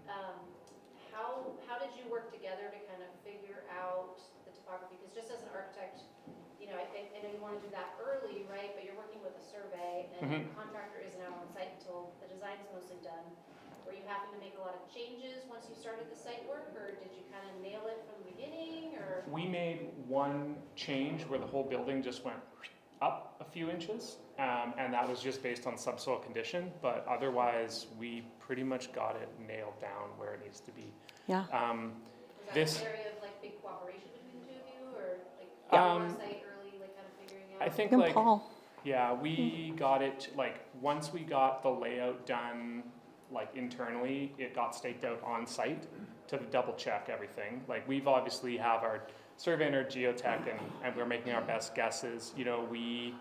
How did you work together to kind of figure out the topography? Because just as an architect, I know you want to do that early, right? But you're working with a survey, and the contractor isn't out on site until the design is mostly done. Were you having to make a lot of changes once you started the site work, or did you kind of nail it from the beginning? Or we made one change where the whole building just went up a few inches, and that was just based on subsoil condition. But otherwise, we pretty much got it nailed down where it needs to be. Yeah. Was that an area of big cooperation between the two of you, or on site early, kind of figuring out? I think Paul. Yeah, we got it once we got the layout done. Internally, it got staked out on site to double check everything. We've obviously have our survey and our geotech, and we're making our best guesses. We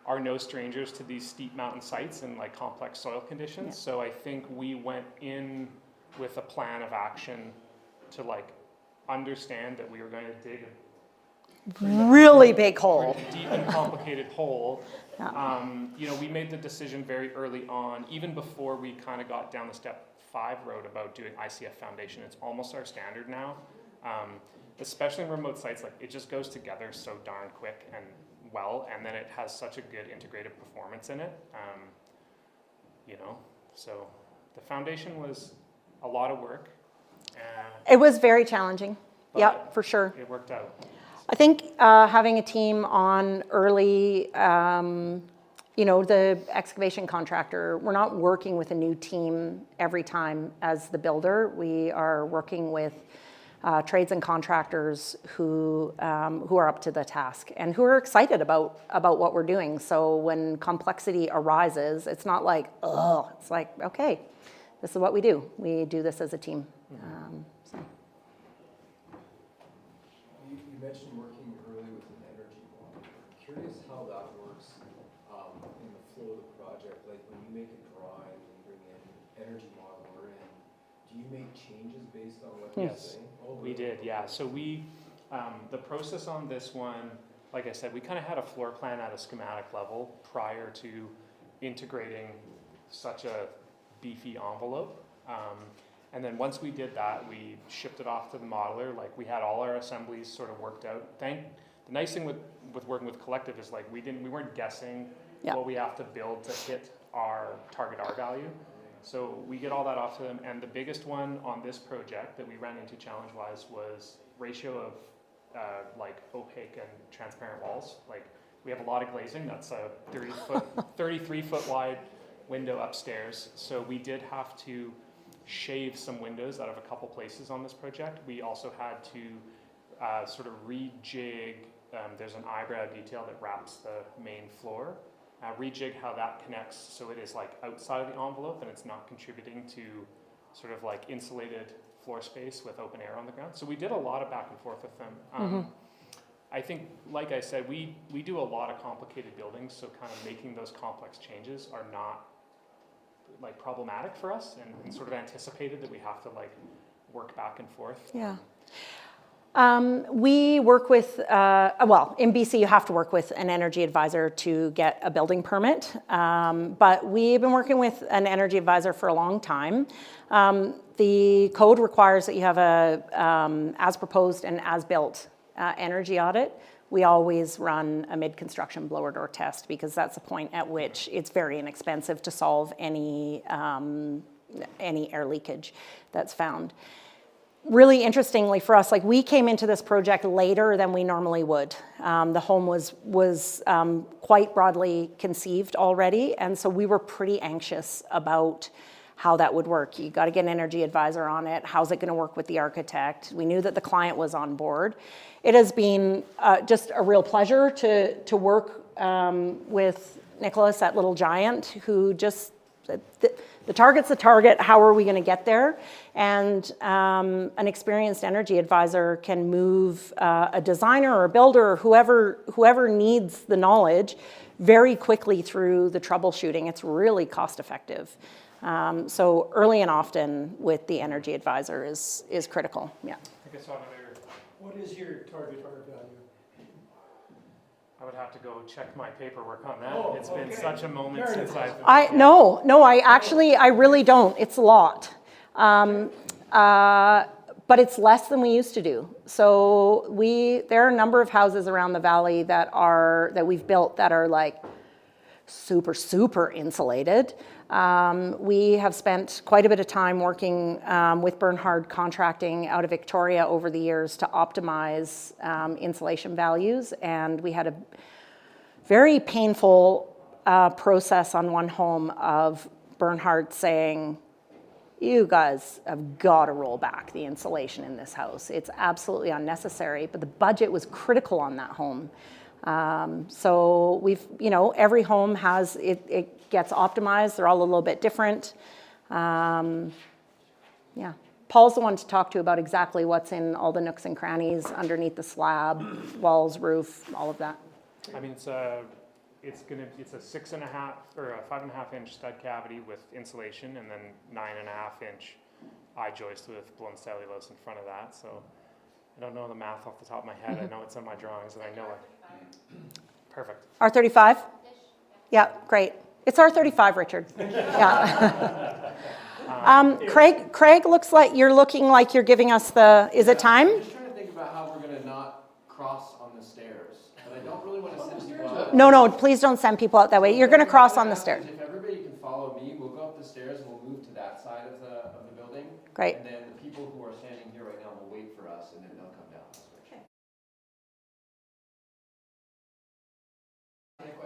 are no strangers to these steep mountain sites and complex soil conditions. Yeah. So I think we went in with a plan of action to understand that we were going to dig really big hole, deep and complicated hole. We made the decision very early on, even before we kind of got down the step 5 road about doing ICF foundation. It's almost our standard now, especially in remote sites. It just goes together so darn quick and well, and then it has such a good integrated performance in it. So the foundation was a lot of work. It was very challenging. Yep, for sure. It worked out. I think having a team on early, the excavation contractor, we're not working with a new team every time as the builder. We are working with trades and contractors who are up to the task and who are excited about what we're doing. So when complexity arises, it's not like, oh, it's like, okay, this is what we do. We do this as a team. So. You mentioned working early with an energy model. I'm curious how that works in the flow of the project. Like when you make a drawing and bring in energy modeler in, do you make changes based on what you're saying? We did, yeah. So we, the process on this one, like I said, we kind of had a floor plan at a schematic level prior to integrating such a beefy envelope. And then once we did that, we shipped it off to the modeler. Like we had all our assemblies sort of worked out. The nice thing with working with Collective is like we weren't guessing what we have to build to hit our target R value. So we get all that off to them, and the biggest one on this project that we ran into challenge-wise was ratio of like opaque and transparent walls. Like we have a lot of glazing. That's a 33-foot wide window upstairs. So we did have to shave some windows out of a couple places on this project. We also had to sort of rejig. There's an eyebrow detail that wraps the main floor. Rejig how that connects so it is like outside of the envelope and it's not contributing to sort of like insulated floor space with open air on the ground. So we did a lot of back and forth with them. I think, like I said, we do a lot of complicated buildings, so kind of making those complex changes are not like problematic for us, and sort of anticipated that we have to like work back and forth. Yeah. We work with, in BC you have to work with an energy advisor to get a building permit, but we've been working with an energy advisor for a long time. The code requires that you have a as proposed and as built energy audit. We always run a mid-construction blower door test because that's the point at which it's very inexpensive to solve any air leakage that's found. Really interestingly for us, like we came into this project later than we normally would. The home was quite broadly conceived already, and so we were pretty anxious about how that would work. You got to get an energy advisor on it. How's it going to work with the architect? We knew that the client was on board. It has been just a real pleasure to work with Nicholas at Little Giant, who just the target's the target. How are we going to get there? And an experienced energy advisor can move a designer or a builder or whoever needs the knowledge very quickly through the troubleshooting. It's really cost effective. So early and often with the energy advisor is critical. Yeah. I guess what is your target R value? I would have to go check my paperwork on that. It's been such a moment since No, I really don't. It's a lot. But it's less than we used to do. So there are a number of houses around the valley that we've built that are like super, super insulated. We have spent quite a bit of time working with Bernhard Contracting out of Victoria over the years to optimize insulation values, and we had a very painful process on one home of Bernhard saying, you guys have got to roll back the insulation in this house. It's absolutely unnecessary, but the budget was critical on that home. So every home has, it gets optimized. They're all a little bit different. Yeah. Paul's the one to talk to about exactly what's in all the nooks and crannies underneath the slab, walls, roof, all of that. I mean, it's a 6.5 or a 5.5 inch stud cavity with insulation, and then 9.5 inch eye joist with blown cellulose in front of that. So I don't know the math off the top of my head. I know it's on my drawings, and I know it. Perfect. R35? Yeah, great. It's R35, Richard. Yeah. Craig looks like you're looking like you're giving us is it time? I'm just trying to think about how we're going to not cross on the stairs. But I don't really want to send people out. No, please don't send people out that way. You're going to cross on the stairs. If everybody can follow me, we'll go up the stairs and we'll move to that side of the building. Great. And then the people who are standing here right now will wait for for us, and then they'll come down.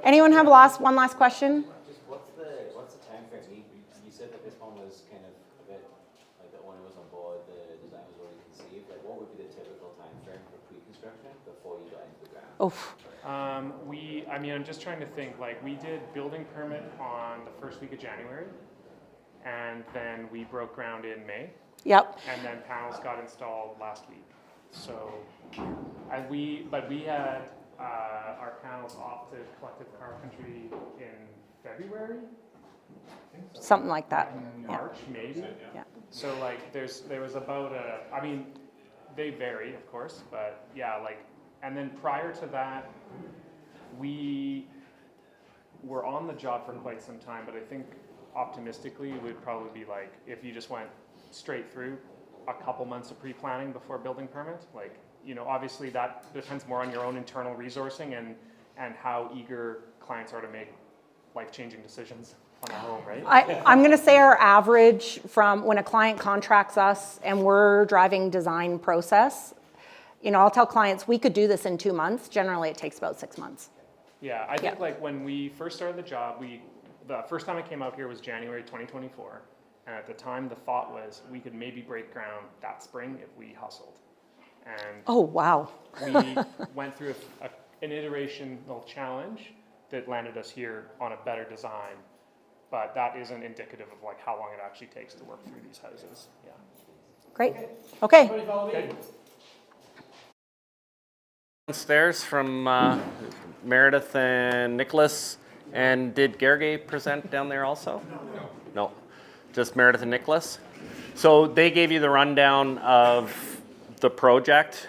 Anyone have one last question? Just what's the time frame? You said that this one was kind of a bit like the owner was on board, the design was already conceived. Like, what would be the typical time frame for pre-construction before you got into the ground? Oof. I'm just trying to think. Like, we did building permit on the first week of January, and then we broke ground in May. Yep. And then panels got installed last week. So, we had our panels off to collective carpentry in February. Something like that. March, maybe. Yeah. So like, there was about they vary, of course, but yeah, like, and then prior to that, we were on the job for quite some time, but I think optimistically it would probably be like, if you just went straight through, a couple months of pre-planning before building permit. Like, obviously that depends more on your own internal resourcing and how eager clients are to make life-changing decisions on a home, right? I'm going to say our average from when a client contracts us and we're driving design process, I'll tell clients we could do this in 2 months. Generally, it takes about 6 months. Yeah, I think like when we first started the job, the first time I came out here was January 2024. And at the time, the thought was we could maybe break ground that spring if we hustled. And oh, wow. We went through an iterational challenge that landed us here on a better design. But that isn't indicative of like how long it actually takes to work through these houses. Yeah. Great. Okay. Everybody follow me. Downstairs from Meredith and Nicholas. And did Gergely present down there also? No. Just Meredith and Nicholas. So they gave you the rundown of the project.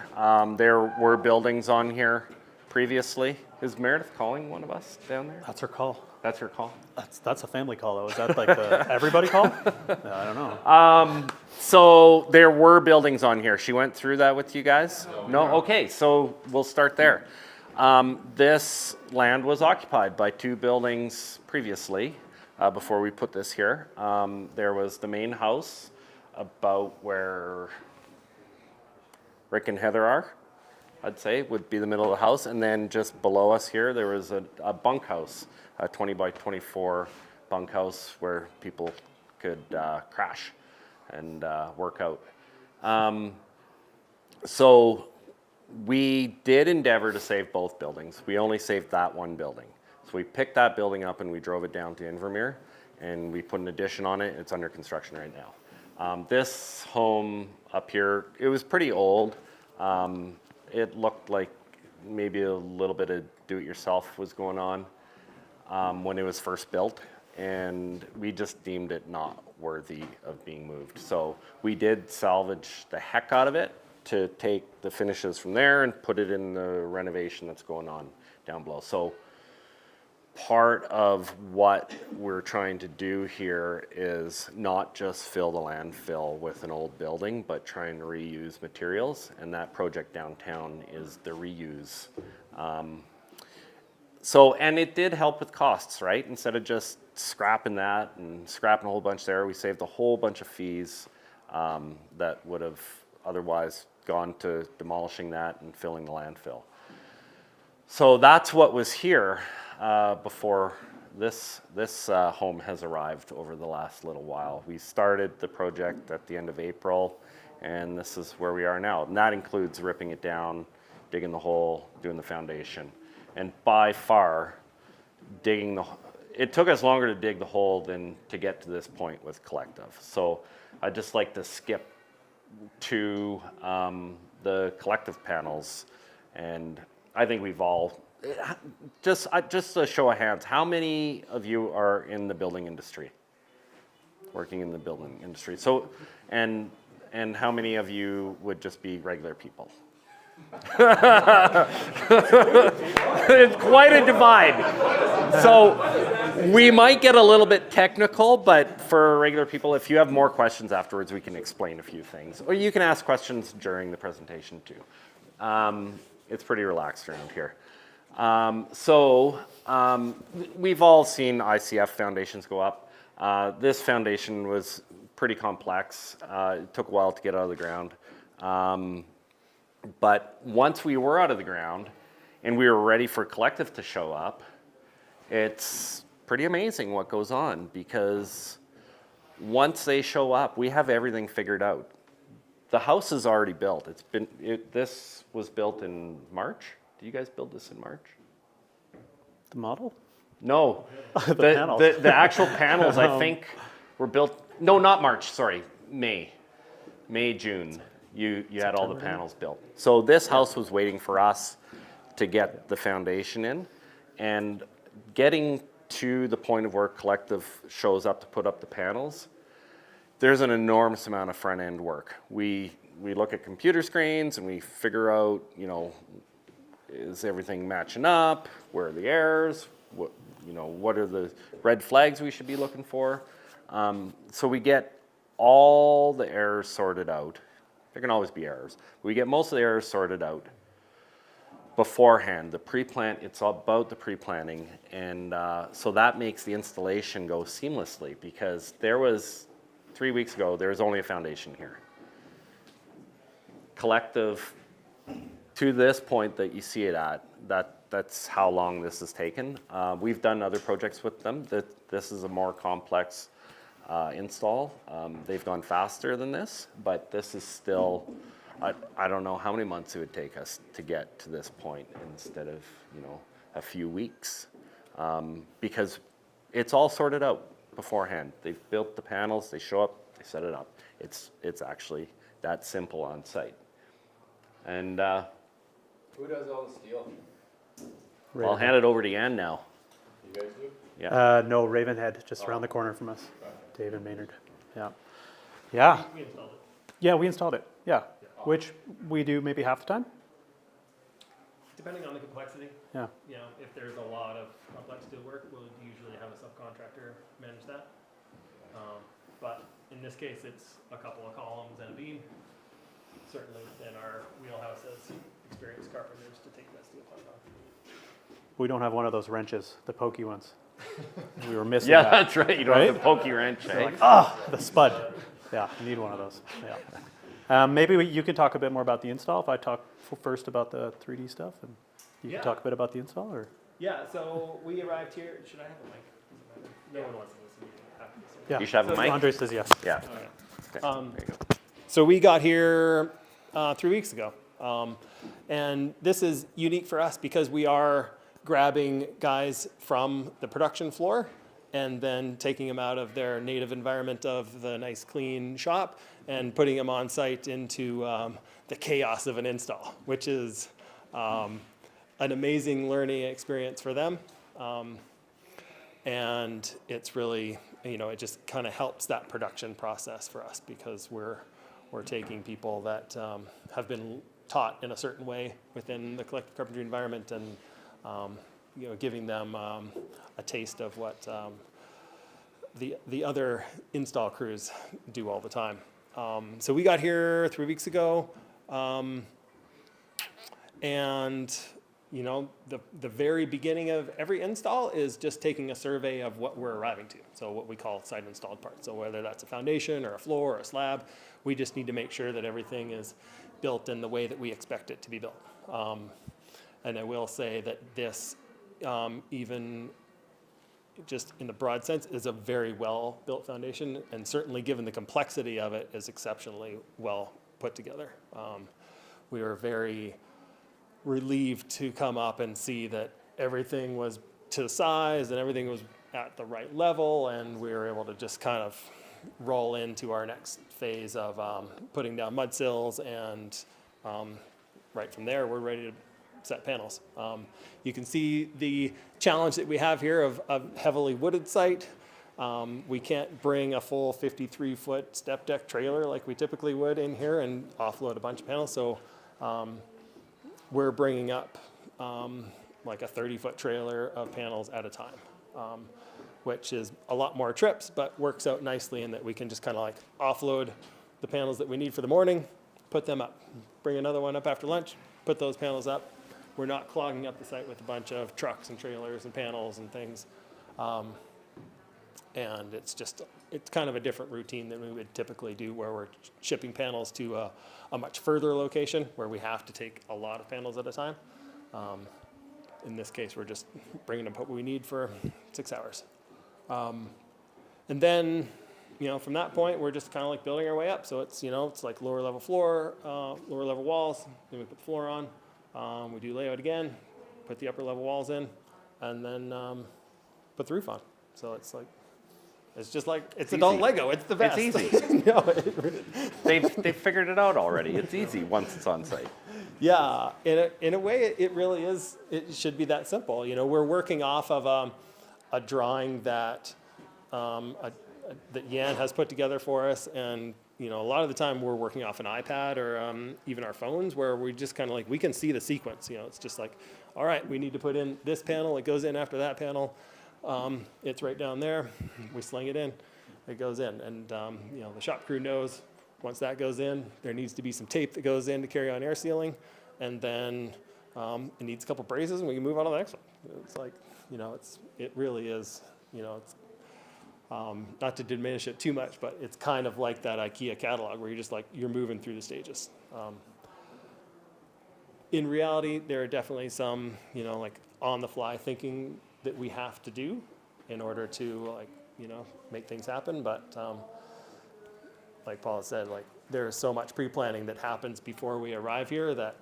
There were buildings on here previously. Is Meredith calling one of us down there? That's her call. That's her call? That's a family call, though. Is that like the everybody call? I don't know. So there were buildings on here. She went through that with you guys? No? Okay, so we'll start there. This land was occupied by 2 buildings previously. Before we put this here. There was the main house about where Rick and Heather are, I'd say, would be the middle of the house. And then just below us here, there was a bunkhouse, a 20 by 24 bunkhouse where people could crash and work out. So we did endeavor to save both buildings. We only saved that one building. So we picked that building up and we drove it down to Invermere and we put an addition on it. It's under construction right now. This home up here, it was pretty old. It looked like maybe a little bit of do-it-yourself was going on when it was first built, and we just deemed it not worthy of being moved. So we did salvage the heck out of it to take the finishes from there and put it in the renovation that's going on down below. So part of what we're trying to do here is not just fill the landfill with an old building, but try and reuse materials. And that project downtown is the reuse. And it did help with costs, right? Instead of just scrapping that and scrapping a whole bunch there, we saved a whole bunch of fees that would have otherwise gone to demolishing that and filling the landfill. So that's what was here before this home has arrived over the last little while. We started the project at the end of April, and this is where we are now. And that includes ripping it down, digging the hole, doing the foundation. And by far, it took us longer to dig the hole than to get to this point with collective. So I'd just like to skip to the collective panels. And I think we've all, just a show of hands, how many of you are in the building industry? Working in the building industry. So, and how many of you would just be regular people? It's quite a divide. So we might get a little bit technical, but for regular people, if you have more questions afterwards, we can explain a few things. Or you can ask questions during the presentation too. It's pretty relaxed around here. We've all seen ICF foundations go up. This foundation was pretty complex. It took a while to get out of the ground. But once we were out of the ground and we were ready for collective to show up, it's pretty amazing what goes on, because once they show up, we have everything figured out. The house is already built. This was built in March. Did you guys build this in March? The model? No, panels. the actual panels I think were built, no, not March, sorry, May, June. You had all the panels built. So this house was waiting for us to get the foundation in, and getting to the point of where collective shows up to put up the panels, there's an enormous amount of front end work. We look at computer screens and we figure out, you know, is everything matching up? Where are the errors? What are the red flags we should be looking for? So we get all the errors sorted out. There can always be errors. We get most of the errors sorted out beforehand. The pre-plant, it's all about the pre-planning, and so that makes the installation go seamlessly, because 3 weeks ago, there was only a foundation here. Collective, to this point that you see it at, that's how long this has taken. We've done other projects with them. This is a more complex install. They've gone faster than this, but this is still, I don't know how many months it would take us to get to this point instead of, a few weeks, because it's all sorted out beforehand. They've built the panels, they show up, they set it up. It's actually that simple on site. And who does all the steel? I'll hand it over to Yan now. You guys do? Yeah. No, Ravenhead, just around the corner from us. Dave and Maynard. Yeah. Yeah. We installed it. Yeah, we installed it. Yeah. Which we do maybe half the time. Depending on the complexity. Yeah. You know, if there's a lot of complex steel work, we'll usually have a subcontractor manage that. But in this case, it's a couple of columns and a beam. Certainly within our wheelhouse as experienced carpenters to take that steel part off. We don't have one of those wrenches, the pokey ones. We were missing Yeah, that. that's right. You don't have the pokey wrench. So like, the spud. Yeah, you need one of those. Yeah. Maybe you can talk a bit more about the install. If I talk first about the 3D stuff, and you can talk a bit about the install, or? Yeah. So we arrived here. Should I have a mic? No one wants to listen. You have to listen. Yeah. You should have a mic. Andre says yes. Yeah. Okay. There you go. So we got here 3 weeks ago, and this is unique for us because we are grabbing guys from the production floor and then taking them out of their native environment of the nice clean shop and putting them on site into the chaos of an install, which is an amazing learning experience for them. And it's really, it just kind of helps that production process for us because we're taking people that have been taught in a certain way within the collective carpentry environment and giving them a taste of what the other install crews do all the time. So we got here 3 weeks ago, and the very beginning of every install is just taking a survey of what we're arriving to. So what we call site installed parts. So whether that's a foundation or a floor or a slab, we just need to make sure that everything is built in the way that we expect it to be built. And I will say that this, even just in the broad sense, is a very well built foundation, and certainly given the complexity of it, is exceptionally well put together. We were very relieved to come up and see that everything was to size and everything was at the right level, and we were able to just kind of roll into our next phase of putting down mud sills, and right from there we're ready to set panels. You can see the challenge that we have here of a heavily wooded site. We can't bring a full 53-foot step deck trailer like we typically would in here and offload a bunch of panels, so we're bringing up like a 30-foot trailer of panels at a time, which is a lot more trips, but works out nicely in that we can just kind of like offload the panels that we need for the morning, put them up, bring another one up after lunch, put those panels up. We're not clogging up the site with a bunch of trucks and trailers and panels and things. And it's just it's kind of a different routine than we would typically do, where we're shipping panels to a much further location where we have to take a lot of panels at a time. In this case, we're just bringing up what we need for 6 hours. And then, from that point, we're just kind of like building our way up. So it's, it's like lower level floor, lower level walls, then we put the floor on, we do layout again, put the upper level walls in, and then put the roof on. So it's like, it's adult easy. Lego. It's the best. It's easy. No, They've figured it out already. It's easy once it's on site. Yeah, in a way, it really is. It should be that simple. We're working off of a drawing that that Yan has put together for us, and a lot of the time we're working off an iPad or even our phones, where we just kind of like, we can see the sequence. It's just like, all right, we need to put in this panel. It goes in after that panel. It's right down there. We sling it in. It goes in, and the shop crew knows once that goes in, there needs to be some tape that goes in to carry on air sealing, and then it needs a couple braces, and we can move on to the next one. It's like, it really is, it's not to diminish it too much, but it's kind of like that IKEA catalog where you're moving through the stages. In reality, there are definitely some, like on the fly thinking that we have to do in order to make things happen. But like Paul said, there is so much pre-planning that happens before we arrive here that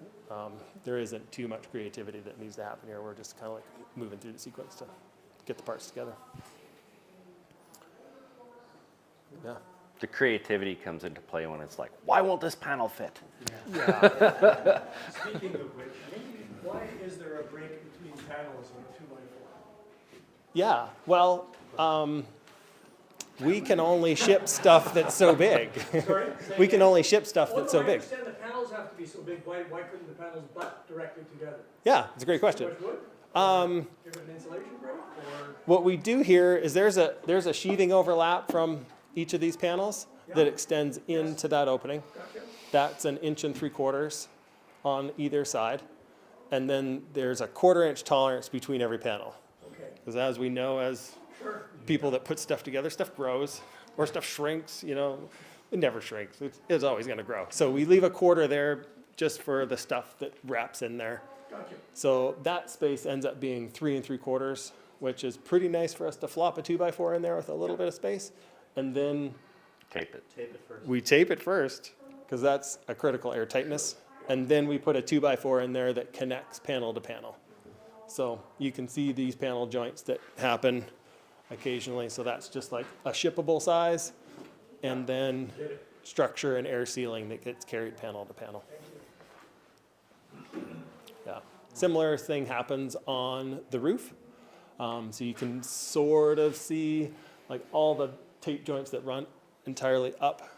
there isn't too much creativity that needs to happen here. We're just kind of like moving through the sequence to get the parts together. Yeah. The creativity comes into play when it's like, why won't this panel fit? Yeah. Speaking of which, why is there a break between panels on a 2x4? Yeah, well, we can only ship stuff that's so big. Sorry? We can only ship stuff that's so I big. understand the panels have to be so big. Why couldn't the panels butt directly together? Yeah, it's a great question. Too much wood? Give it an insulation break? Or? What we do here is there's a sheathing overlap from each of these panels that extends into that opening. Gotcha. That's 1 3/4 on either side. And then there's a 1/4 inch tolerance between every panel. Because as we know, as people that put stuff together, stuff grows or stuff shrinks, it never shrinks. It's always going to grow. So we leave a 1/4 there just for the stuff that wraps in there. Gotcha. So that space ends up being 3 3/4, which is pretty nice for us to flop a 2x4 in there with a little bit of space. And then tape it. Tape it first. We tape it first because that's a critical air tightness. And then we put a 2x4 in there that connects panel to panel. So you can see these panel joints that happen occasionally. So that's just like a shippable size, and then structure and air sealing that gets carried panel to panel. Yeah. Similar thing happens on the roof. So you can sort of see like all the tape joints that run entirely up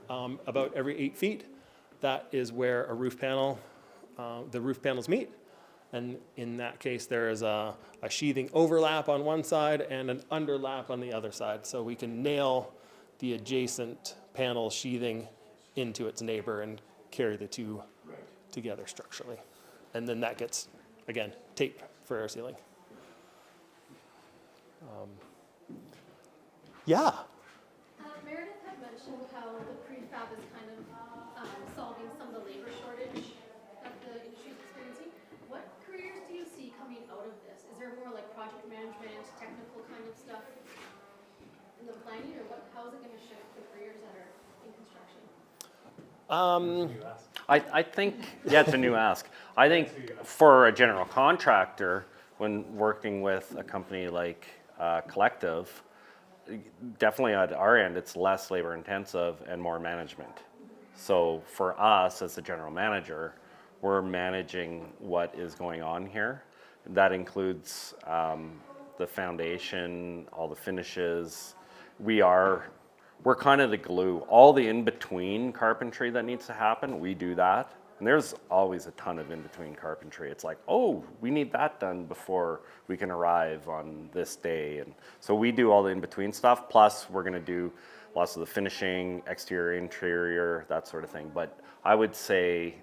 about every 8 feet. That is where a roof panel, the roof panels meet. And in that case, there is a sheathing overlap on one side and an underlap on the other side. So we can nail the adjacent panel sheathing into its neighbor and carry the two together structurally. And then that gets, again, taped for air sealing. Yeah. Meredith had mentioned how the prefab is kind of solving some of the labor shortage that the industry is experiencing. What careers do you see coming out of this? Is there more like project management, technical kind of stuff in the planning, or how is it going to shift the careers that are in construction? I think, yeah, it's a new ask. I think for a general contractor, when working with a company like Collective, definitely at our end, it's less labor intensive and more management. So for us as a general manager, we're managing what is going on here. That includes the foundation, all the finishes. We're kind of the glue. All the in-between carpentry that needs to happen, we do that. And there's always a ton of in-between carpentry. It's like, oh, we need that done before we can arrive on this day. And so we do all the in-between stuff. Plus, we're going to do lots of the finishing, exterior, interior, that sort of thing. But I would say,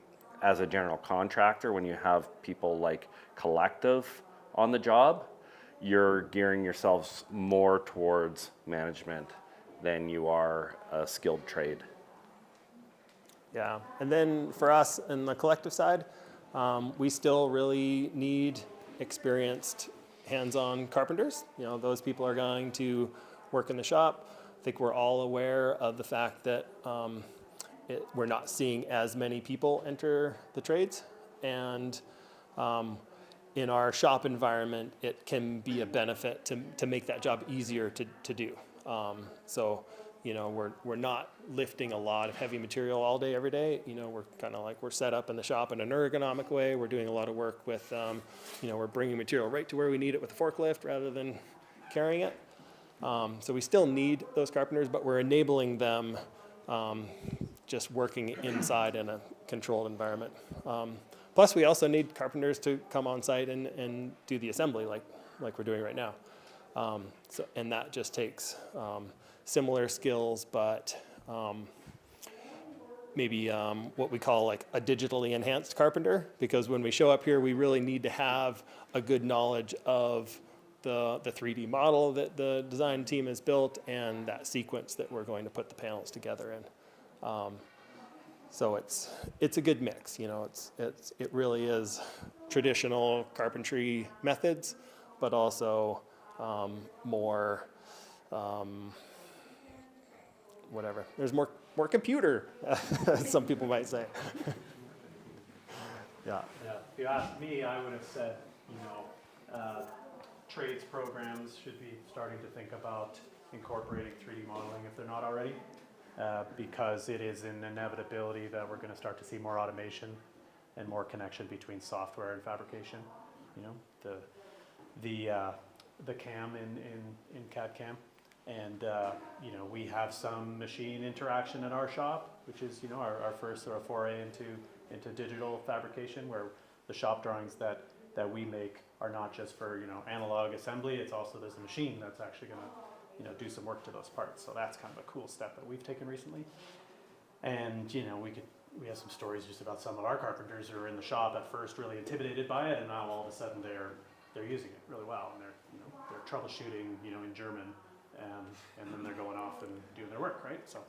as a general contractor, when you have people like Collective on the job, you're gearing yourselves more towards management than you are a skilled trade. Yeah, and then for us in the collective side, we still really need experienced hands-on carpenters. You know, those people are going to work in the shop. I think we're all aware of the fact that we're not seeing as many people enter the trades, and in our shop environment, it can be a benefit to make that job easier to do. So, you know, we're not lifting a lot of heavy material all day, every day. You know, we're kind of like, we're set up in the shop in an ergonomic way. We're doing a lot of work with, you know, we're bringing material right to where we need it with the forklift rather than carrying it. So we still need those carpenters, but we're enabling them just working inside in a controlled environment. Plus, we also need carpenters to come on site and do the assembly like we're doing right now. And that just takes similar skills, but maybe what we call like a digitally enhanced carpenter, because when we show up here, we really need to have a good knowledge of the 3D model that the design team has built and that sequence that we're going to put the panels together in. So it's a good mix, you know. It really is traditional carpentry methods, but also more whatever. There's more computer, some people might say. Yeah. Yeah. If you asked me, I would have said, you know, trades programs should be starting to think about incorporating 3D modeling if they're not already. Because it is an inevitability that we're going to start to see more automation and more connection between software and fabrication. You know, the CAM in CAD CAM, and you know, we have some machine interaction in our shop, which is, you know, our first sort of foray into digital fabrication, where the shop drawings that we make are not just for, you know, analog assembly. It's also there's a machine that's actually going to, you know, do some work to those parts. So that's kind of a cool step that we've taken recently. And, you know, we have some stories just about some of our carpenters who are in the shop at first really intimidated by it, and now all of a sudden they're using it really well, and they're troubleshooting, you know, in German, and then they're going off and doing their work, right? So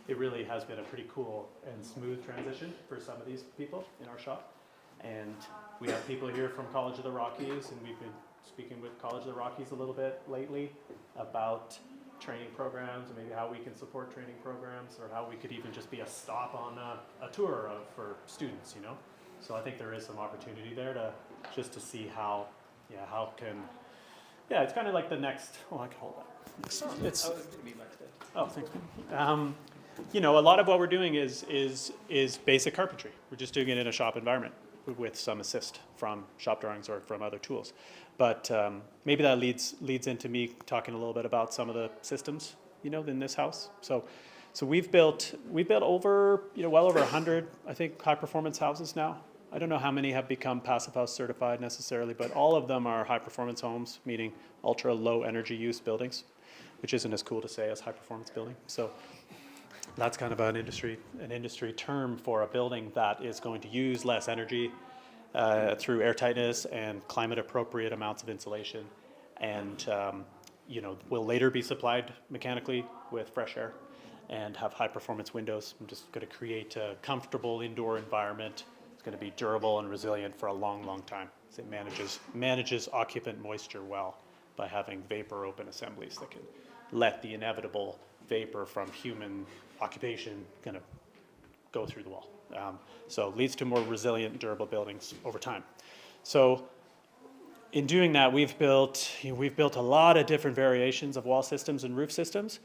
it really has been a pretty cool and smooth transition for some of these people in our shop. And we have people here from College of the Rockies, and we've been speaking with College of the Rockies a little bit lately about training programs and maybe how we can support training programs, or how we could even just be a stop on a tour for students, you know. So I think there is some opportunity there to see how it's kind of like the next, I can hold that. It's I was going to be back there. Oh, thanks. You know, a lot of what we're doing is basic carpentry. We're just doing it in a shop environment with some assist from shop drawings or from other tools. But maybe that leads into me talking a little bit about some of the systems, you know, in this house. So we've built over, you know, well over 100, I think, high performance houses now. I don't know how many have become Passive House certified necessarily, but all of them are high performance homes, meaning ultra low energy use buildings, which isn't as cool to say as high performance building. So that's kind of an industry term for a building that is going to use less energy through air tightness and climate appropriate amounts of insulation, and you know, will later be supplied mechanically with fresh air and have high performance windows. I'm just going to create a comfortable indoor environment. It's going to be durable and resilient for a long, long time. So it manages occupant moisture well by having vapor open assemblies that can let the inevitable vapor from human occupation kind of go through the wall. So it leads to more resilient, durable buildings over time. So in doing that, we've built a lot of different variations of wall systems and roof systems.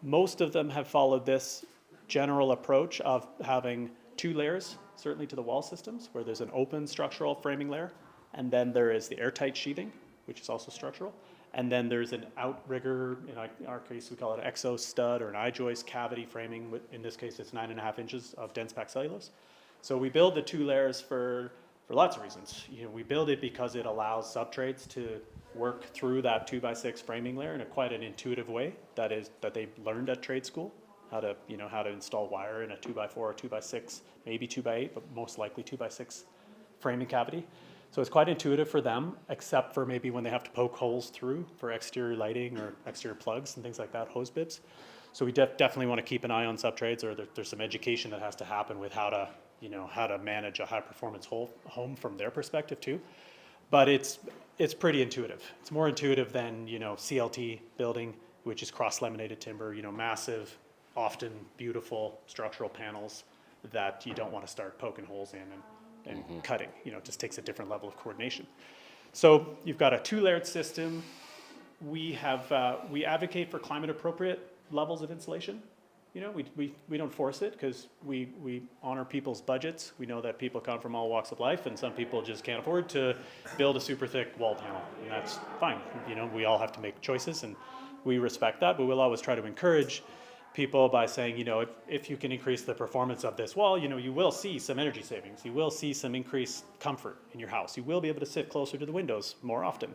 Most of them have followed this general approach of having two layers, certainly to the wall systems, where there's an open structural framing layer, and then there is the airtight sheathing, which is also structural, and then there's an outrigger, in our case we call it an exo stud or an I-joist cavity framing. In this case it's 9.5 inches of dense packed cellulose. So we build the two layers for lots of reasons. You know, we build it because it allows subtrades to work through that 2x6 framing layer in quite an intuitive way that they learned at trade school. How to install wire in a 2x4 or 2x6, maybe 2x8, but most likely 2x6 framing cavity. So it's quite intuitive for them, except for maybe when they have to poke holes through for exterior lighting or exterior plugs and things like that, hose bibs. So we definitely want to keep an eye on subtrades, or there's some education that has to happen with how to manage a high performance home from their perspective too. But it's pretty intuitive. It's more intuitive than CLT building, which is cross-laminated timber, massive, often beautiful structural panels that you don't want to start poking holes in and cutting. It just takes a different level of coordination. So you've got a 2-layered system. We advocate for climate appropriate levels of insulation. We don't force it because we honor people's budgets. We know that people come from all walks of life, and some people just can't afford to build a super thick wall panel, and that's fine. We all have to make choices, and we respect that, but we'll always try to encourage people by saying, if you can increase the performance of this wall, you will see some energy savings. You will see some increased comfort in your house. You will be able to sit closer to the windows more often.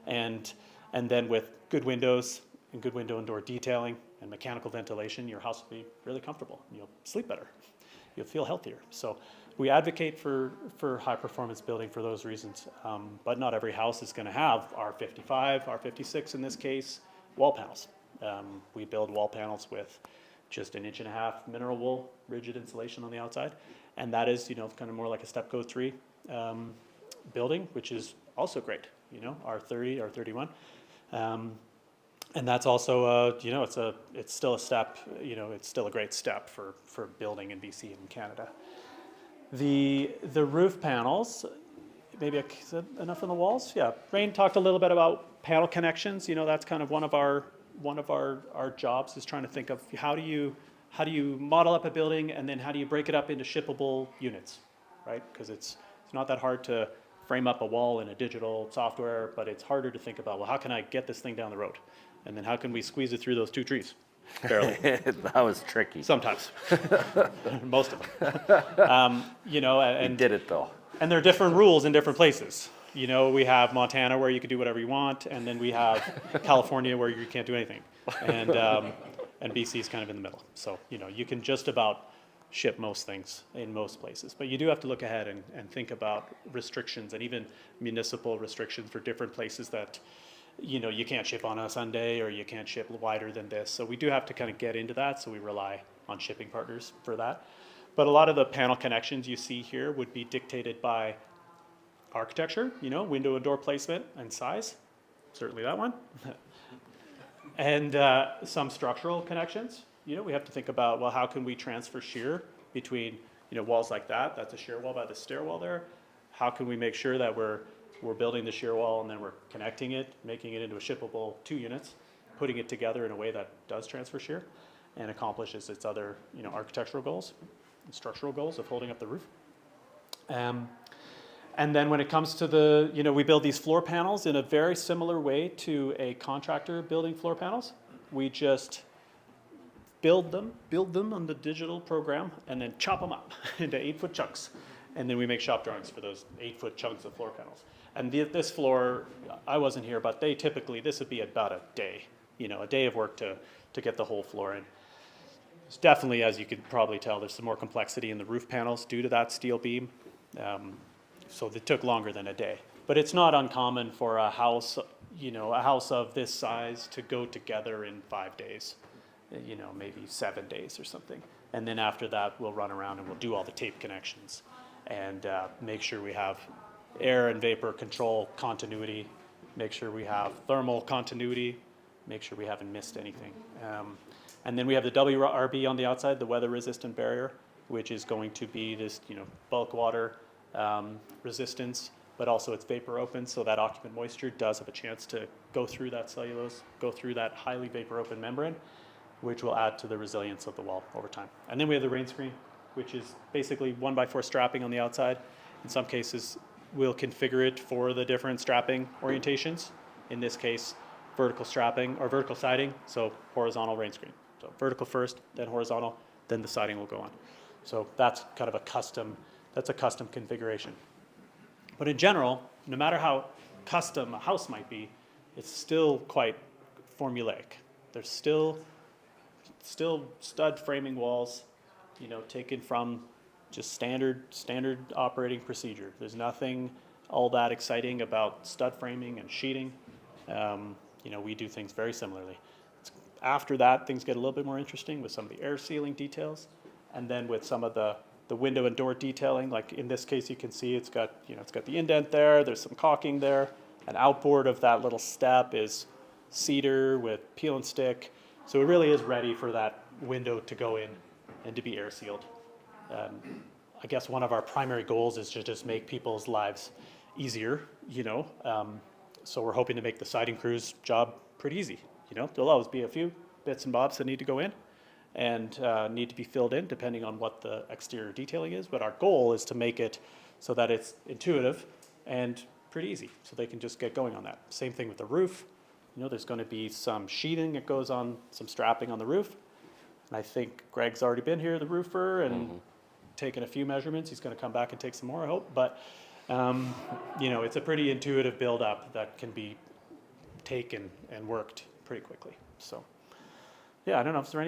And then with good windows and good window and door detailing and mechanical ventilation, your house will be really comfortable. You'll sleep better. You'll feel healthier. So we advocate for high performance building for those reasons. But not every house is going to have R55, R56 in this case, wall panels. We build wall panels with just 1.5 inch mineral wool rigid insulation on the outside, and that is kind of more like a Stepco 3 building, which is also great. R30, R31, and that's also it's still a step. It's still a great step for building in BC and Canada. The roof panels, maybe is that enough on the walls? Yeah, Rain talked a little bit about panel connections. That's kind of one of our jobs, is trying to think of how do you model up a building, and then how do you break it up into shippable units, right? Because it's not that hard to frame up a wall in a digital software, but it's harder to think about, well, how can I get this thing down the road? And then how can we squeeze it through those 2 trees? Barely. That was tricky. Sometimes. Most of them. And did it though. And there are different rules in different places. We have Montana where you can do whatever you want, and then we have California where you can't do anything. And BC is kind of in the middle. So, you can just about ship most things in most places. But you do have to look ahead and think about restrictions, and even municipal restrictions for different places that, you can't ship on a Sunday, or you can't ship wider than this. So we do have to kind of get into that, so we rely on shipping partners for that. But a lot of the panel connections you see here would be dictated by architecture, window and door placement and size, certainly that one. And some structural connections. We have to think about, well, how can we transfer shear between, walls like that? That's a shear wall by the stairwell there. How can we make sure that we're building the shear wall, and then we're connecting it, making it into a shippable 2 units, putting it together in a way that does transfer shear and accomplishes its other, architectural goals and structural goals of holding up the roof. And then when it comes to we build these floor panels in a very similar way to a contractor building floor panels. We just build them on the digital program, and then chop them up into 8-foot chunks. And then we make shop drawings for those 8-foot chunks of floor panels. And this floor, I wasn't here, but this would be about a day, a day of work to get the whole floor in. It's definitely, as you could probably tell, there's some more complexity in the roof panels due to that steel beam. So it took longer than a day. But it's not uncommon for a house of this size to go together in 5 days, maybe 7 days or something. And then after that, we'll run around and we'll do all the tape connections and make sure we have air and vapor control continuity, make sure we have thermal continuity, make sure we haven't missed anything. And then we have the WRB on the outside, the weather resistant barrier, which is going to be this, bulk water resistance, but also it's vapor open, so that occupant moisture does have a chance to go through that cellulose, go through that highly vapor open membrane, which will add to the resilience of the wall over time. And then we have the rain screen, which is basically 1x4 strapping on the outside. In some cases, we'll configure it for the different strapping orientations. In this case, vertical strapping or vertical siding, so horizontal rain screen. So vertical first, then horizontal, then the siding will go on. So that's kind of a custom configuration. But in general, no matter how custom a house might be, it's still quite formulaic. There's still stud framing walls, taken from just standard operating procedure. There's nothing all that exciting about stud framing and sheeting. We do things very similarly. It's after that, things get a little bit more interesting with some of the air sealing details, and then with some of the window and door detailing. Like in this case, you can see it's got, it's got the indent there. There's some caulking there. An outboard of that little step is cedar with peel and stick. So it really is ready for that window to go in and to be air sealed. I guess one of our primary goals is to just make people's lives easier, so we're hoping to make the siding crew's job pretty easy. There'll always be a few bits and bobs that need to go in and need to be filled in depending on what the exterior detailing is. But our goal is to make it so that it's intuitive and pretty easy, so they can just get going on that. Same thing with the roof. There's going to be some sheeting that goes on, some strapping on the roof. And I think Greg's already been here, the roofer, and taken a few measurements. He's going to come back and take some more, I hope. But, it's a pretty intuitive build-up that can be taken and worked pretty quickly. So, yeah, I don't know if there's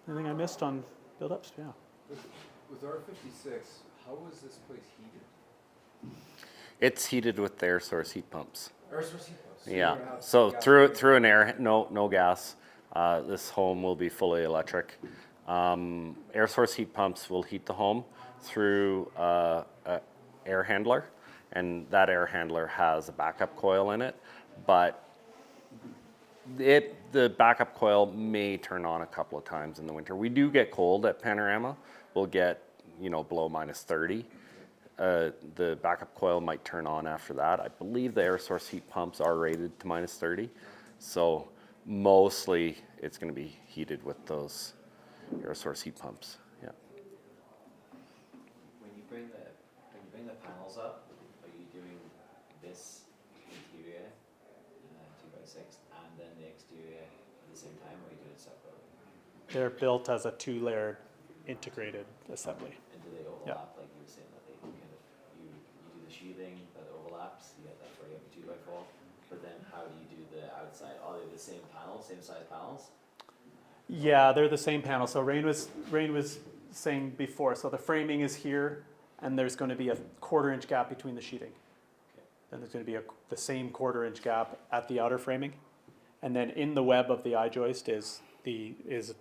anything I missed on build-ups. Yeah. With R56, how was this place heated? It's heated with air source heat pumps. Air source heat pumps? Yeah, so through an air, no gas. This home will be fully electric. Air source heat pumps will heat the home through a air handler, and that air handler has a backup coil in it, but the backup coil may turn on a couple of times in the winter. We do get cold at Panorama. We'll get, below -30. The backup coil might turn on after that. I believe the air source heat pumps are rated to -30. So mostly it's going to be heated with those air source heat pumps. Yeah. When you bring the panels up, are you doing this interior 2x6 and then the exterior at the same time, or are you doing it separately? They're built as a 2-layered integrated assembly. And do they overlap, like you were saying that they kind of, you do the sheathing that overlaps, you get that for every 2x4, but then how do you do the outside? Are they the same panels, same size panels? Yeah, they're the same panel. So Rain was saying before, so the framing is here, and there's going to be a 1/4-inch gap between the sheeting. Okay. Then there's going to be the same 1/4-inch gap at the outer framing, and then in the web of the I-joist is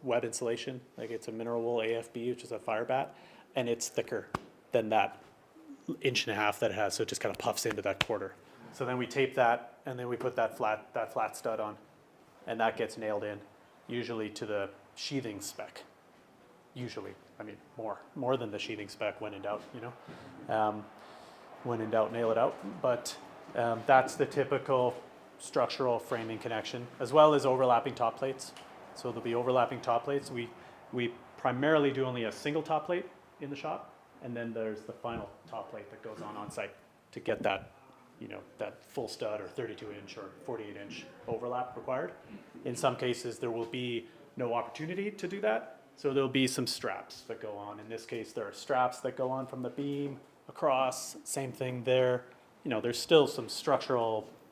web insulation. Like it's a mineral wool AFB, which is a fire bat, and it's thicker than that 1.5 inch that it has. So it just kind of puffs into that 1/4. So then we tape that, and then we put that flat stud on, and that gets nailed in, usually to the sheathing spec. Usually, I mean more than the sheathing spec when in doubt, when in doubt, nail it out. But that's the typical structural framing connection, as well as overlapping top plates. So there'll be overlapping top plates. We primarily do only a single top plate in the shop, and then there's the final top plate that goes on site to get that, that full stud or 32-inch or 48-inch overlap required. In some cases, there will be no opportunity to do that, so there'll be some straps that go on. In this case, there are straps that go on from the beam across. Same thing there. There's still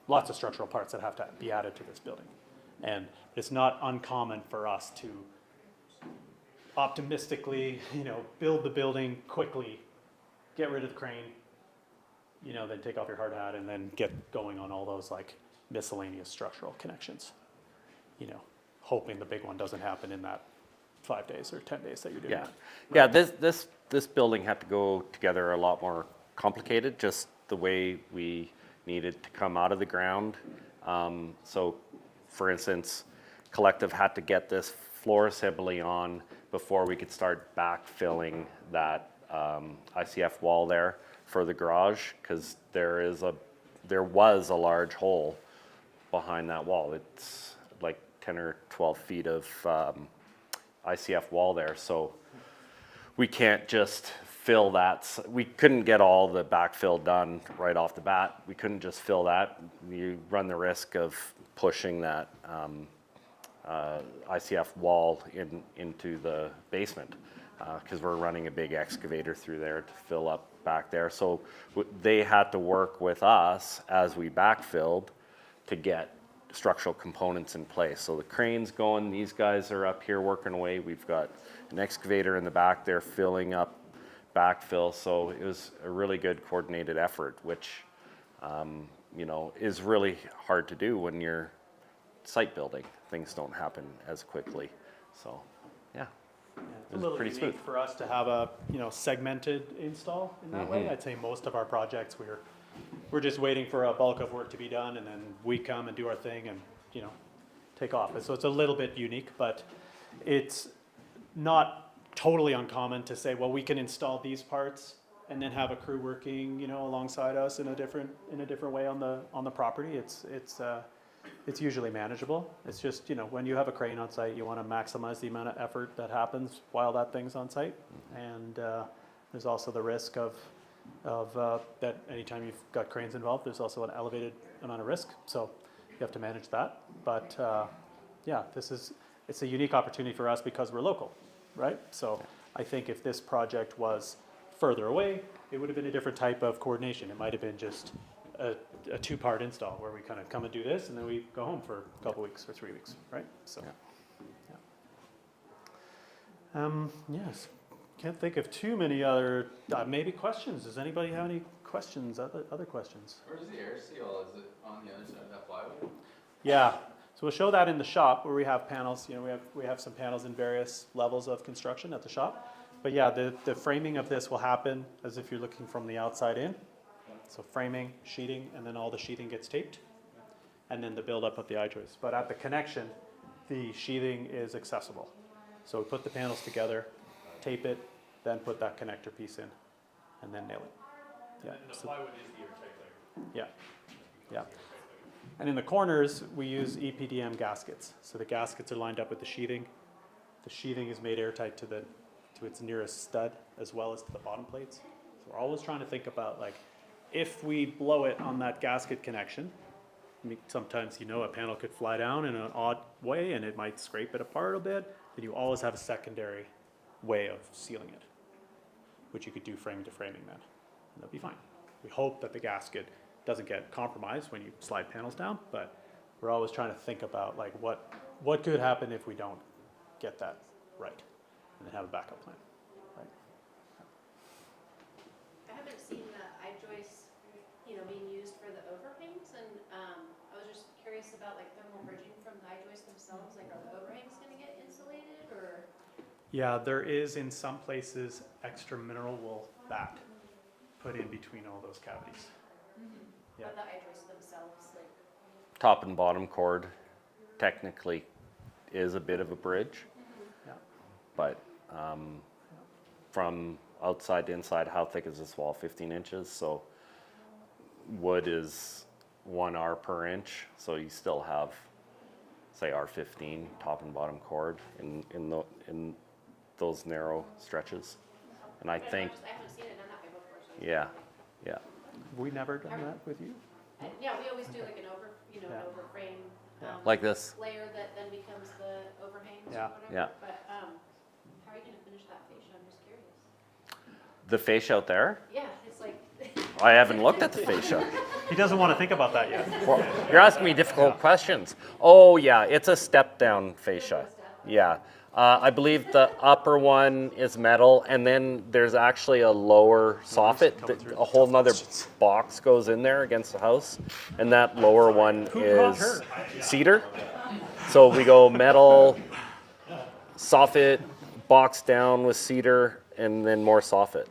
lots of structural parts that have to be added to this building. And it's not uncommon for us to optimistically, build the building quickly, get rid of the crane, then take off your hard hat and then get going on all those like miscellaneous structural connections, hoping the big one doesn't happen in that 5 days or 10 days that you're doing Yeah. that. Yeah, this building had to go together a lot more complicated, just the way we needed to come out of the ground. So for instance, Collective had to get this floor assembly on before we could start backfilling that ICF wall there for the garage, because there was a large hole behind that wall. It's like 10 or 12 feet of ICF wall there, so we can't just fill that. We couldn't get all the backfill done right off the bat. We couldn't just fill that. You run the risk of pushing that ICF wall into the basement, because we're running a big excavator through there to fill up back there. So they had to work with us as we backfilled to get structural components in place. So the crane's going, these guys are up here working away. We've got an excavator in the back there filling up backfill. So it was a really good coordinated effort, which is really hard to do when you're site building. Things don't happen as quickly. So, yeah. It's a little pretty unique smooth. for us to have a segmented install in that way. Mhm. I'd say most of our projects we're just waiting for a bulk of work to be done, and then we come and do our thing and take off. So it's a little bit unique, but it's not totally uncommon to say, well, we can install these parts and then have a crew working alongside us in a different way on the property. It's usually manageable. It's just, when you have a crane on site, you want to maximize the amount of effort that happens while that thing's on site. And there's also the risk of that anytime you've got cranes involved, there's also an elevated amount of risk. So you have to manage that. But yeah, it's a unique opportunity for us because we're local, right? So I think if this project was further away, it would have been a different type of coordination. It might have been just a two-part install where we kind of come and do this and then we go home for a couple weeks or 3 weeks, right? So, yes, can't think of too many other, maybe questions. Does anybody have any questions, other questions? Where's the air seal? Is it on the other side of that plywood? Yeah, so we'll show that in the shop where we have panels. We have some panels in various levels of construction at the shop. But yeah, the framing of this will happen as if you're looking from the outside in. So framing, sheeting, and then all the sheeting gets taped. And then the buildup of the I-joists. But at the connection, the sheathing is accessible. So we put the panels together, tape it, then put that connector piece in, and then nail it. Yeah. And the plywood is the airtight layer. Yeah, yeah. And in the corners, we use EPDM gaskets. So the gaskets are lined up with the sheathing. The sheathing is made airtight to its nearest stud, as well as to the bottom plates. So we're always trying to think about, like, if we blow it on that gasket connection, I mean, sometimes, a panel could fly down in an odd way and it might scrape it apart a bit, then you always have a secondary way of sealing it, which you could do frame to framing then, and that'll be fine. We hope that the gasket doesn't get compromised when you slide panels down, but we're always trying to think about, like, what could happen if we don't get that right, and then have a backup plan, right? I haven't seen the I-joists, being used for the overhangs, and I was just curious about, like, thermal bridging from the I-joists themselves. Like, are the overhangs going to get insulated, or? Yeah, there is in some places extra mineral wool that put in between all those cavities. Yeah. But the I-joists themselves, like. Top and bottom chord technically is a bit of a bridge. Yeah. But from outside to inside, how thick is this wall? 15 inches. So wood is 1 R per inch. So you still have, say, R15 top and bottom chord in those narrow stretches. And I think. I haven't seen it done that way before. So Yeah, yeah. Have we never done that with you? Yeah, we always do like an an overframe. Like this. Layer that then becomes the overhangs Yeah. or whatever. Yeah. But how are you going to finish that fascia? I'm just curious. The fascia out there? Yeah, it's like. I haven't looked at the fascia. He doesn't want to think about that yet. Well, you're asking me difficult questions. Oh yeah, it's a step down fascia. Yeah. I believe the upper one is metal, and then there's actually a lower soffit. A whole nother box goes in there against the house, and that lower one is cedar. So we go metal, soffit, box down with cedar, and then more soffit.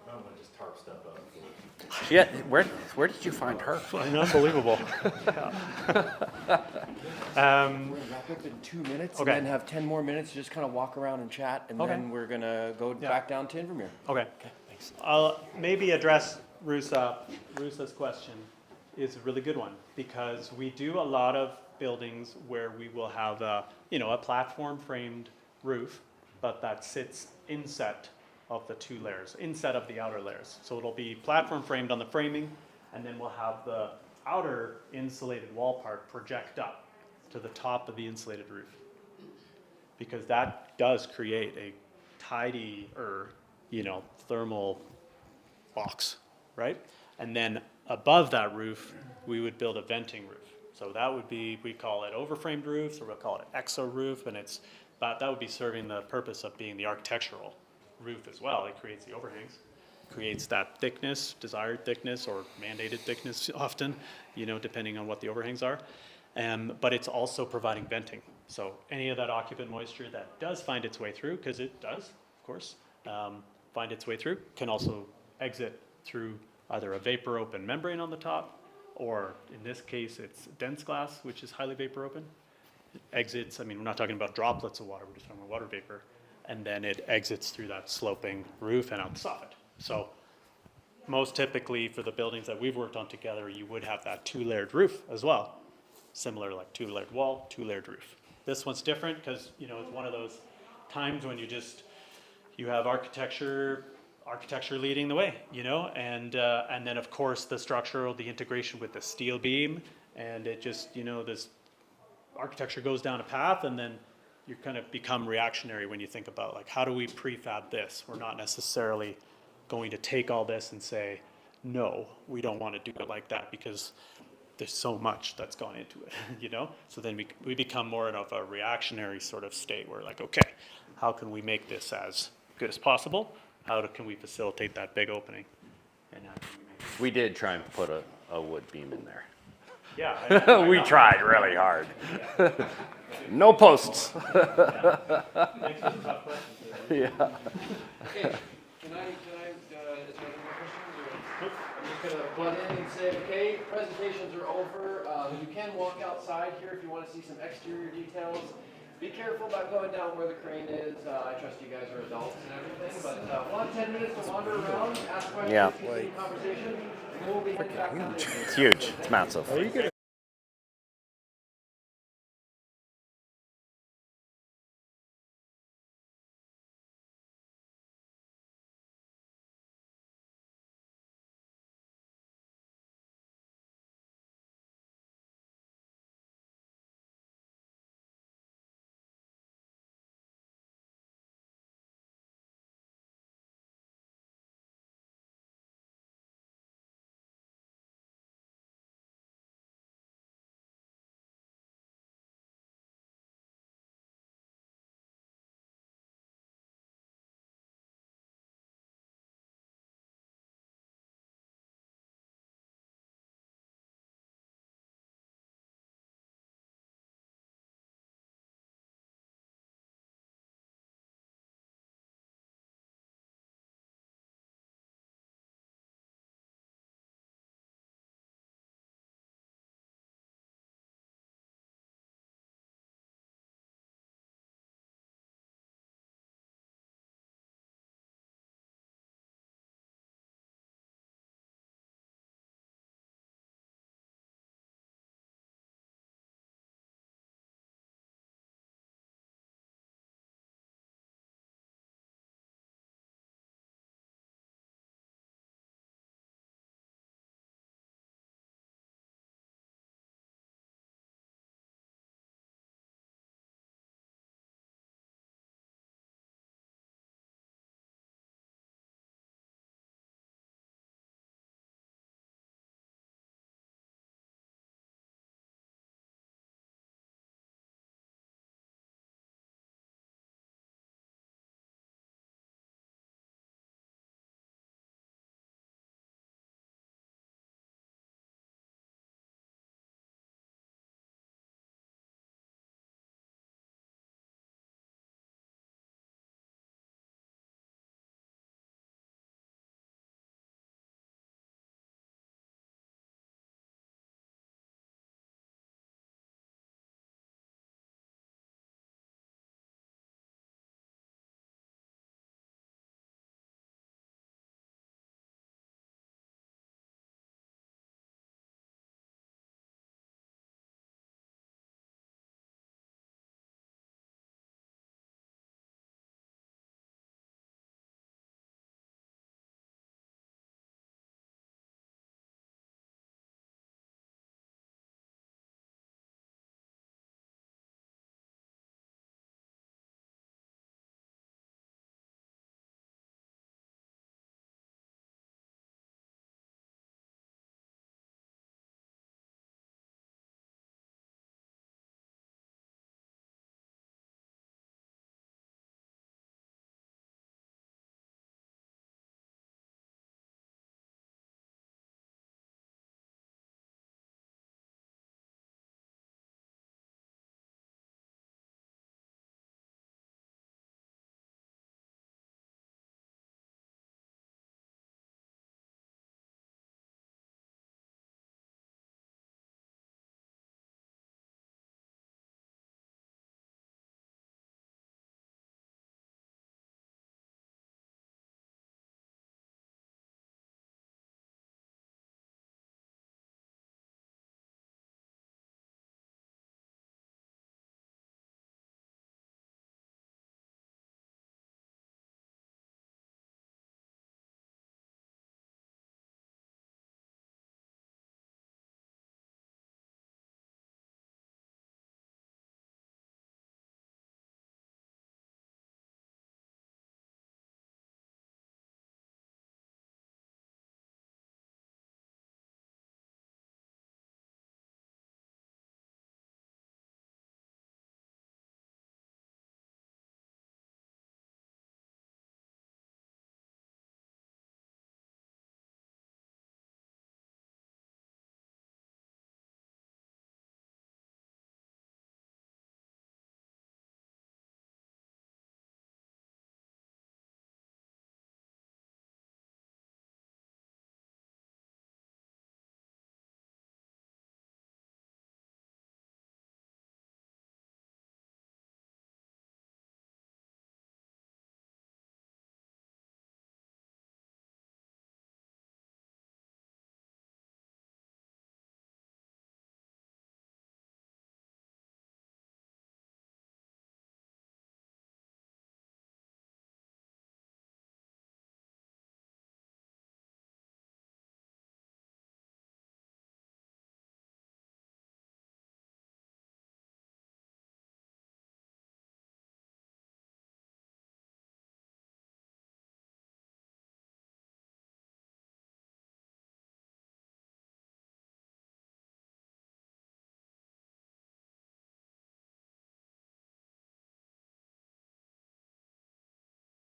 Yeah, where did you find her? Unbelievable. We're going to wrap up in 2 minutes Okay. and then have 10 more minutes to just kind of walk around and chat, and Okay. then we're going to go back down to Invermere. Okay. I'll maybe address Rusa. Rusa's question is a really good one, because we do a lot of buildings where we will have a platform framed roof, but that sits inset of the 2 layers, inset of the outer layers. So it'll be platform framed on the framing, and then we'll have the outer insulated wall part project up to the top of the insulated roof, because that does create a tidier, thermal box, right? And then above that roof, we would build a venting roof. So that would be, we call it overframed roofs, or we'll call it exo roof, and that would be serving the purpose of being the architectural roof as well. It creates the overhangs, creates that thickness, desired thickness, or mandated thickness often, depending on what the overhangs are. but it's also providing venting. So any of that occupant moisture that does find its way through, because it does, of course, find its way through, can also exit through either a vapor open membrane on the top, or in this case, it's dense glass, which is highly vapor open. It exits, I mean, we're not talking about droplets of water, we're just talking about water vapor. And then it exits through that sloping roof and out the soffit. So most typically for the buildings that we've worked on together, you would have that 2-layered roof as well. Similar, like 2-layered wall, 2-layered roof. This one's different because, you know, it's one of those times when you have architecture leading the way, you know, and then of course the the integration with the steel beam, and it just, you know, this architecture goes down a path, and then you kind of become reactionary when you think about, like, how do we prefab this? We're not necessarily going to take all this and say, no, we don't want to do it like that because there's so much that's gone into it, you know? So then we become more of a reactionary sort of state where, like, okay, how can we make this as good as possible? How can we facilitate that big opening? And how can we make it? We did try and put a wood beam in there. Yeah. We tried really hard. No posts. Thanks for the tough questions. Yeah. Okay, can I is there any more questions? Or? I'm just gonna butt in and say, okay, presentations are over. You can walk outside here if you want to see some exterior details. Be careful about going down where the crane is. I trust you guys are adults and everything, but we'll have 10 minutes to wander around, ask questions, continue conversation, and we'll be heading back down. It's huge. It's massive.